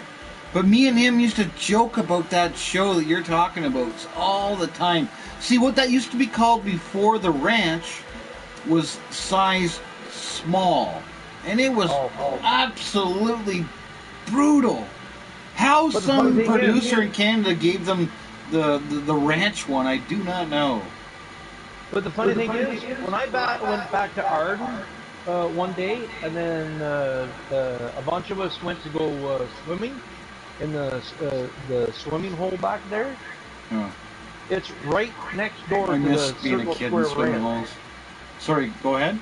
But me and him used to joke about that show that you're talking about all the time. See, what that used to be called before the ranch was Size Small. And it was absolutely brutal. How some producer in Canada gave them the ranch one, I do not know. But the funny thing is, when I went back to Arden one day, and then a bunch of us went to go swimming in the swimming hole back there. Oh. It's right next door I to miss the being a Circle kid in Square swimming Ranch. holes. Sorry, go ahead.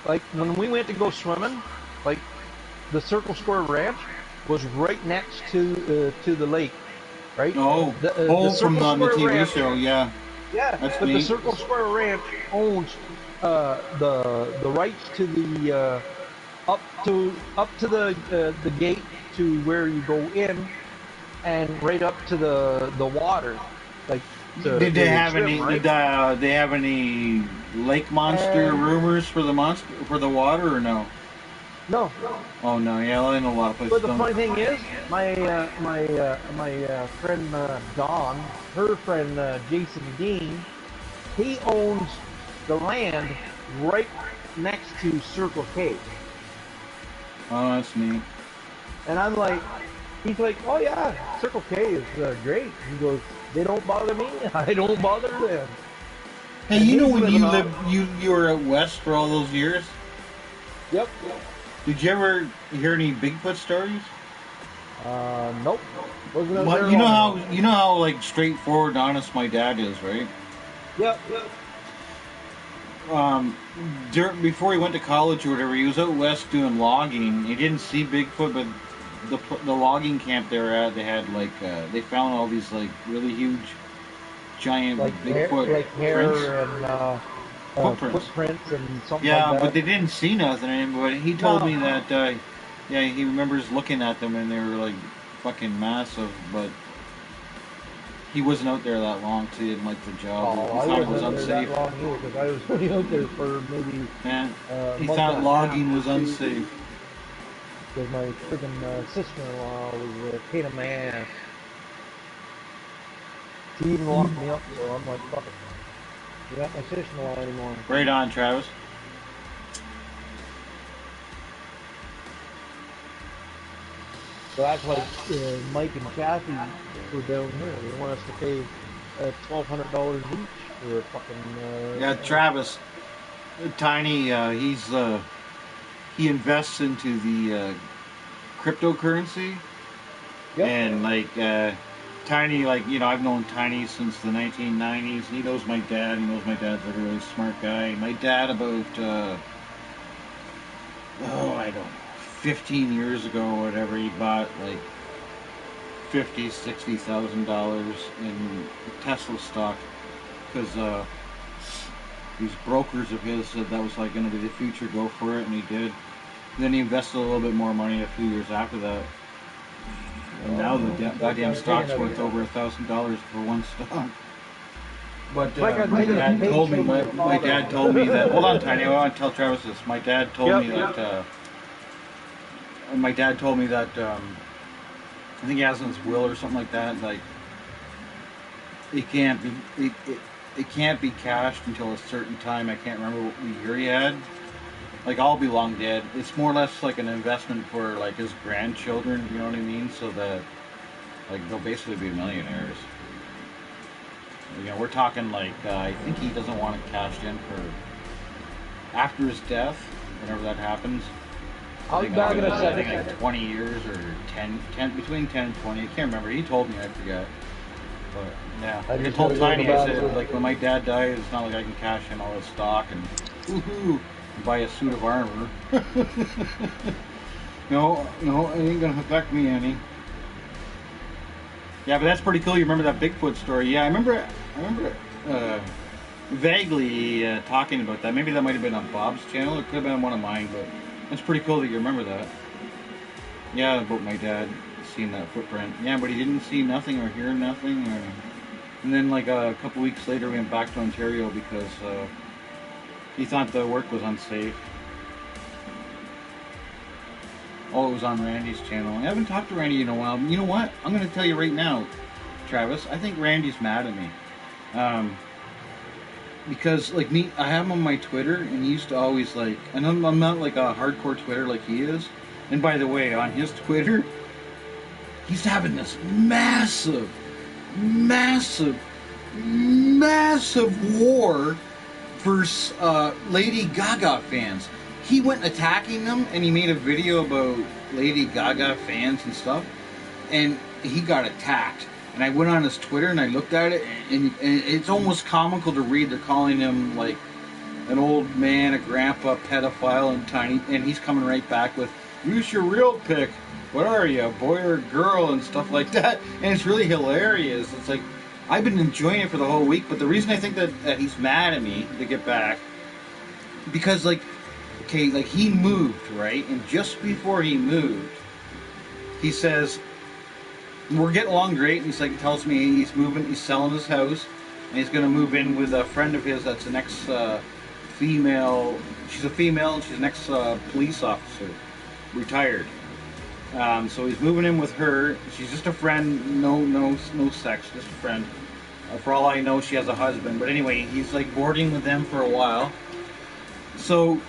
Like when we went to go swimming, like the Circle Square Ranch, was right next to the lake, right? Oh, The from Circle the Square TV Ranch, show, yeah. yeah, That's but the neat. Circle Square Ranch owns the rights to the up to the gate to where you go in, and right up to the water, like to Did they where you have swim, any? right? Did they have any lake monster And rumors for the monster for the water or no? no, Oh no, yeah, I know a lot of places but the don't. funny thing is, my friend Dawn, her friend Jason Dean, he owns the land right next to Circle K. Oh, that's neat. And I'm like, he's like, oh yeah, Circle K is great. He goes, they don't bother me, I don't bother them. Hey, And you know he's when living you off. lived, you were out west for all those years. Yep. Did you ever hear any Bigfoot stories? Nope. Wasn't out Well, there long enough. you know how like straightforward, honest my dad is, right? Yep. um, Before he went to college or whatever, he was out west doing logging. He didn't see Bigfoot, but the logging camp they were at, they had like they found all these like really huge, giant Bigfoot Like prints, hair and footprints. footprints and something like Yeah, but that. they didn't see nothing. But he told me No. that yeah, he remembers looking at them and they were like fucking massive, but. He wasn't out there that long, so he didn't like the job. Oh, He I thought it wasn't was out there that unsafe. long either because I was only out there for maybe And a he month and thought a logging half was or two. unsafe. Because my friggin' sister-in-law was a pain in my ass. She even locked me up, so I'm like, fuck it. You're not my sister-in-law anymore. Right on, Travis. So that's like Mike and Kathy were down here. They want us to pay $1,200 each for a fucking. Yeah, Travis. Tiny, he invests into the cryptocurrency, Yep. and like Tiny, like I've known Tiny since the 1990s. He knows my dad. He knows my dad's a really smart guy. My dad about I don't know, 15 years ago or whatever, he bought like $50,000-$60,000 in Tesla stock because these brokers of his said that was like going to be the future. Go for it, and he did. And then he invested a little bit more money a few years after that, and now the goddamn stock's worth over $1,000 for one stock. But Mike, I'm my taking a dad page told me from your my father. dad told me that. Hold on, Tiny. I want to tell Travis this. My dad told Yep. me that. My dad told me that. I think he has in his will or something like that. Like it can't be it can't be cashed until a certain time. I can't remember what year he had. Like I'll be long dead. It's more or less like an investment for like his grandchildren. You know what I mean? So that like they'll basically be millionaires. We're talking like I think he doesn't want it cashed in for after his death, whenever that happens. I'll be back in a I think second. like 20 years or 10 between 10 and 20. I can't remember. He told me, I forget. But yeah, I like I just told gotta go in Tiny, the I said bathroom. like when my dad dies, it's not like I can cash in all his stock and woohoo, buy a suit of armor. No, it ain't gonna affect me any. Yeah, but that's pretty cool. You remember that Bigfoot story? Yeah, I remember vaguely talking about that. Maybe that might have been on Bob's channel. It could have been on one of mine, but it's pretty cool that you remember that. Yeah, about my dad seeing that footprint. Yeah, but he didn't see nothing or hear nothing. And then like a couple weeks later, we went back to Ontario because he thought the work was unsafe. Oh, it was on Randy's channel. I haven't talked to Randy in a while. But you know what? I'm going to tell you right now, Travis. I think Randy's mad at me. Because like me, I have him on my Twitter, and he used to always like, and I'm not like a hardcore Twitter like he is. And by the way, on his Twitter, he's having this massive, massive, massive war versus Lady Gaga fans. He went attacking them, and he made a video about Lady Gaga fans and stuff, and he got attacked. And I went on his Twitter and I looked at it, and it's almost comical to read. They're calling him like an old man, a grandpa, pedophile, and Tiny, and he's coming right back with, "Use your real pic," what are you, a boy or a girl, and stuff like that. And it's really hilarious. It's like, I've been enjoying it for the whole week, but the reason I think that he's mad at me to get back, because, like, okay, like, he moved, right? And just before he moved, he says, we're getting along great, and he's like, tells me he's moving, he's selling his house, and he's going to move in with a friend of his that's an ex-female, she's a female, and she's an ex-police officer, retired. So he's moving in with her. She's just a friend, no sex, just a friend. For all I know, she has a husband. But anyway, he's like boarding with them for a while. So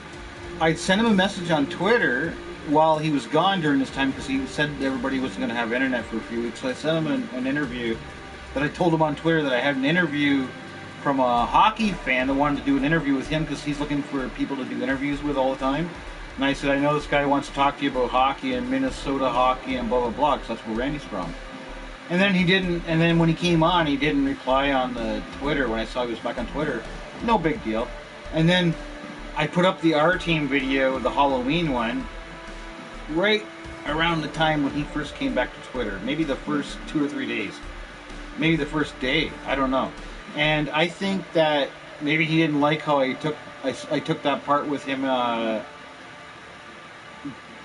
I sent him a message on Twitter while he was gone during this time, because he said everybody was going to have internet for a few weeks. So I sent him an interview that I told him on Twitter that I had an interview from a hockey fan that wanted to do an interview with him because he's looking for people to do interviews with all the time. And I said, I know this guy wants to talk to you about hockey and Minnesota hockey and blah, blah, blah, because that's where Randy's from. And then he didn't, and then when he came on, he didn't reply on the Twitter when I saw he was back on Twitter. No big deal. And then I put up the R-Team video, the Halloween one, right around the time when he first came back to Twitter. Maybe the first 2 or 3 days. Maybe the first day. I don't know. And I think that maybe he didn't like how I took that part with him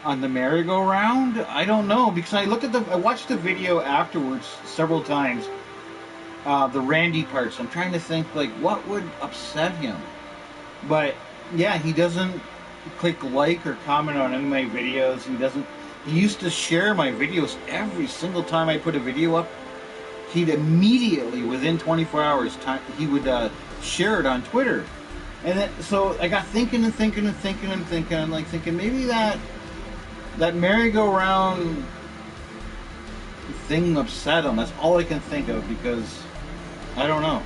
on the merry-go-round. I don't know, because I watched the video afterwards several times, the Randy parts. I'm trying to think, like, what would upset him. But yeah, he doesn't click like or comment on any of my videos. He used to share my videos every single time I put a video up. He'd immediately, within 24 hours, he would share it on Twitter. And then, so I got thinking, I'm like thinking maybe that merry-go-round thing upset him. That's all I can think of, because I don't know.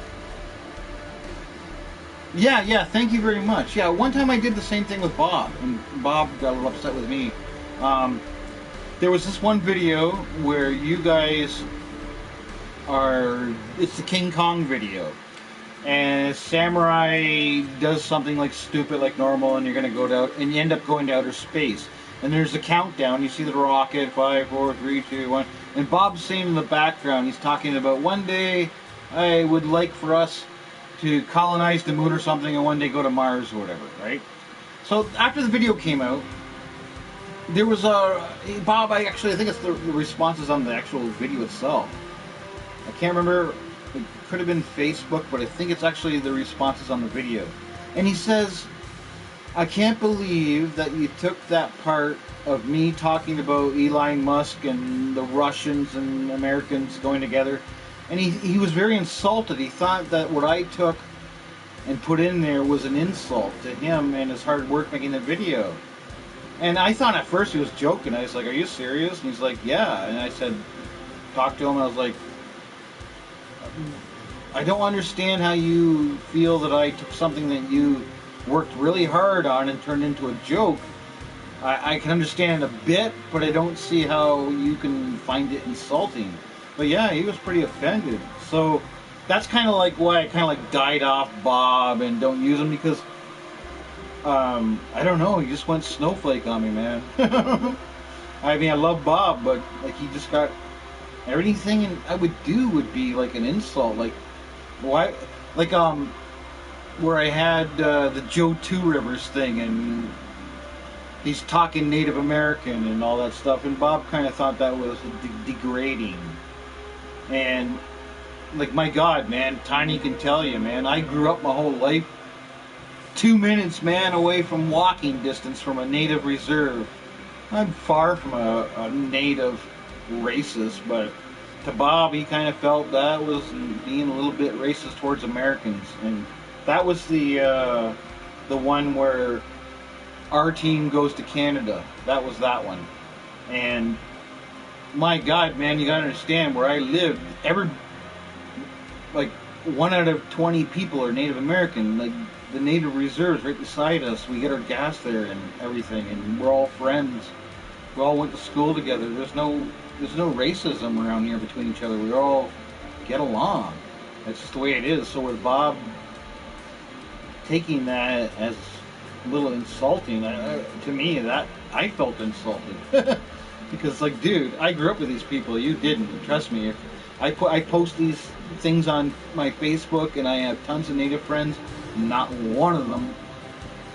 Yeah, thank you very much. Yeah, one time I did the same thing with Bob, and Bob got a little upset with me. There was this one video where you guys it's the King Kong video. And Samurai does something like stupid, like normal, and you're going to go down, and you end up going to outer space. And there's a countdown. You see the rocket, 5, 4, 3, 2, 1. And Bob's saying in the background, he's talking about, one day I would like for us to colonize the moon or something, and one day go to Mars or whatever, right? So after the video came out, there was Bob, I think it's the responses on the actual video itself. I can't remember, it could have been Facebook, but I think it's actually the responses on the video. And he says, I can't believe that you took that part of me talking about Elon Musk and the Russians and Americans going together. And he was very insulted. He thought that what I took and put in there was an insult to him and his hard work making the video. And I thought at first he was joking. I was like, are you serious? And he's like, yeah. And I said, talked to him, I was like, I don't understand how you feel that I took something that you worked really hard on and turned into a joke. I can understand a bit, but I don't see how you can find it insulting. But yeah, he was pretty offended. So that's kind of like why I kind of like died off Bob and don't use him, because I don't know, he just went snowflake on me, man. I mean, I love Bob, but like he just got everything I would do would be like an insult. Like why? Like where I had the Joe Two Rivers thing, and he's talking Native American and all that stuff, and Bob kind of thought that was degrading. And like, my God, man, Tiny can tell you, man, I grew up my whole life 2 minutes, man, away from walking distance from a native reserve. I'm far from a native racist, but to Bob, he kind of felt that was being a little bit racist towards Americans. And that was the one where our team goes to Canada. That was that one. And my God, man, you gotta understand, where I live, like 1 out of 20 people are Native American. Like, the native reserves right beside us, we get our gas there and everything, and we're all friends. We all went to school together. There's no racism around here between each other. We all get along. That's just the way it is. So with Bob taking that as a little insulting, to me, that I felt insulted. Because, like, dude, I grew up with these people. You didn't. Trust me. If I post these things on my Facebook, and I have tons of Native friends. Not one of them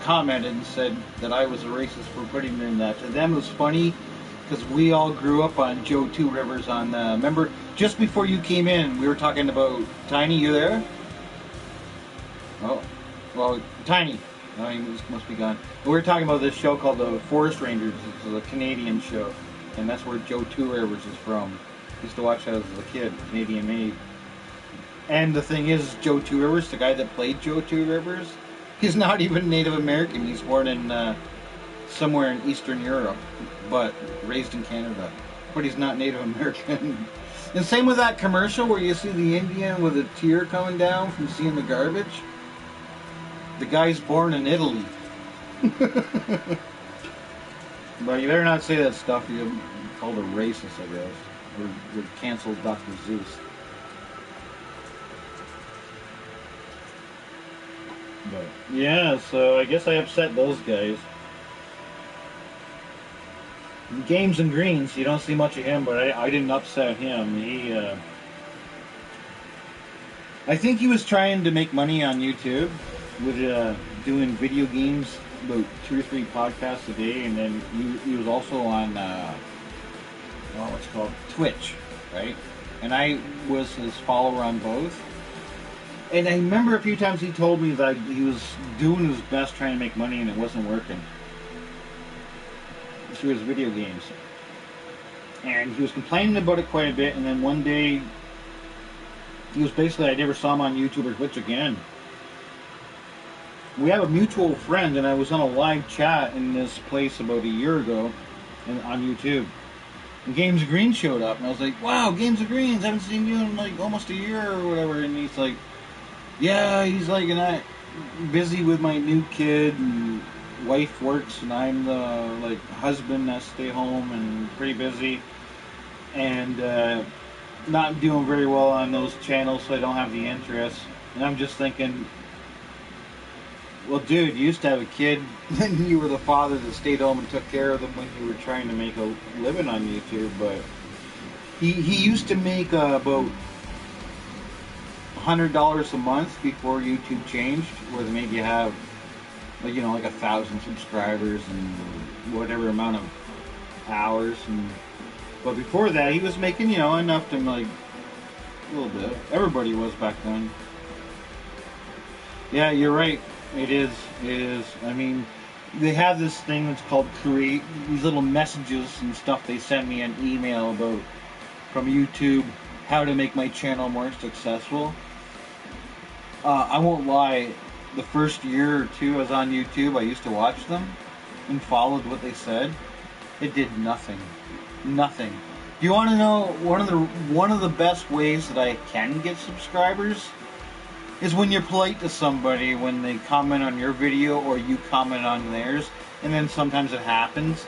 commented and said that I was a racist for putting in that. To them, it was funny because we all grew up on Joe Two Rivers. On remember, just before you came in, we were talking about Tiny. You there? Oh, well, Tiny. Oh, he must be gone. We were talking about this show called The Forest Rangers. It's a Canadian show, and that's where Joe Two Rivers is from. I used to watch that as a kid, Canadian made. And the thing is, Joe Two Rivers, the guy that played Joe Two Rivers, he's not even Native American. He's born in somewhere in Eastern Europe, but raised in Canada. But he's not Native American. And same with that commercial where you see the Indian with a tear coming down from seeing the garbage. The guy's born in Italy. But you better not say that stuff. You're called a racist, I guess. Or cancel Dr. Zeus. But yeah, so I guess I upset those guys. Games and Greens, you don't see much of him, but I didn't upset him. I think he was trying to make money on YouTube with doing video games, about 2 or 3 podcasts a day, and then he was also on what's it called, Twitch, right? And I was his follower on both. And I remember a few times he told me that he was doing his best trying to make money and it wasn't working through his video games. And he was complaining about it quite a bit, and then one day he was basically, I never saw him on YouTube or Twitch again. We have a mutual friend, and I was on a live chat in this place about a year ago on YouTube. And Games of Green showed up, and I was like, wow, Games of Greens, I haven't seen you in like almost a year or whatever. And he's like, yeah, he's like, and I'm busy with my new kid, and wife works, and I'm the like husband that stay home and pretty busy, and not doing very well on those channels, so I don't have the interest. And I'm just thinking, well, dude, you used to have a kid, and you were the father that stayed home and took care of them when you were trying to make a living on YouTube. But he used to make about $100 a month before YouTube changed, where they made you have, like, 1,000 subscribers and whatever amount of hours. But before that, he was making, enough to, like, a little bit. Everybody was back then. Yeah, you're right. It is. I mean, they have this thing that's called Create, these little messages and stuff they send me an email about from YouTube, how to make my channel more successful. I won't lie, the first year or two I was on YouTube, I used to watch them and followed what they said. It did nothing. Nothing. Do you want to know one of the best ways that I can get subscribers? Is when you're polite to somebody when they comment on your video or you comment on theirs, and then sometimes it happens.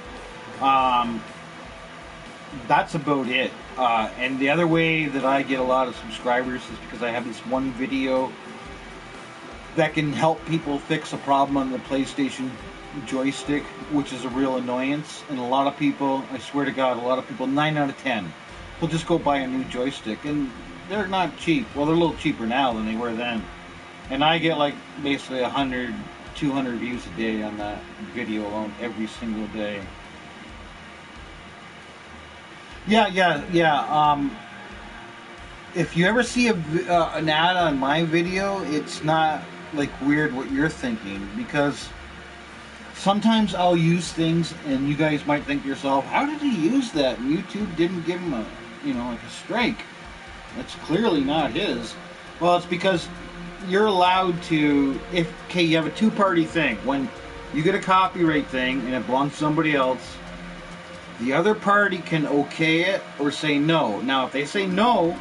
That's about it. And the other way that I get a lot of subscribers is because I have this one video that can help people fix a problem on the PlayStation joystick, which is a real annoyance. And a lot of people, I swear to God, a lot of people, 9 out of 10, will just go buy a new joystick. And they're not cheap. Well, they're a little cheaper now than they were then. And I get like basically 100, 200 views a day on that video alone every single day. Yeah. If you ever see an ad on my video, it's not like weird what you're thinking, because sometimes I'll use things and you guys might think to yourself, how did he use that? And YouTube didn't give him like a strike. That's clearly not his. Well, it's because you're allowed to, you have a two-party thing. When you get a copyright thing and it belongs to somebody else, the other party can okay it or say no. Now, if they say no,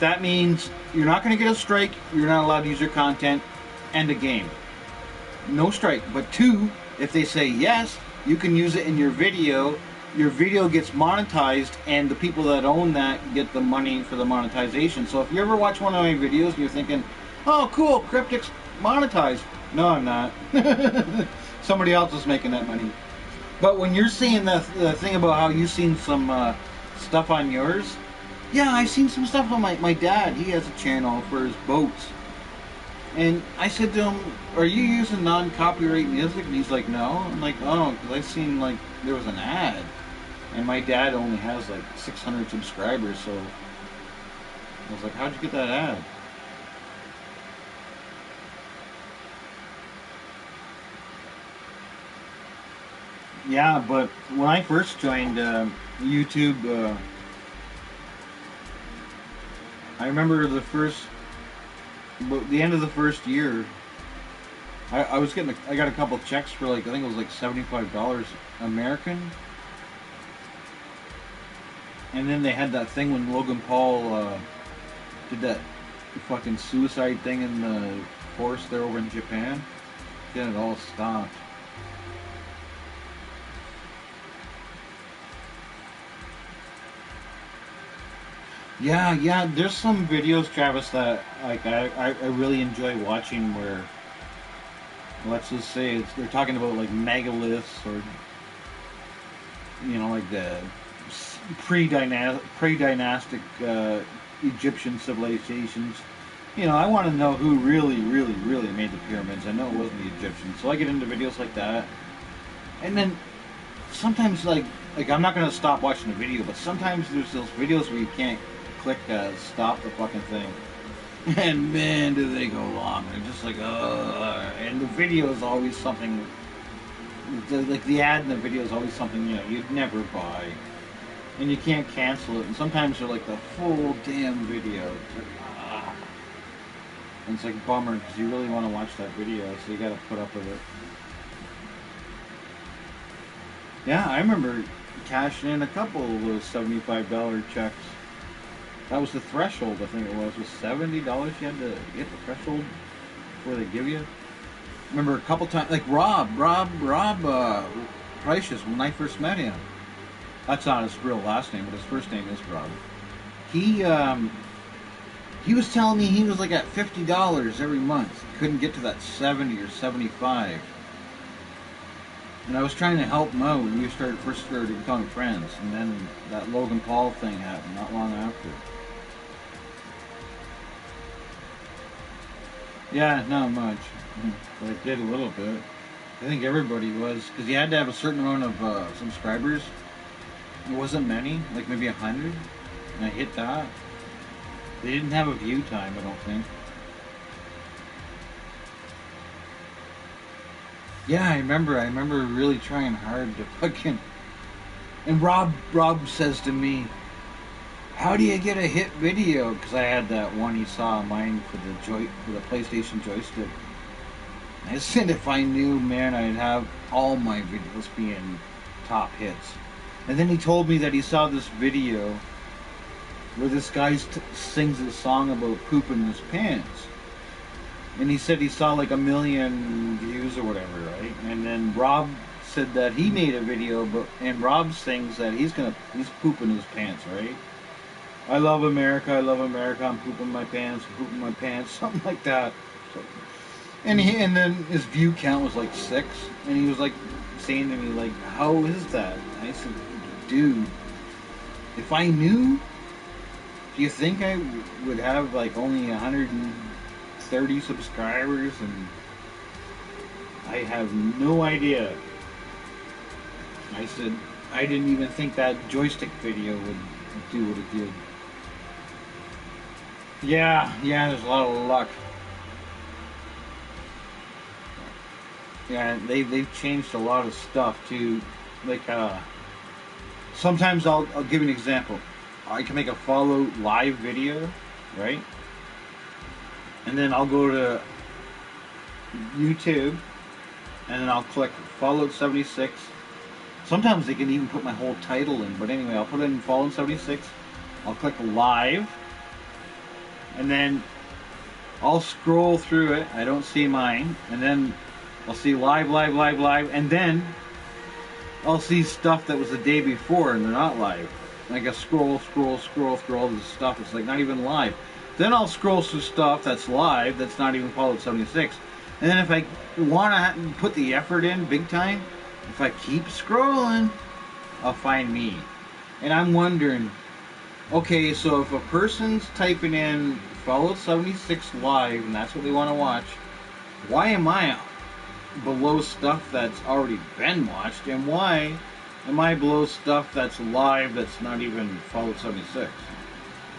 that means you're not going to get a strike, you're not allowed to use your content, end of game. No strike. But 2, if they say yes, you can use it in your video gets monetized, and the people that own that get the money for the monetization. So if you ever watch one of my videos and you're thinking, oh cool, Cryptic's monetized. No, I'm not. Somebody else is making that money. But when you're saying the thing about how you seen some stuff on yours, yeah, I seen some stuff on my dad. He has a channel for his boats. And I said to him, are you using non-copyright music? And he's like, no. I'm like, oh, because I seen like there was an ad. And my dad only has like 600 subscribers, so I was like, how'd you get that ad? Yeah, but when I first joined YouTube, I remember the end of the first year, I got a couple of checks for like, I think it was like $75 American. And then they had that thing when Logan Paul did that fucking suicide thing in the forest there over in Japan. Then it all stopped. Yeah, there's some videos, Travis, that like I really enjoy watching where, let's just say they're talking about like megaliths or, you know, like the pre-dynastic Egyptian civilizations. You know, I want to know who really made the pyramids. I know it wasn't the Egyptians, so I get into videos like that. And then sometimes, like I'm not gonna stop watching the video, but sometimes there's those videos where you can't click stop the fucking thing, and man, do they go long. They're just like, and the video is always something. Like the ad in the video is always something, you know, you'd never buy. And you can't cancel it. And sometimes they're like the full damn video. It's like, and it's like a bummer because you really want to watch that video, so you got to put up with it. Yeah, I remember cashing in a couple of those $75 checks. That was the threshold, I think it was $70 you had to get the threshold before they give you. Remember a couple times, like Rob Precious, when I first met him. That's not his real last name, but his first name is Rob. He was telling me he was like at $50 every month. He couldn't get to that 70 or 75. And I was trying to help him out when we first started becoming friends. And then that Logan Paul thing happened not long after. Yeah, not much. But I did a little bit. I think everybody was, because you had to have a certain amount of subscribers. It wasn't many, like maybe 100. And I hit that. They didn't have a view time, I don't think. Yeah, I remember really trying hard to fucking... And Rob says to me, how do you get a hit video? Because I had that one he saw of mine for the PlayStation joystick. I said if I knew, man, I'd have all my videos being top hits. And then he told me that he saw this video where this guy sings a song about pooping his pants. And he said he saw like 1 million views or whatever, right? And then Rob said that he made a video, and Rob sings that he's pooping his pants, right? I love America, I'm pooping my pants, something like that. So, and then his view count was like 6, and he was like saying to me like, how is that? And I said, dude, if I knew, do you think I would have like only 130 subscribers? And I have no idea. I said, I didn't even think that joystick video would do what it did. Yeah, there's a lot of luck. Yeah, they've changed a lot of stuff too. Like, sometimes I'll give you an example. I can make a follow live video, right? And then I'll go to YouTube, and then I'll click Fallout 76. Sometimes they can even put my whole title in, but anyway, I'll put in Fallout 76. I'll click live, and then I'll scroll through it. I don't see mine, and then I'll see live, and then I'll see stuff that was the day before, and they're not live. And I guess scroll through all this stuff. It's like not even live. Then I'll scroll through stuff that's live, that's not even Fallout 76. And then if I want to put the effort in big time, If I keep scrolling, I'll find me. And I'm wondering, okay, so if a person's typing in Fallout 76 live and that's what they want to watch, why am I below stuff that's already been watched? And why am I below stuff that's live that's not even Fallout 76?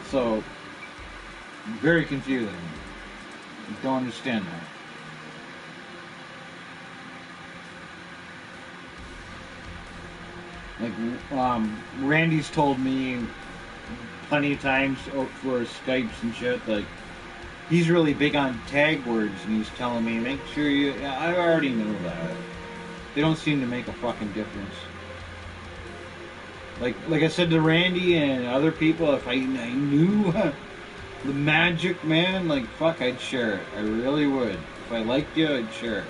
So, very confusing. Don't understand that. Like, Randy's told me plenty of times for Skypes and shit, like, he's really big on tag words, and he's telling me, make sure you... Yeah, I already know that. They don't seem to make a fucking difference. Like I said to Randy and other people, if I knew the magic, man, like, fuck, I'd share it. I really would. If I liked you, I'd share it.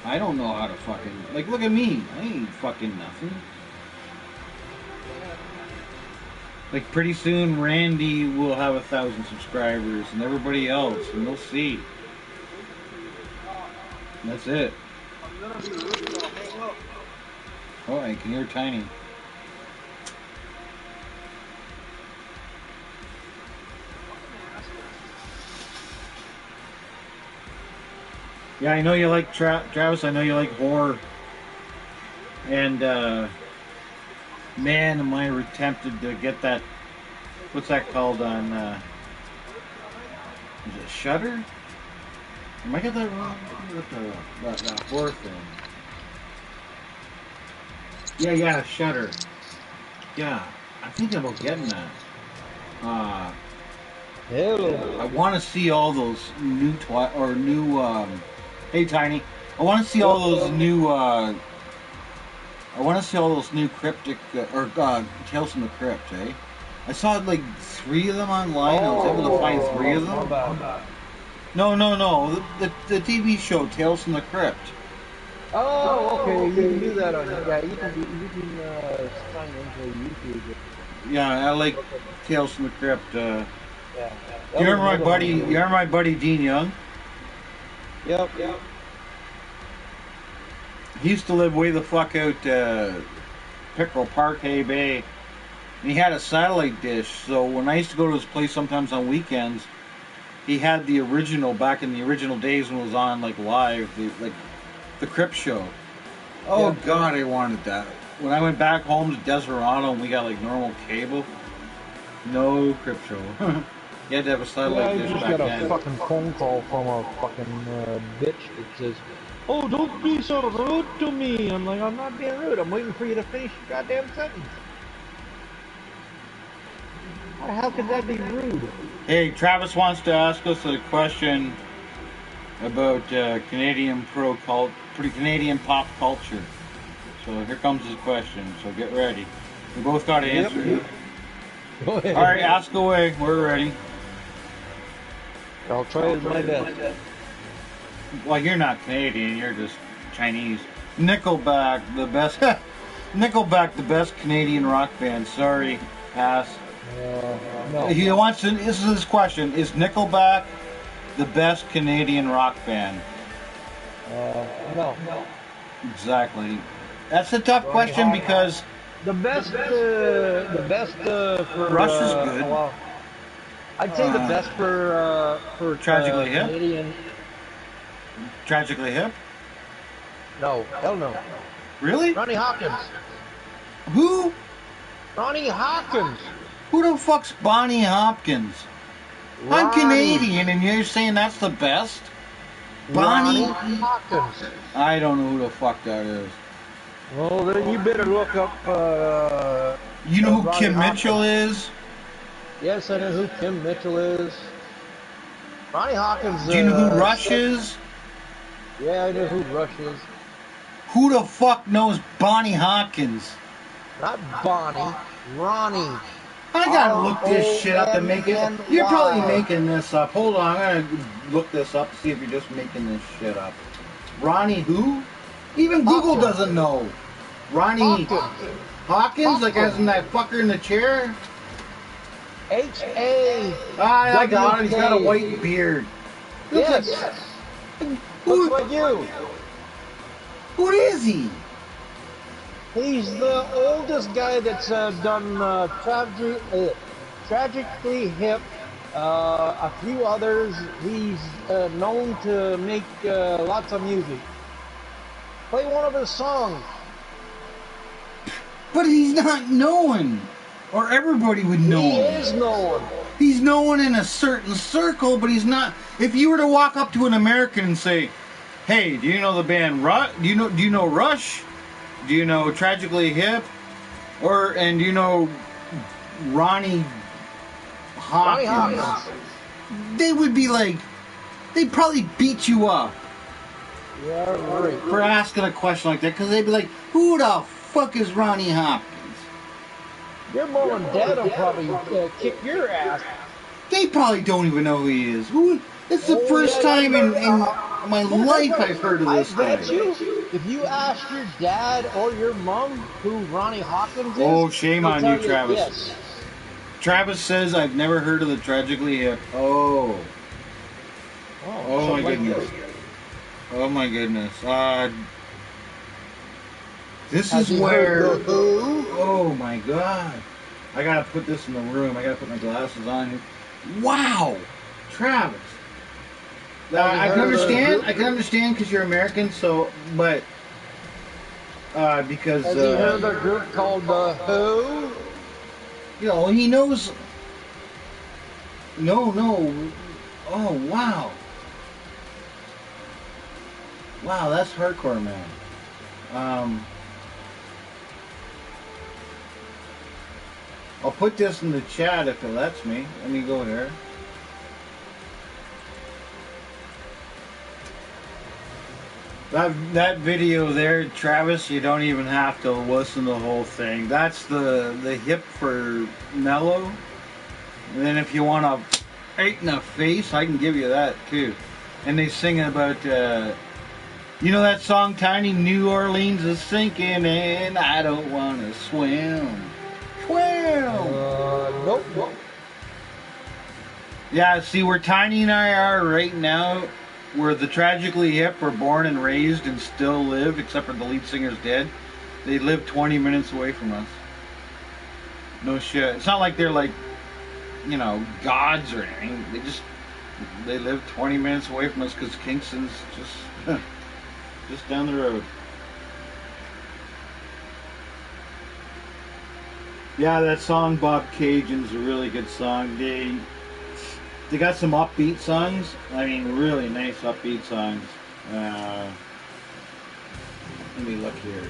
I don't know how to fucking... Like, look at me. I ain't fucking nothing. Like, pretty soon, Randy will have 1,000 subscribers, and everybody else, and they'll see. And that's it. Oh, I can hear Tiny. Yeah, I know you like Travis. I know you like horror. And, man, am I tempted to get that... What's that called on... is it Shudder? Am I getting that wrong? That horror film. Yeah, Shudder. Yeah, I'm thinking about getting that. Hello. I want to see all those new hey, Tiny. I want to see all those new. I want to see all those new Cryptic Tales from the Crypt. Eh? I saw like 3 of them online. I was able to find 3 of them. No. The TV show Tales from the Crypt. Oh, okay. You can do that on it. Yeah, you can sign into YouTube. Yeah, I like Tales from the Crypt. Yeah. You remember my buddy Dean Young? Yep. He used to live way the fuck out Pickerel Park, Hay Bay. And he had a satellite dish, so when I used to go to his place sometimes on weekends, he had the original back in the original days when it was on like live, the Crypt show. Oh yeah. God, I wanted that. When I went back home to Desperado and we got like normal cable, no Crypt show. You had to have a satellite dish back then. I just got a fucking phone call from a fucking bitch that says, "Oh, don't be so rude to me." I'm like, I'm not being rude. I'm waiting for you to finish your goddamn sentence. How could that be rude? Hey, Travis wants to ask us a question about Canadian Canadian pop culture. So here comes his question. So get ready. We both got to answer it. Go ahead. All right, ask away. We're ready. I'll try my best. Well, you're not Canadian. You're just Chinese. Nickelback, the best. Nickelback, the best Canadian rock band. Sorry, pass. No. He wants to. This is his question: is Nickelback the best Canadian rock band? No. Exactly. That's a tough question because the best for Rush is good. Well, I'd say the best for Tragically Hip. Canadian. Tragically Hip. No, hell no. Really? Ronnie Hawkins. Who? Ronnie Hawkins. Who the fuck's Bonnie Hopkins? I'm Canadian, and you're saying that's the best? Bonnie Hopkins. I don't know who the fuck that is. Well, then you better look up. You know who Kim Hopkins. Mitchell is? Yes, I know who Kim Mitchell is. Ronnie Hawkins. Do you know who Rush is? Yeah, I know who Rush is. Who the fuck knows Bonnie Hopkins? Not Bonnie. Ronnie. I gotta look this shit up and make it. You're probably making this up. Hold on, I'm gonna look this up to see if you're just making this shit up. Ronnie who? Even Google doesn't know. Ronnie Hawkins, like as in that fucker in the chair? H-A. I got him. He's got a white beard. Yes. Looks like you. Who is he? He's the oldest guy that's done Tragically Hip, a few others. He's known to make lots of music. Play one of his songs. But he's not known, or everybody would know He him. is known. He's known in a certain circle, but he's not. If you were to walk up to an American and say, "Hey, do you know the band Rush? Do you know Rush? Do you know Tragically Hip? And do you know Ronnie Hawkins?" Ronnie Hawkins. They would be like, they'd probably beat you up Yeah, right. for asking a question like that, because they'd be like, "Who the fuck is Ronnie Hopkins?" Your mom and dad will probably kick your ass. They probably don't even know who he is. Who? It's the first time in my life I've heard of this guy. I bet you, if you ask your dad or your mom who Ronnie Hawkins is, Oh, shame they'll on tell you, Travis. Yes. Travis says, "I've never heard of the Tragically Hip." Oh my something like goodness. this. Oh my goodness. This Has is he where. heard the Who? Oh my god. I gotta put this in the room. I gotta put my glasses on. Wow, Travis. I can understand. I can understand because you're American. So, but because Has he heard a group called the Who? you know, he knows. No. Oh wow. Wow, that's hardcore, man. I'll put this in the chat if it lets me. Let me go here. That video there, Travis, you don't even have to listen to the whole thing. That's the hip for mellow. And then if you want to right in the face, I can give you that too. And they sing about, you know that song, Tiny New Orleans is sinking and I don't want to swim. Nope. Yeah, see where Tiny and I are right now, where the Tragically Hip were born and raised and still live, except for the lead singer's dead. They live 20 minutes away from us. No shit. It's not like they're like, you know, gods or anything. They live 20 minutes away from us because Kingston's just down the road. Yeah, that song Bob Cajun's a really good song. They got some upbeat songs. I mean, really nice upbeat songs. Let me look here.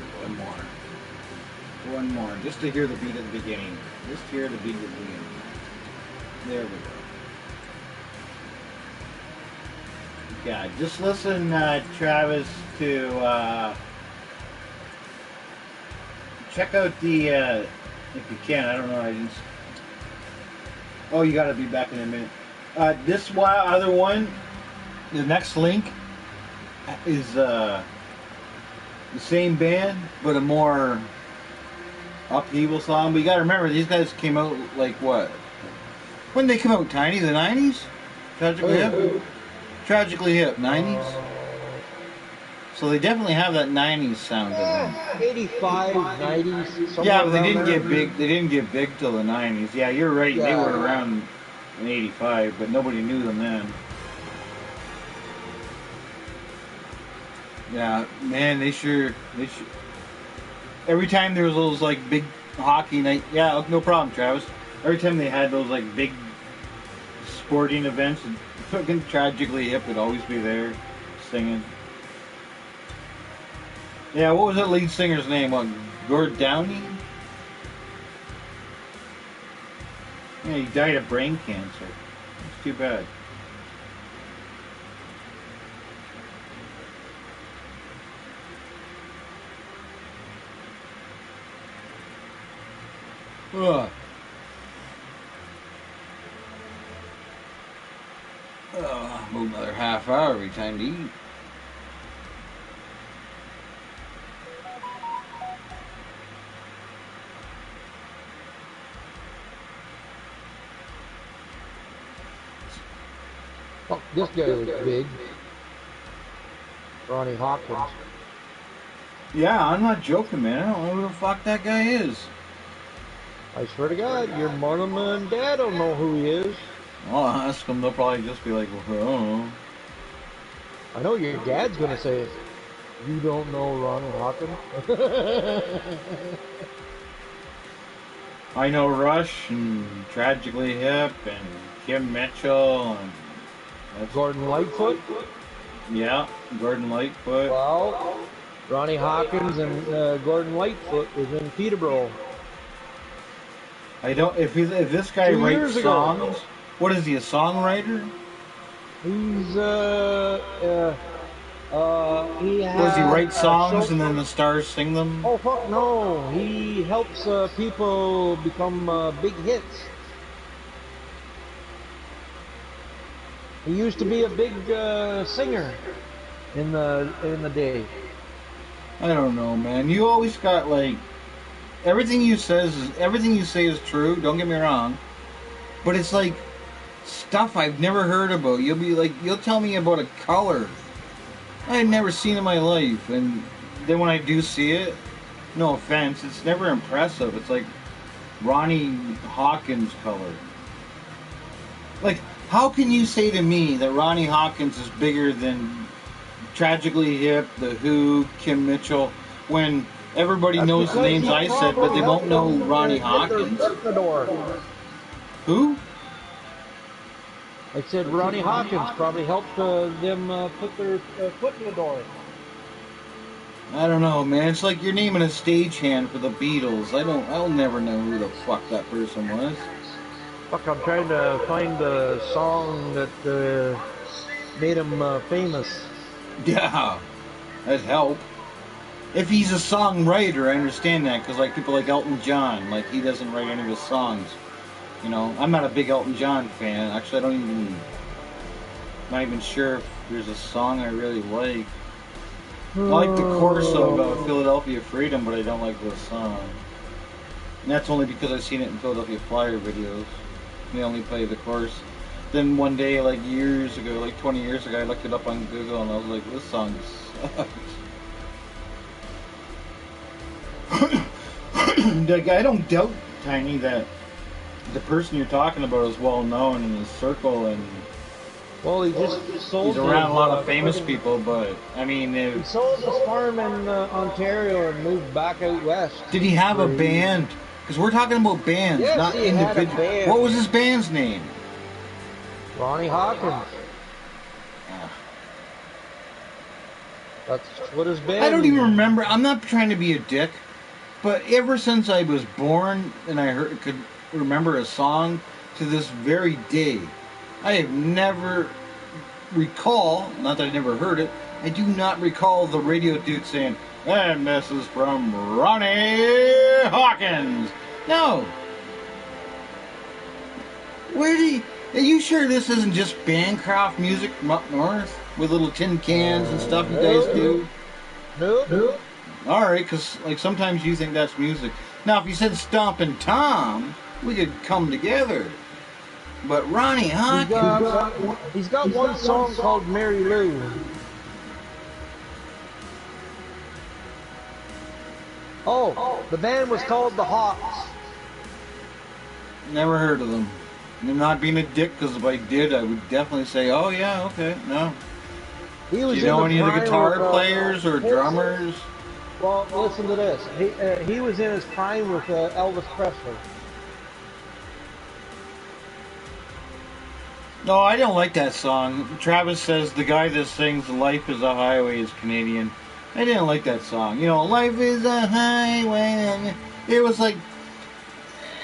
One more, just to hear the beat at the beginning. Just hear the beat at the beginning. There we go. Yeah, just listen, Travis, to check out the. If you can, I don't know. Oh, you got to be back in a minute. This other one, the next link is the same band, but a more upheaval song. But you got to remember, these guys came out like what? When did they come out? Tiny, the 90s? Tragically Hip? Tragically Hip, 90s? So they definitely have that 90s sound to them. 85, 90s. Yeah, but they didn't get big. They didn't get big till the 90s. Yeah, you're right. Yeah. They were around in 85, but nobody knew them then. Yeah, man, they sure. Every time there was those like big hockey night. Yeah, no problem, Travis. Every time they had those like big sporting events, fucking Tragically Hip would always be there singing. Yeah, what was that lead singer's name? What, Gord Downey? Yeah, he died of brain cancer. It's too bad. Ugh. Another half hour every time to eat. Fuck, this guy was big. Ronnie Hawkins. Yeah, I'm not joking, man. I don't know who the fuck that guy is. I swear to God, your mom and dad don't know who he is. I'll ask them. They'll probably just be like, well, I don't know. I know your dad's gonna say, "You don't know Ronnie Hawkins." I know Rush and Tragically Hip and Kim Mitchell and that's Gordon Lightfoot. yeah, Gordon Lightfoot. Well, Ronnie Hawkins and Gordon Lightfoot was in Peterborough I don't if this guy 2 years writes ago. songs. What is he, a songwriter? He's he Does he had write a songs show. and then the stars sing them? Oh fuck no! He helps people become big hits. He used to be a big singer in the day. I don't know, man. You always got like everything you say is true. Don't get me wrong, but it's like stuff I've never heard about. You'll be like, you'll tell me about a color I had never seen in my life, and then when I do see it, no offense, it's never impressive. It's like Ronnie Hawkins color. Like, how can you say to me that Ronnie Hawkins is bigger than Tragically Hip, The Who, Kim Mitchell, when everybody That's knows the because names he I said, but probably they won't helped know them Ronnie get their Hawkins? foot in the door. Who? I said Ronnie Hawkins probably helped them put their foot in the door. I don't know, man. It's like you're naming a stagehand for the Beatles. I'll never know who the fuck that person was. Fuck, I'm trying to find the song that made him famous. Yeah, that'd help. If he's a songwriter, I understand that, because like people like Elton John, like he doesn't write any of his songs. You know, I'm not a big Elton John fan. Actually, not even sure if there's a song I really like. I like the chorus of Philadelphia Freedom, but I don't like the song. And that's only because I've seen it in Philadelphia Flyer videos. They only play the chorus. Then one day, like years ago, like 20 years ago, I looked it up on Google and I was like, this song sucks. Like, I don't doubt, Tiny, that the person you're talking about is well known in his circle and Well, he just sold. he's around a lot his, of famous friggin- people, but I mean, He sold his farm in Ontario and moved back out west. did he have a Where he- band? Because we're talking about bands, Yes, not he had a individuals. band. What was his band's name? Ronnie Hawkins. That's what his band. I don't even remember. I'm not trying to be a dick, but ever since I was born and could remember a song to this very day, I have never recall, not that I never heard it, I do not recall the radio dude saying, and this is from Ronnie Hawkins. No. Where do you... Are you sure this isn't just Bancroft music from up north? With little tin cans and stuff you guys do? Nope. Alright, because like sometimes you think that's music. Now, if you said Stompin' Tom, we could come together. But Ronnie Hawkins... He's got one song called Mary Lou. Oh, the band was called the Hawks. Never heard of them. I'm not being a dick, because if I did, I would definitely say, oh yeah, okay, no. He Do was you know in any of the prime guitar with, players or drummers? Well, listen to this. He was in his prime with Elvis Presley. No, I don't like that song. Travis says the guy that sings "Life is a Highway" is Canadian. I didn't like that song. You know, "Life is a Highway." It was like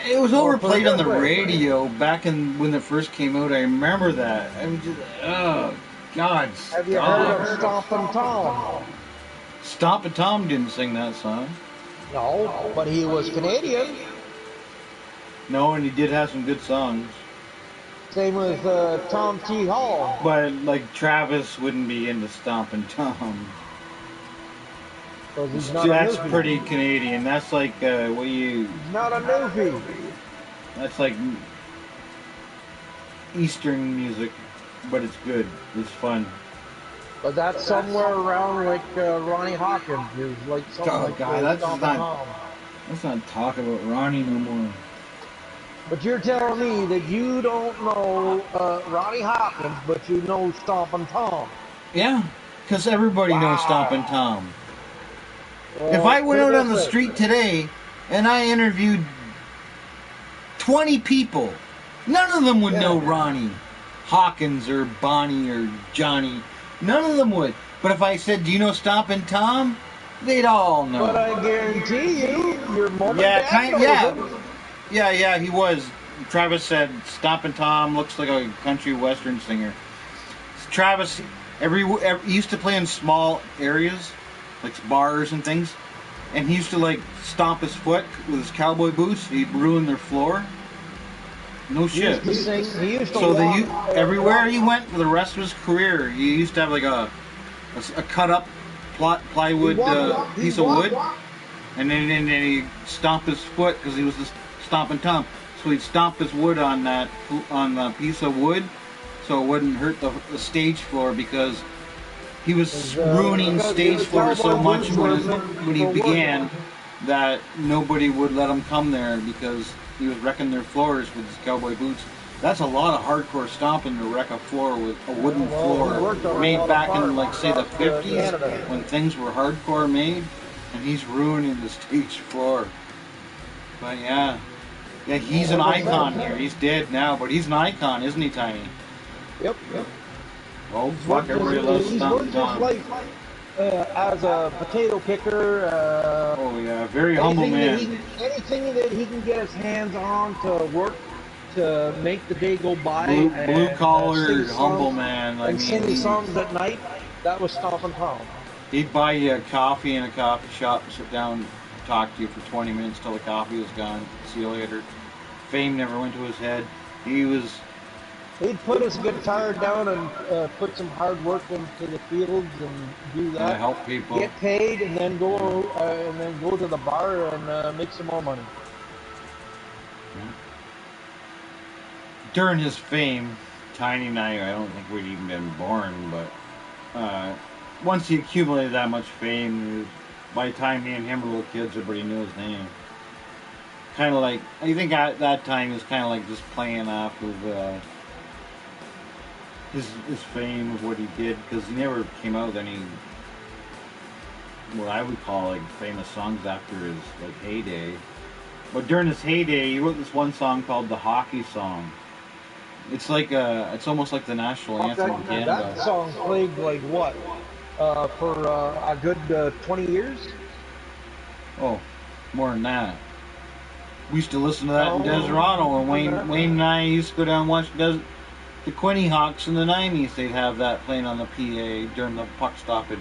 it was overplayed on the radio back when it first came out. I remember that. I'm just, oh God, stop. Have you heard of Stompin' Tom? Stompin' Tom didn't sing that song. No, but he was Canadian. No, and he did have some good songs. Same with Tom T. Hall. But like Travis wouldn't be into Stompin' Tom. Because he's not That's a newfie. pretty Canadian. That's like what you. He's not a newfie. That's like Eastern music, but it's good. It's fun. But that's somewhere around like Ronnie Hawkins is like something Oh like God, that's just Stompin' not. Tom. Let's not talk about Ronnie no more. But you're telling me that you don't know Ronnie Hopkins, but you know Stompin' Tom. Yeah, because everybody knows Stompin' Wow. Tom. If Well, I put went it out this on the way. street today and I interviewed 20 people, none of them would Yeah. know Ronnie Hawkins or Bonnie or Johnny. None of them would. But if I said, "Do you know Stompin' Tom?" they'd all But know. I guarantee you, your mom and Yeah, dad knows yeah, him. yeah. He was. Travis said, "Stompin' Tom looks like a country western singer." Travis, he used to play in small areas, like bars and things, and he used to like stomp his foot with his cowboy boots. He'd ruin their floor. No He shit. used to sing. He used to So everywhere walk. he went for the rest of his career, he used to have like a cut up He plywood walked. He piece of walked. wood, and then he'd stomp his foot because he was the stomping Tom. So he'd stomp his wood on that piece of wood, so it wouldn't hurt the stage floor because he was ruining Because stage his floor so cowboy much boots were meant when he for working. began that nobody would let him come there because he was wrecking their floors with his cowboy boots. That's a lot of hardcore stomping to wreck a floor with a wooden Well, he floor worked on a made lot of back in farms like say the across 50s Canada. when things were hardcore made, and he's ruining the stage floor. But yeah, he's an icon here. He's dead now, but he's an icon, isn't he, Tiny? Yep. Oh fuck, everybody loves He's Stompin' worked his Tom. life as a potato picker. Oh yeah, very humble man. Anything that he can get his hands on to work to make the day go by Blue and collar, humble man. I mean, sing songs at night. That was Stompin' Tom. he'd buy you a coffee in a coffee shop, sit down, talk to you for 20 minutes till the coffee was gone. See you later. Fame never went to his head. He was He'd put his guitar down and put some hard work into the fields and do gonna that. help people. Get paid and then go to the bar and make some more money. During his fame, Tiny and I don't think we'd even been born, but once he accumulated that much fame, by the time me and him were little kids, everybody knew his name. Kind of like, I think at that time he was kind of like just playing off of his fame of what he did, because he never came out with any what I would call like famous songs after his like heyday. But during his heyday, he wrote this one song called the Hockey Song. It's like it's almost like the national anthem in Canada. That song played like what? For a good 20 years? Oh, more than that. We used to listen to that in Deserado, and Wayne and I used to go down and watch the Quinny Hawks in the 90s. They'd have that playing on the PA during the puck stoppage.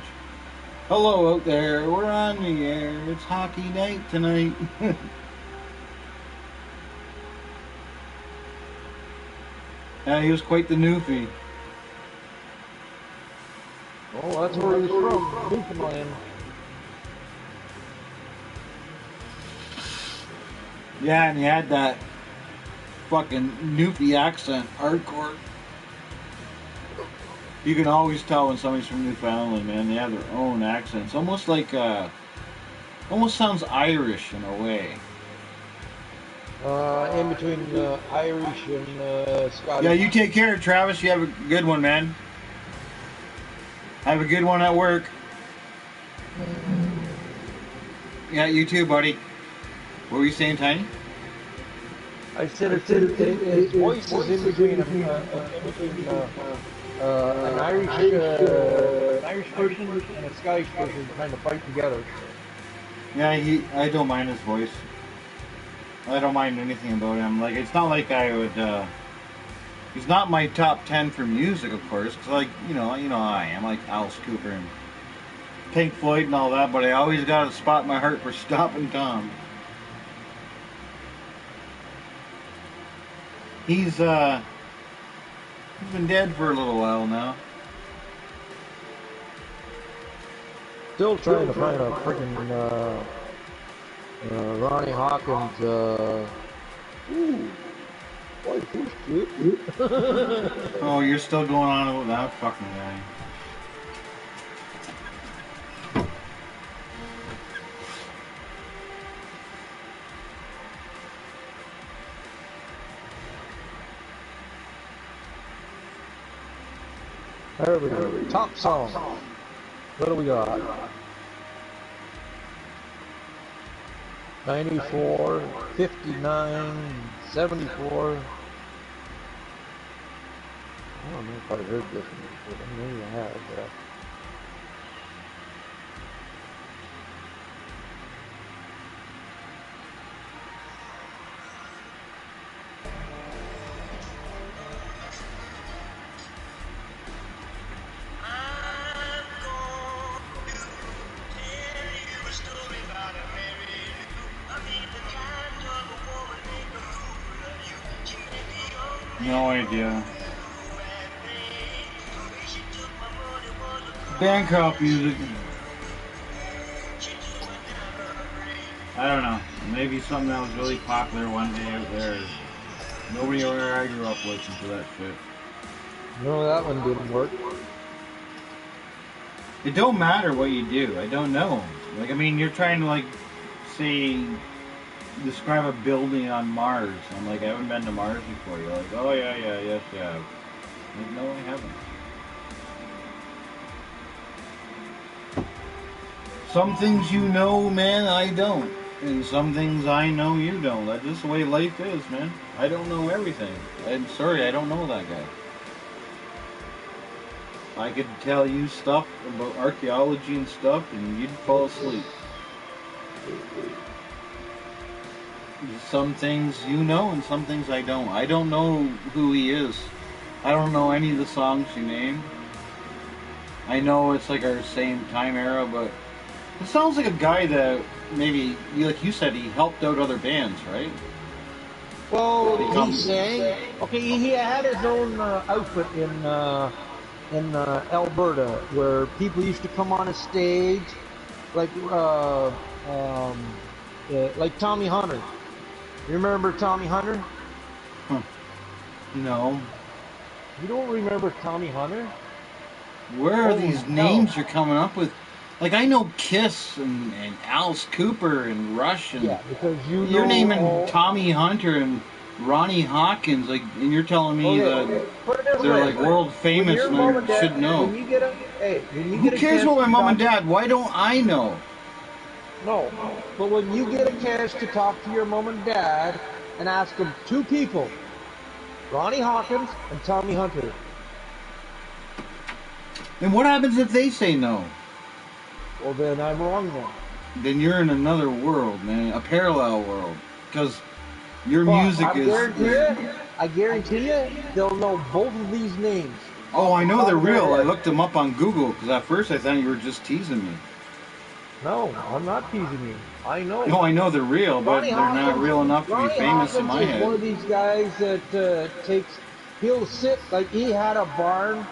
Hello out there, we're on the air. It's hockey night tonight. Yeah, he was quite the newfie. Oh, that's where he was from, Newfoundland. Yeah, and he had that fucking newfie accent, hardcore. You can always tell when somebody's from Newfoundland, man. They have their own accents, almost like almost sounds Irish in a way. In between Irish and Scottish. Yeah, you take care, Travis. You have a good one, man. Have a good one at work. Yeah, you too, buddy. What were you saying, Tiny? I said his voice is in between an Irish person and a Scottish person trying to fight together. Yeah, I don't mind his voice. I don't mind anything about him. Like, it's not like I would. He's not my top 10 for music, of course, because like you know how I am, like Alice Cooper and Pink Floyd and all that. But I always got a spot in my heart for Stompin' Tom. He's been dead for a little while now. Still trying to find a freaking Ronnie Hawkins. Ooh, boy, who's cute? Oh, you're still going on about that fucking guy. There we go. Top song. What do we got? 94, 59, 74. I don't know if I heard this one before. Maybe I have. No idea. Bangkok music. I don't know. Maybe something that was really popular one day out there. Nobody where I grew up listened to that shit. No, that one didn't work. It don't matter what you do. I don't know. Like, I mean, you're trying to, like, say, describe a building on Mars. I'm like, I haven't been to Mars before. You're like, oh, yeah, yes, yeah. Like, no, I haven't. Some things you know, man, I don't. And some things I know you don't. That's just the way life is, man. I don't know everything. I'm sorry, I don't know that guy. I could tell you stuff about archaeology and stuff, and you'd fall asleep. Some things you know, and some things I don't. I don't know who he is. I don't know any of the songs you name. I know it's like our same time era, but it sounds like a guy that maybe, like you said, he helped out other bands, right? Well, he sang. Okay, he had his own outfit in Alberta, where people used to come on a stage, like like Tommy Hunter. You remember Tommy Hunter? Huh. No. You don't remember Tommy Hunter? Where are Holy these cow. names you're coming up with? Like, I know Kiss and Alice Cooper and Rush and Yeah, because you're naming all... Tommy Hunter and Ronnie Hawkins, like, and you're telling me that put it this they're way. like world famous When your and mom I and dad, should know. when you get a, hey, when you Who get a cares chance about my to mom and talk- dad? Why don't I know? No, but when you get a chance to talk to your mom and dad and ask them two people, Ronnie Hawkins and Tommy Hunter. And what happens if they say no? Well, then I'm wrong then. Then you're in another world, man, a parallel world, because your But music I guarantee you, they'll know both of these names. Oh, I know Off the they're top of their real. I head. looked them up on Google because at first I thought you were just teasing me. No, I'm not teasing you. I know. No, I know they're real, but Ronnie they're not Hawkins, real enough to be Ronnie famous in Hawkins my is one of head. these guys that he'll sit, like he had a barn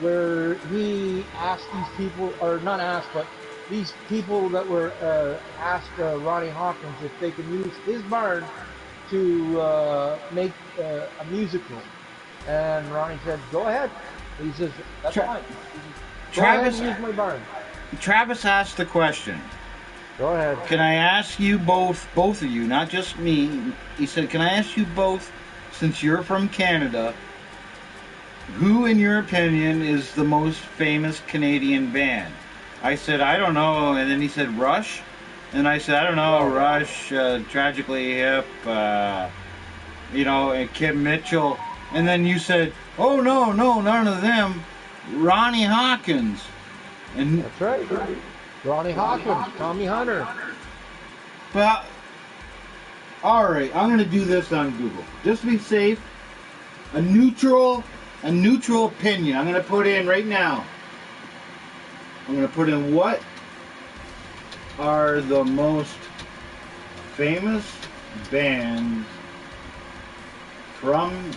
where he asked these people, or not asked, but these people that were asked Ronnie Hawkins if they can use his barn to make a musical. And Ronnie said, go ahead. He says, that's Tra- fine. He says, go ahead Travis, and use my barn. Travis asked the question. Go ahead. Can I ask you both of you, not just me? He said, can I ask you both, since you're from Canada, who, in your opinion, is the most famous Canadian band? I said, I don't know. And then he said, Rush? And I said, I don't know, Rush, Tragically Hip, and Kim Mitchell. And then you said, oh, no, none of them. Ronnie Hawkins. And That's right. Ronnie Hawkins, Tommy Hunter. But, alright, I'm going to do this on Google. Just to be safe, a neutral opinion. I'm going to put in right now. I'm going to put in what are the most famous bands from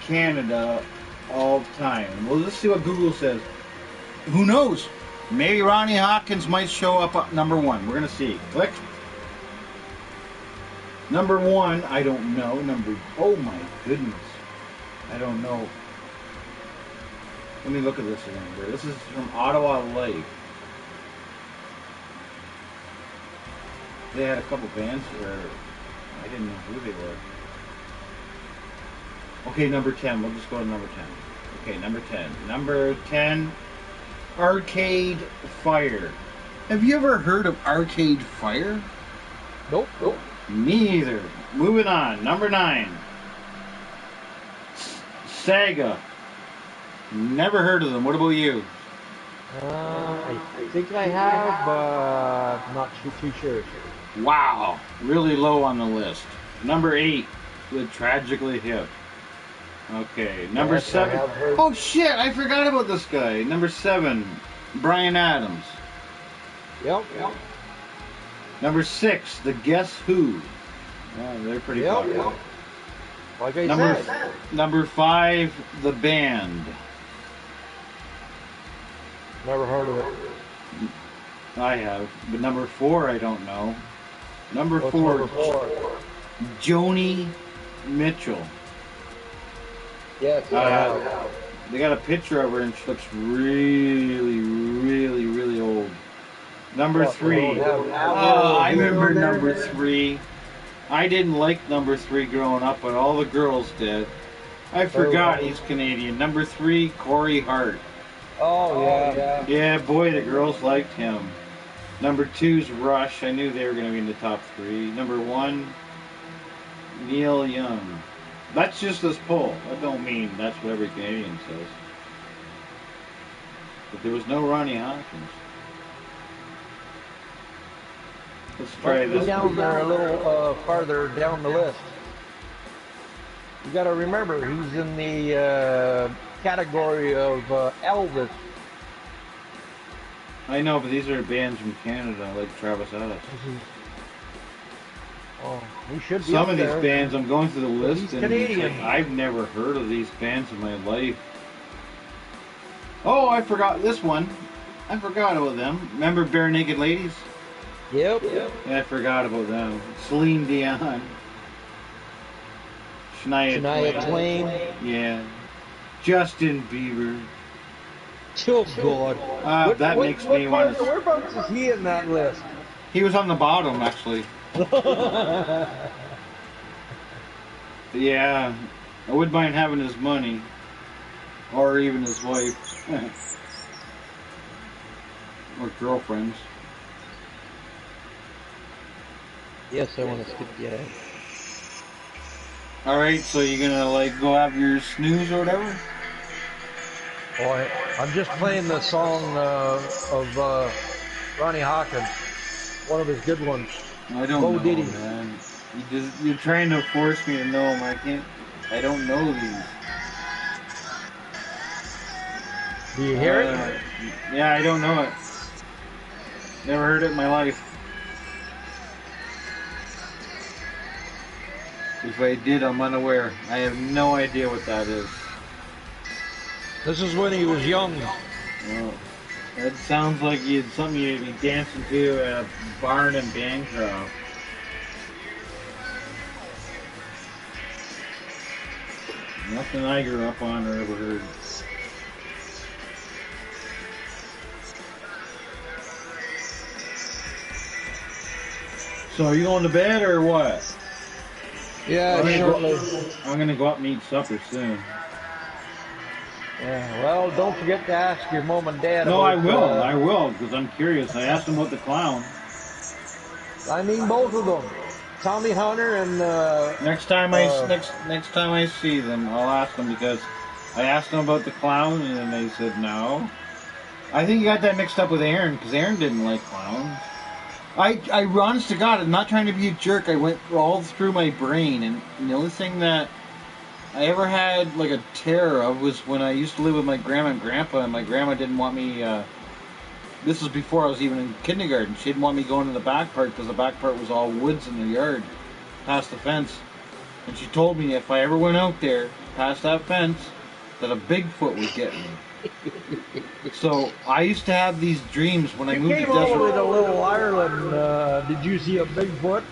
Canada all time. We'll just see what Google says. Who knows? Maybe Ronnie Hawkins might show up at number one. We're going to see. Click. Number one, I don't know. Oh my goodness. I don't know. Let me look at this again here. This is from Ottawa Lake. They had a couple bands where I didn't know who they were. Okay, number 10. We'll just go to number 10. Okay, number 10. Number 10, Arcade Fire. Have you ever heard of Arcade Fire? Nope. Me either. Moving on. Number 9, Sega. Never heard of them. What about you? I think I have, but not too sure. Wow. Really low on the list. Number 8, The Tragically Hip. Okay. Number Yes, I 7. have heard. Oh shit, I forgot about this guy. Number 7, Bryan Adams. Yep. Number 6, The Guess Who. Yeah, they're pretty popular. Yep. Like I said. Number 5, The Band. Never heard of it. I have. But number 4, I don't know. Number What's 4, number 4? Joni Mitchell. Yes, I have. They got a picture of her and she looks really, really, really old. Number 3. Oh, I remember number 3. I didn't like number 3 growing up, but all the girls did. I forgot he's Canadian. Number 3, Corey Hart. Oh, yeah. Yeah, boy, the girls liked him. Number 2's Rush. I knew they were going to be in the top 3. Number 1, Neil Young. That's just this poll. That don't mean that's what every Canadian says. But there was no Ronnie Hopkins. Let's try this. Down there a little farther down the list. You got to remember, he's in the category of Elvis. I know, but these are bands from Canada, like Travis Ellis. Oh, he should be. Some of these bands, I'm going through the list, He's and Canadian. it's like, I've never heard of these bands in my life. Oh, I forgot this one. I forgot about them. Remember Bare Naked Ladies? Yep. Yeah, I forgot about them. Celine Dion. Shania Twain. Yeah. Justin Bieber. Oh, God. That makes me want to... Whereabouts is he in that list? He was on the bottom, actually. Yeah. I wouldn't mind having his money. Or even his wife. Or girlfriends. Yes, I want to skip the Alright, so you're gonna like go have your snooze or whatever? Oh, I'm just playing the song of Ronnie Hawkins, one of his good ones. I don't Bo know, Diddy. man. You're trying to force me to know them. I don't know these. Do you hear it? Yeah, I don't know it. Never heard it in my life. If I did, I'm unaware. I have no idea what that is. This is when he was young. Well, that sounds like something you'd be dancing to at a barn in Bancroft. Nothing I grew up on or ever heard. So are you going to bed or what? Yeah, shortly. I'm gonna go up and eat supper soon. Yeah, well, don't forget to ask your mom and dad. No, about, I will, because I'm curious. I asked them about the clown. I mean, both of them, Tommy Hunter and. Next time I see them, I'll ask them, because I asked them about the clown and they said no. I think you got that mixed up with Aaron, because Aaron didn't like clowns. I honest to God, I'm not trying to be a jerk. I went all through my brain, and the only thing that I ever had like a terror of was when I used to live with my grandma and grandpa, and my grandma didn't want me. This was before I was even in kindergarten. She didn't want me going to the back part because the back part was all woods in the yard, past the fence. And she told me if I ever went out there past that fence, that a Bigfoot would get me. So I used to have these dreams when I moved to Came all the way Desert. to Little Ireland. Did you see a Bigfoot?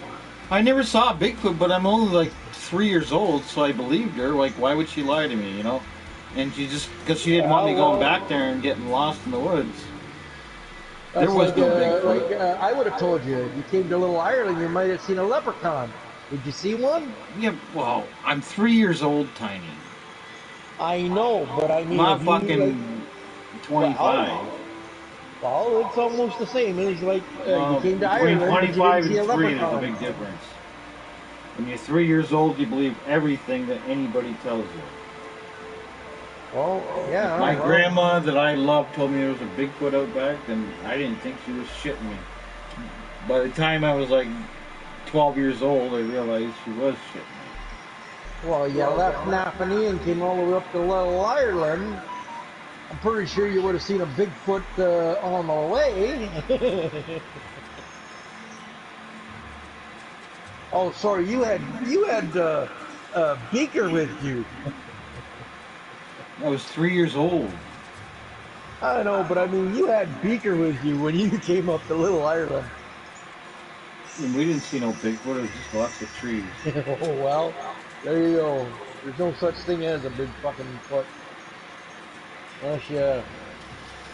I never saw a Bigfoot, but I'm only like 3 years old, so I believed her. Like, why would she lie to me, you know? And she just, because she didn't want me going back there and getting lost in the woods. There was like, no Bigfoot. I would have told you. You came to Little Ireland, you might have seen a leprechaun. Did you see one? Yeah, well, I'm 3 years old, Tiny. I know, but I I'm mean, not if you like, fucking well, 25. well, it's almost the same. It's like you Well, came to between Ireland, but you didn't 25 see and a 3, there's a leprechaun. big difference. When you're 3 years old, you believe everything that anybody tells you. Well, If yeah, my well, grandma that I loved told me there was a Bigfoot out back, then I didn't think she was shitting me. By the time I was like 12 years old, I realized she was shitting well, you left Napanee and came all the way up to Little Ireland. I'm pretty sure you would have seen a Bigfoot on the way. Oh, sorry, you had Beaker with you. me. I was 3 years old. I know, but I mean, you had Beaker with you when you came up to Little Ireland. And we didn't see no Bigfoot, it was just lots of trees. Oh well, there you go. There's no such thing as a big fucking foot unless you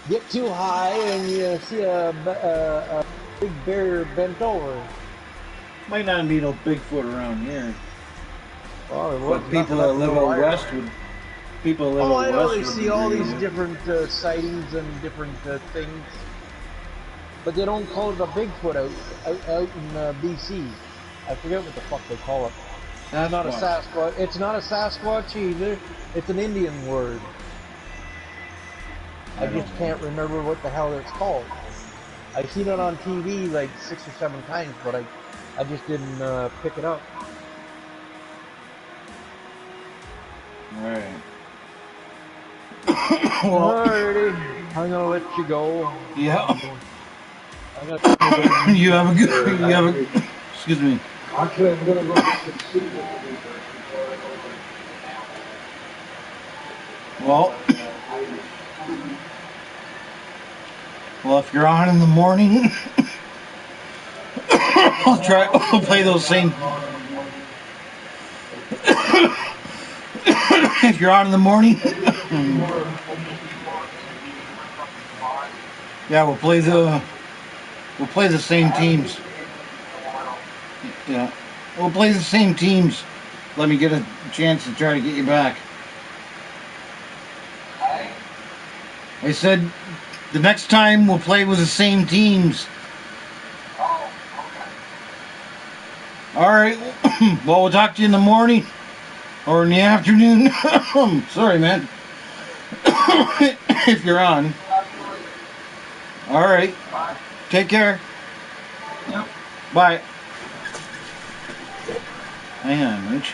get too high and you see a big bear bent over. Might not be no Bigfoot around here. Well, there was But people nothing that up in live Little out Ireland. west would people that Oh, live I out know they west would see agree all with these you. different sightings and different things, but they don't call it a Bigfoot out in BC. I forget what the fuck they call it. It's not a Sasquatch. Sasquatch. It's not a Sasquatch either. It's an Indian word. I I don't just know. can't remember what the hell it's called. I've seen it on TV like 6 or 7 times, but I just didn't pick it up. Alright. Well, Alrighty, I'm gonna let you go. yeah. I got something to go do. You have a good. You have a. Excuse me. Actually, I'm gonna go get some sleep. Well, well, if you're on in the morning, I'll try. I'll play those same. If you're on in the morning, yeah, we'll play the same teams. Yeah, we'll play the same teams. Let me get a chance to try to get you back. I said the next time we'll play with the same teams. All right. Well, we'll talk to you in the morning or in the afternoon. Sorry, man. If you're on. All right. Take care. Bye. Hang on, Rich.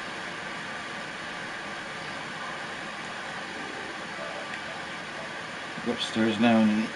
Go upstairs now and eat.